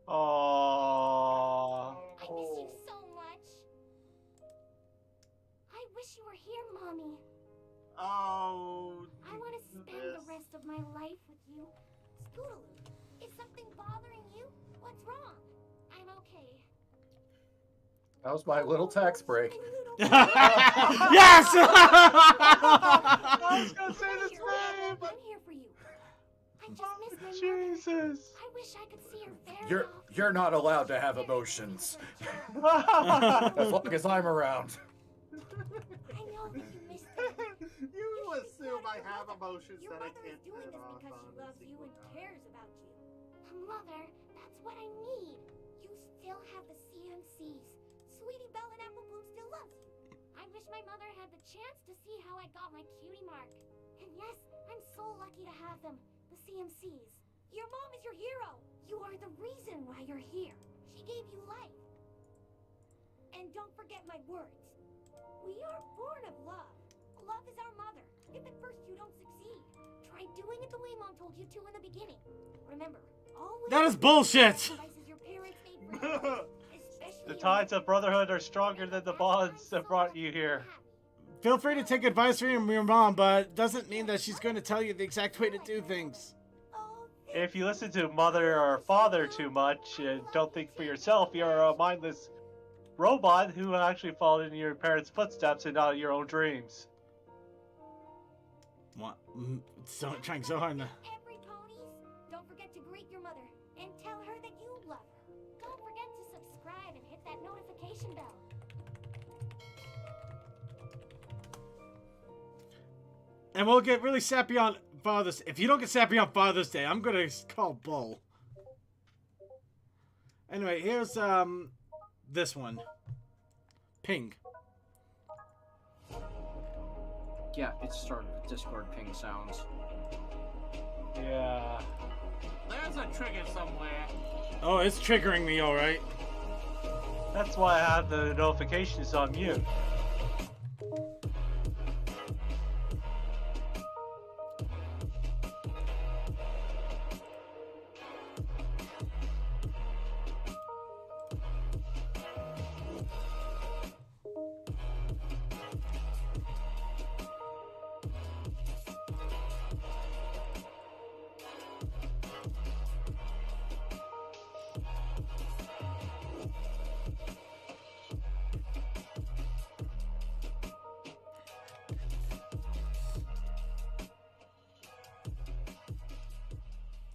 Aww. I miss you so much. I wish you were here, Mommy. Oh. I want to spend the rest of my life with you. Scootaloo, is something bothering you? What's wrong? I'm okay. That was my little tax break. Yes! I was gonna say this name! I'm here for you. I just miss my Jesus! mother. I wish I could see her very You're not allowed to have emotions. As long as I'm around. I know that you miss them. You assume I have emotions Your that I mother is can't doing turn this off because on she loves the you and sequel. cares about you. Mother, that's what I need. You still have the CMCs. Sweetie Belle and Apple Bloom still loves you. I wish my mother had the chance to see how I got my cutie mark. And yes, I'm so lucky to have them. The CMCs. Your mom is your hero. You are the reason why you're here. She gave you life. And don't forget my words. We are born of love. Love is our mother. If at first you don't succeed, try doing it the way Mom told you to in the beginning. Remember, always That is bullshit. sacrifices your parents made for you, especially The ties of brotherhood are stronger than the bonds that brought you here. Feel free to take advice from your mom, but it doesn't mean that she's going to tell you the exact way to do things. If you listen to mother or father too much and don't think for yourself, you're a mindless robot who actually followed in your parents' footsteps and not your own dreams. What? So trying so hard to... Every ponies, don't forget to greet your mother and tell her that you love her. Don't forget to subscribe and hit that notification bell. And we'll get really sappy on Father's... If you don't get sappy on Father's Day, I'm going to call bull. Anyway, here's this one. Ping. Yeah, it started with Discord ping sounds. Yeah. There's a trigger somewhere. Oh, it's triggering me, alright. That's why I have the notifications on mute.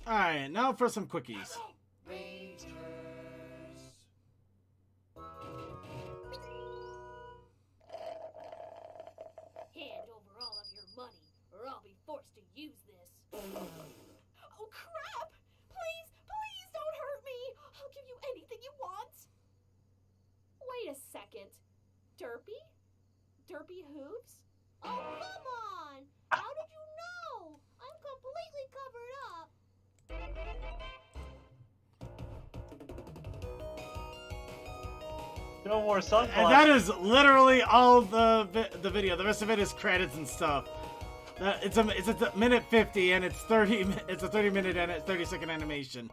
Alright, now for some quickies. Hand over all of your money, or I'll be forced to use this. Oh, crap! Please, please don't hurt me! I'll give you anything you want! Wait a second. Derpy? Derpy hooves? Oh, come on! How did you know? I'm completely covered up. No more sunglasses. And that is literally all the video. The rest of it is credits and stuff. It's a minute 50 and it's 30. It's a 30-minute and 30-second animation.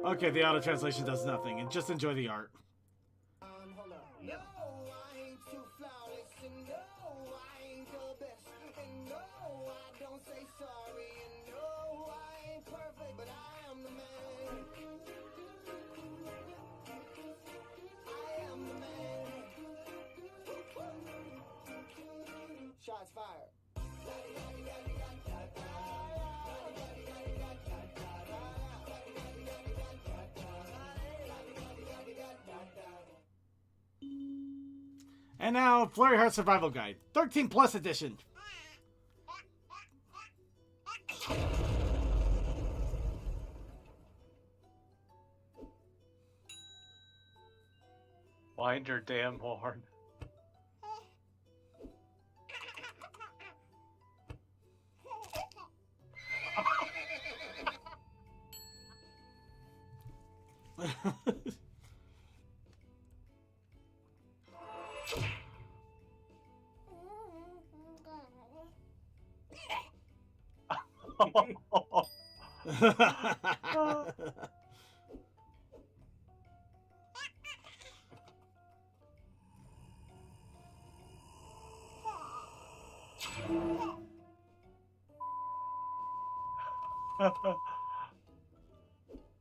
Okay, the auto translation does nothing, and just enjoy the art. Hold up. No, I ain't too flawless, and no, I ain't the best, and no, I don't say sorry, and no, I ain't perfect, but I am the man. I am the man. Shots fired. And now, Flurry Heart Survival Guide, 13 Plus Edition. Wind your damn horn.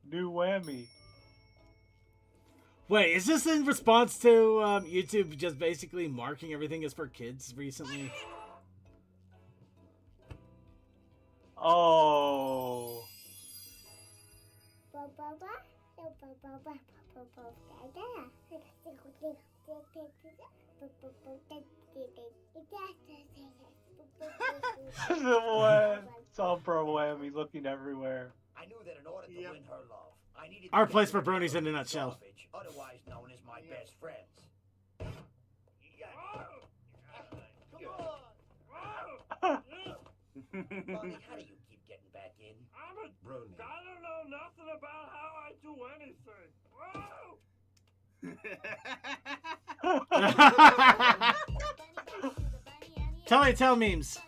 New whammy. Wait, is this in response to YouTube just basically marking everything as for kids recently? Oh. Sombra whammy looking everywhere. I knew that in order to win her love, I needed Our to place get for rid of bronies in a the nutshell. garbage, otherwise known as my best friends. Brony, how do you keep getting back in? Brony. I don't know nothing about how I do anything. Tell memes.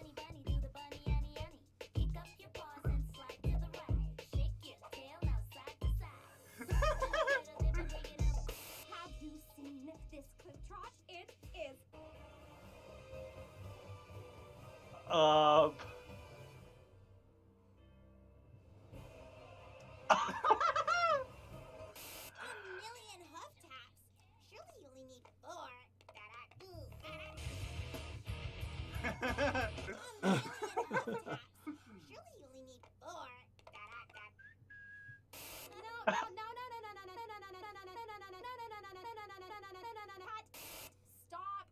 Have you seen this clip trot? It is million hoof taps. Surely you only need 4. Surely you only need 4. Stop.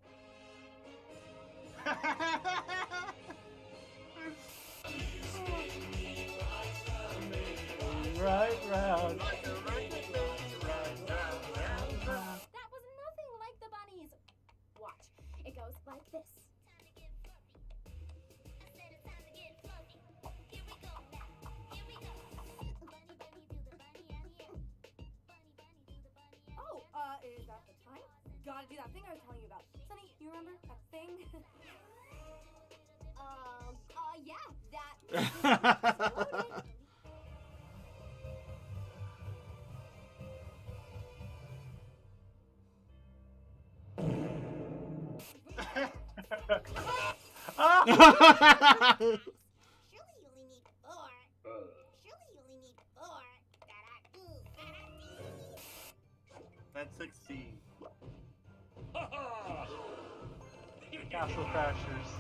Right round. That was nothing like the bunnies. Watch. It goes like this. Oh, is that the time? Gotta do that thing I was telling you about. Sunny, you remember that thing? Yeah, that. Surely you only need 4. Surely you only need 4. That's 16. Castle Crashers.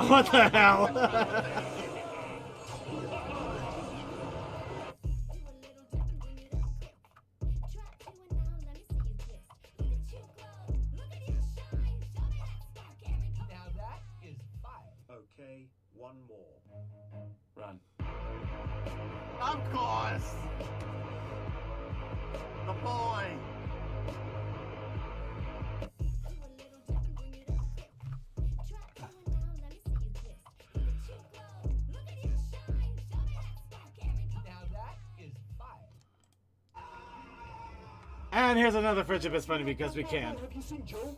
What the hell? Now that is fire. Okay, one more. Run. Of course! The boy! Now that is fire. And here's another friendship is funny because we can. Have you seen Joe?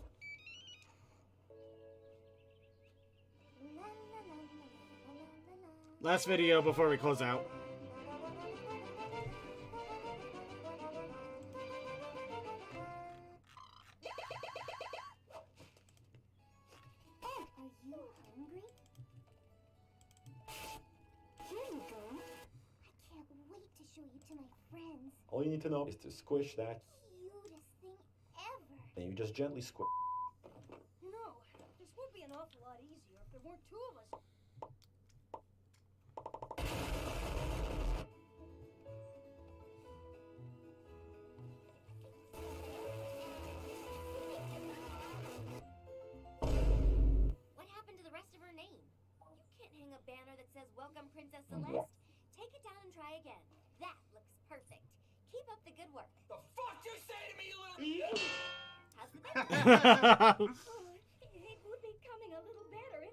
Last video before we close out. Are you hungry? Here you go. I can't wait to show you to my friends. All you need to know is to squish that, Cutest thing ever. and you just gently squish. You know, this would be an awful lot easier if there weren't two of us. What happened to the rest of her name? You can't hang a banner that says "Welcome, Princess Celeste." Take it down and try again. That looks perfect. Keep up the good work. The fuck you say to me, you little... How's the bed? Oh, it would be coming a little better if...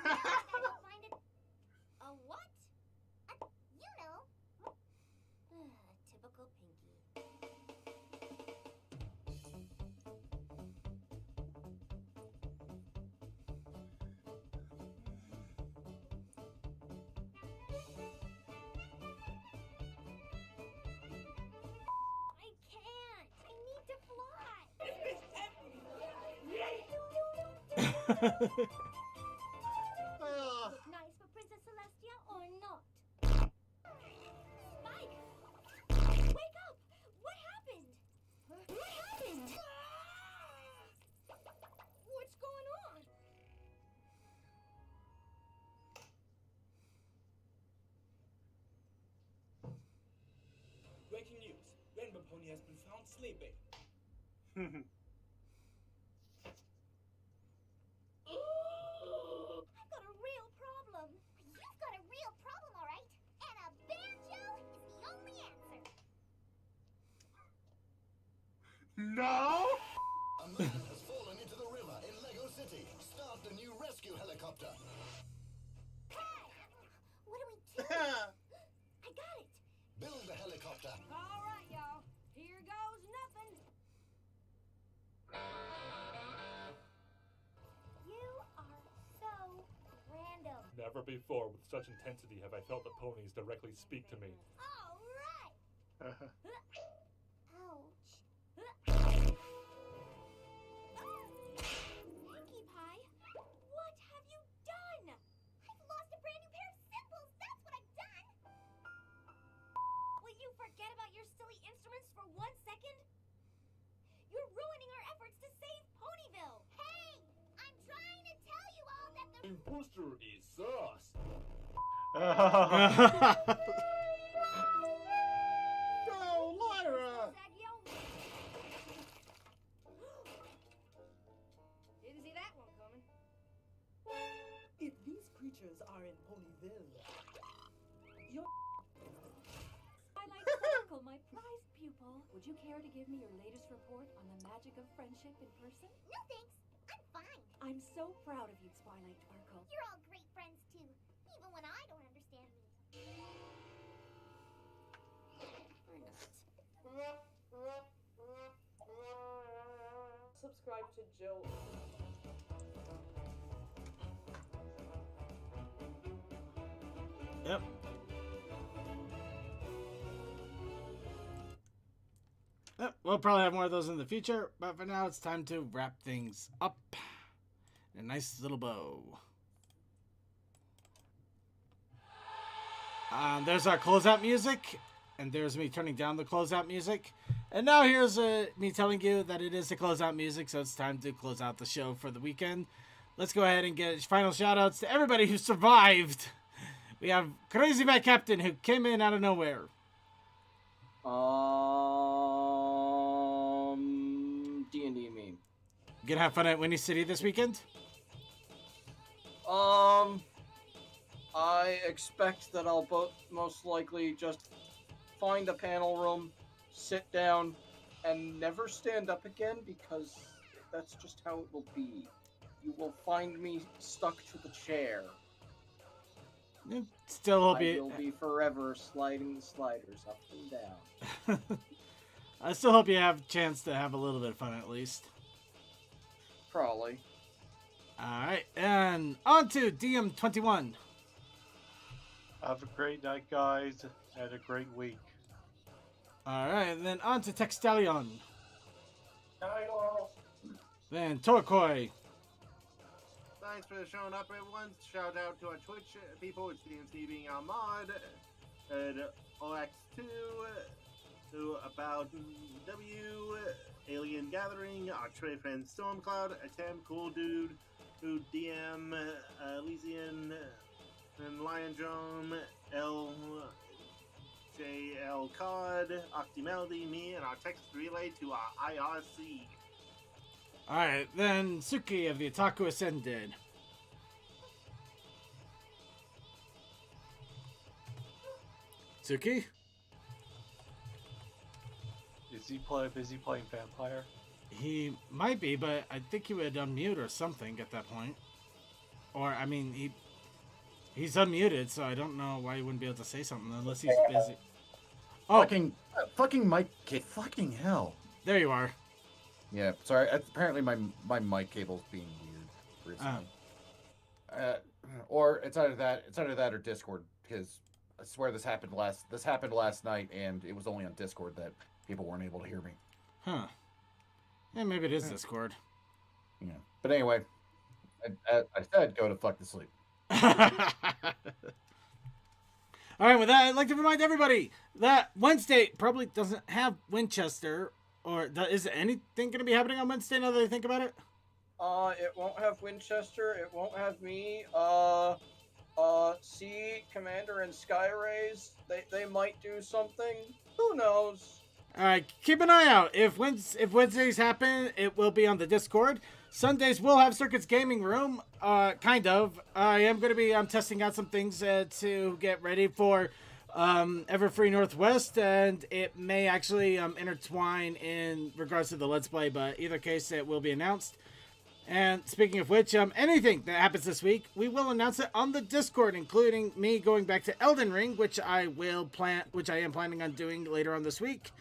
I don't find it. A what? You know. Typical Pinky. I can't. I need to fly. Look nice for Princess Celestia or not? Spike! Wake up! What happened? What happened? What's going on? Breaking news. Rainbow Pony has been found sleeping. I've got a real problem. You've got a real problem, all right? And a banjo is the only answer. No! A man has fallen into the river in Lego City. Start the new rescue helicopter. What do we do? I got it. Build the helicopter. All right, y'all. Here goes nothing. You are so random. Never before with such intensity have I felt the ponies directly speak to me. All right. Ouch. Pinkie Pie, what have you done? I've lost a brand new pair of cymbals. That's what I've done. Will you forget about your silly instruments for 1 second? You're ruining our efforts to save Ponyville. Hey, I'm trying to tell you all that the Imposter is sus. Go, Lyra! Didn't see that one coming. If these creatures are in Ponyville, you're... Twilight Sparkle, my prized pupil. Would you care to give me your latest report on the magic of friendship in person? No thanks. I'm fine. I'm so proud of you, Twilight Sparkle. You're all great friends too, even when I don't understand me. Or not. Subscribe to Joe. Yep. we'll probably have more of those in the future, but for now it's time to wrap things up. A nice little bow. There's our closeout music, and there's me turning down the closeout music. And now here's me telling you that it is the closeout music, so it's time to close out the show for the weekend. Let's go ahead and get final shout-outs to everybody who survived. We have Crazy Mad Captain, who came in out of nowhere. D&D meme. Gonna have fun at Windy City this weekend? I expect that I'll most likely just find a panel room, sit down, and never stand up again because that's just how it will be. You will find me stuck to the chair. Still hope I will be forever sliding the sliders up and down. I still hope you have a chance to have a little bit of fun at least. Probably. Alright, and on to DM21. Have a great night, guys, and a great week. Alright, and then on to Textalion. Night all. Then Torquoy. Thanks for showing up, everyone. Shout out to our Twitch people, it's DMC being our mod, and OX2, to About W, Alien Gathering, our trade friend Stormcloud, Atem, Cool Dude, who DM, Elysian, and Lion Drum, LJL Cod, Octimelody, me, and our text relay to our IRC. Alright, then Suki of the Otaku Ascended. Suki? Is he busy playing Vampire? He might be, but I think he would unmute or something at that point. Or, I mean, he's unmuted, so I don't know why he wouldn't be able to say something unless he's busy. Oh, fucking mic. Fucking hell. There you are. Yeah, sorry. Apparently my mic cable's being weird recently. Or it's either that or Discord, because I swear this happened last night, and it was only on Discord that people weren't able to hear me. Huh. Yeah, maybe it is Discord. Yeah. But anyway, I said go to fuck to sleep. All right, with that, I'd like to remind everybody that Wednesday probably doesn't have Winchester, or is anything going to be happening on Wednesday now that I think about it? It won't have Winchester, it won't have me, Sea Commander and Skyrays, they might do something, who knows? All right, keep an eye out. If Wednesdays happen, it will be on the Discord. Sundays we'll have Circuits Gaming Room, kind of. I'm testing out some things to get ready for Everfree Northwest, and it may actually intertwine in regards to the Let's Play, but either case it will be announced. And speaking of which, anything that happens this week, we will announce it on the Discord, including me going back to Elden Ring, which I am planning on doing later on this week.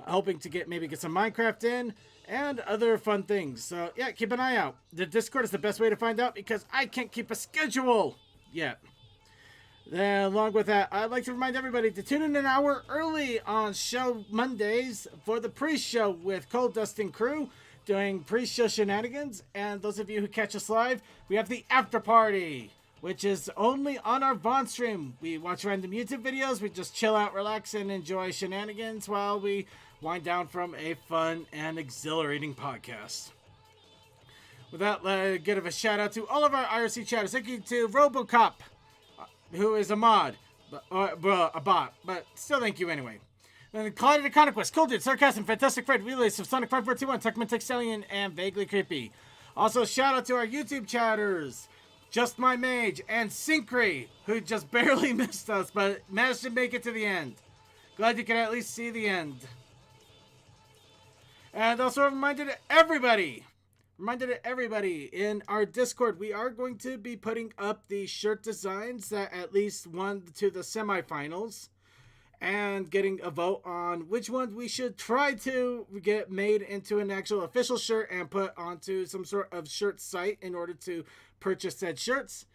Hoping to maybe get some Minecraft in and other fun things. So yeah, keep an eye out. The Discord is the best way to find out because I can't keep a schedule yet. Then along with that, I'd like to remind everybody to tune in an hour early on show Mondays for the pre-show with Cold Dusting Crew doing pre-show shenanigans. And those of you who catch us live, we have the after party, which is only on our Vaughn stream. We watch random YouTube videos, we just chill out, relax, and enjoy shenanigans while we wind down from a fun and exhilarating podcast. With that, let's give a shout out to all of our IRC chatters. Thank you to Robocop, who is a mod, a bot, but still thank you anyway. Then Clouded Econoquist, Cold Dude, Sarcasm, Fantastic Fred, Relays of Sonic 5421, Techman Textalion, and Vaguely Creepy. Also, shout out to our YouTube chatters, Just My Mage, and Syncry, who just barely missed us, but managed to make it to the end. Glad you could at least see the end. And also a reminder to everybody in our Discord, we are going to be putting up the shirt designs that at least won to the semifinals, and getting a vote on which ones we should try to get made into an actual official shirt and put onto some sort of shirt site in order to purchase said shirts.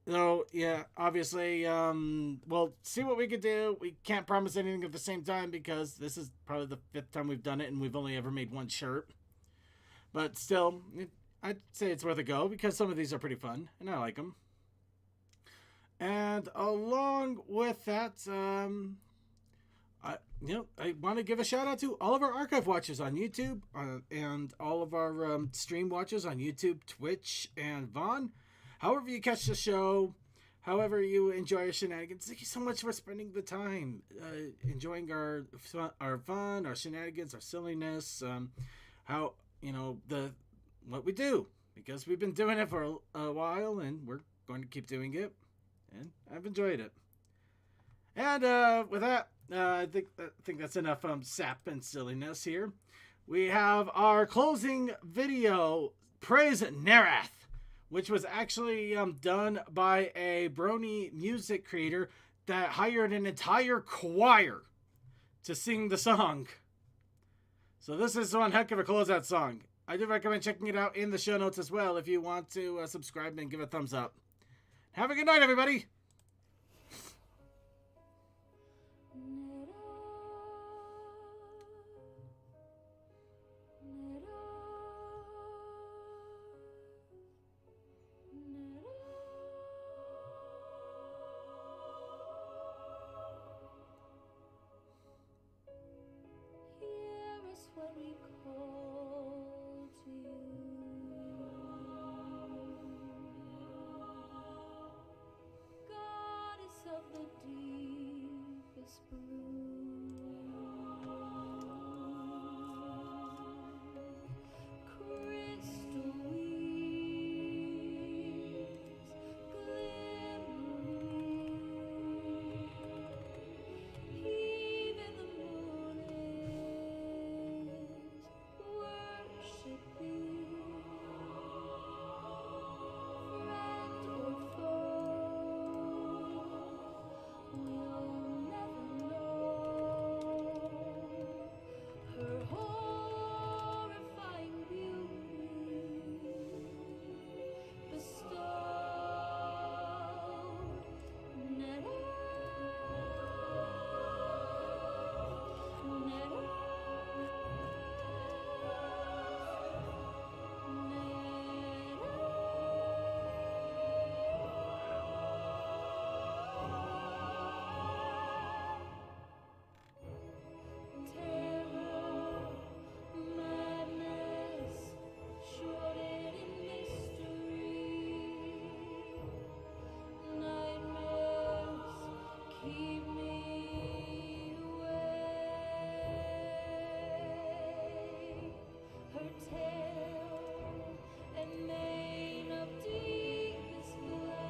So yeah, obviously, we'll see what we can do. We can't promise anything at the same time because this is probably the 5th time we've done it, and we've only ever made one shirt. But still, I'd say it's worth a go because some of these are pretty fun, and I like them. And along with that, I want to give a shout out to all of our archive watchers on YouTube and all of our stream watchers on YouTube, Twitch, and Vaughn. However you catch the show, however you enjoy our shenanigans, thank you so much for spending the time enjoying our fun, our shenanigans, our silliness, what we do, because we've been doing it for a while and we're going to keep doing it, and I've enjoyed it. And with that, I think that's enough sap and silliness here. We have our closing video, Praise Narath, which was actually done by a Brony music creator that hired an entire choir to sing the song. So this is one heck of a closeout song. I do recommend checking it out in the show notes as well if you want to subscribe and give a thumbs up. Have a good night, everybody! When we call to you, goddess of the deepest blue, crystal weaves glimmering, even the moon worship thee, friend or foe, we'll never know. Her horrifying beauty bestowed. Terror, madness, shrouded in mystery. Nightmares keep me away. Her tail and mane of deepest black.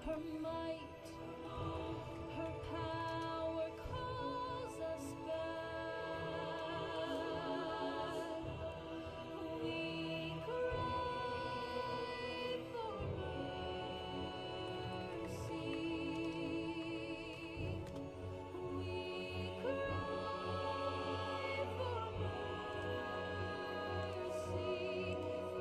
Her might, her power calls us back. We cry for mercy. We cry for mercy from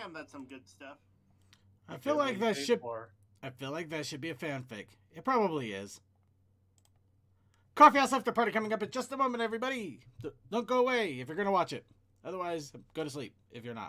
Damn, that's some good stuff. I feel like that should. I feel like that should be a fanfic. It probably is. Coffee House After Party coming up in just a moment, everybody. Don't go away if you're gonna watch it. Otherwise, go to sleep if you're not.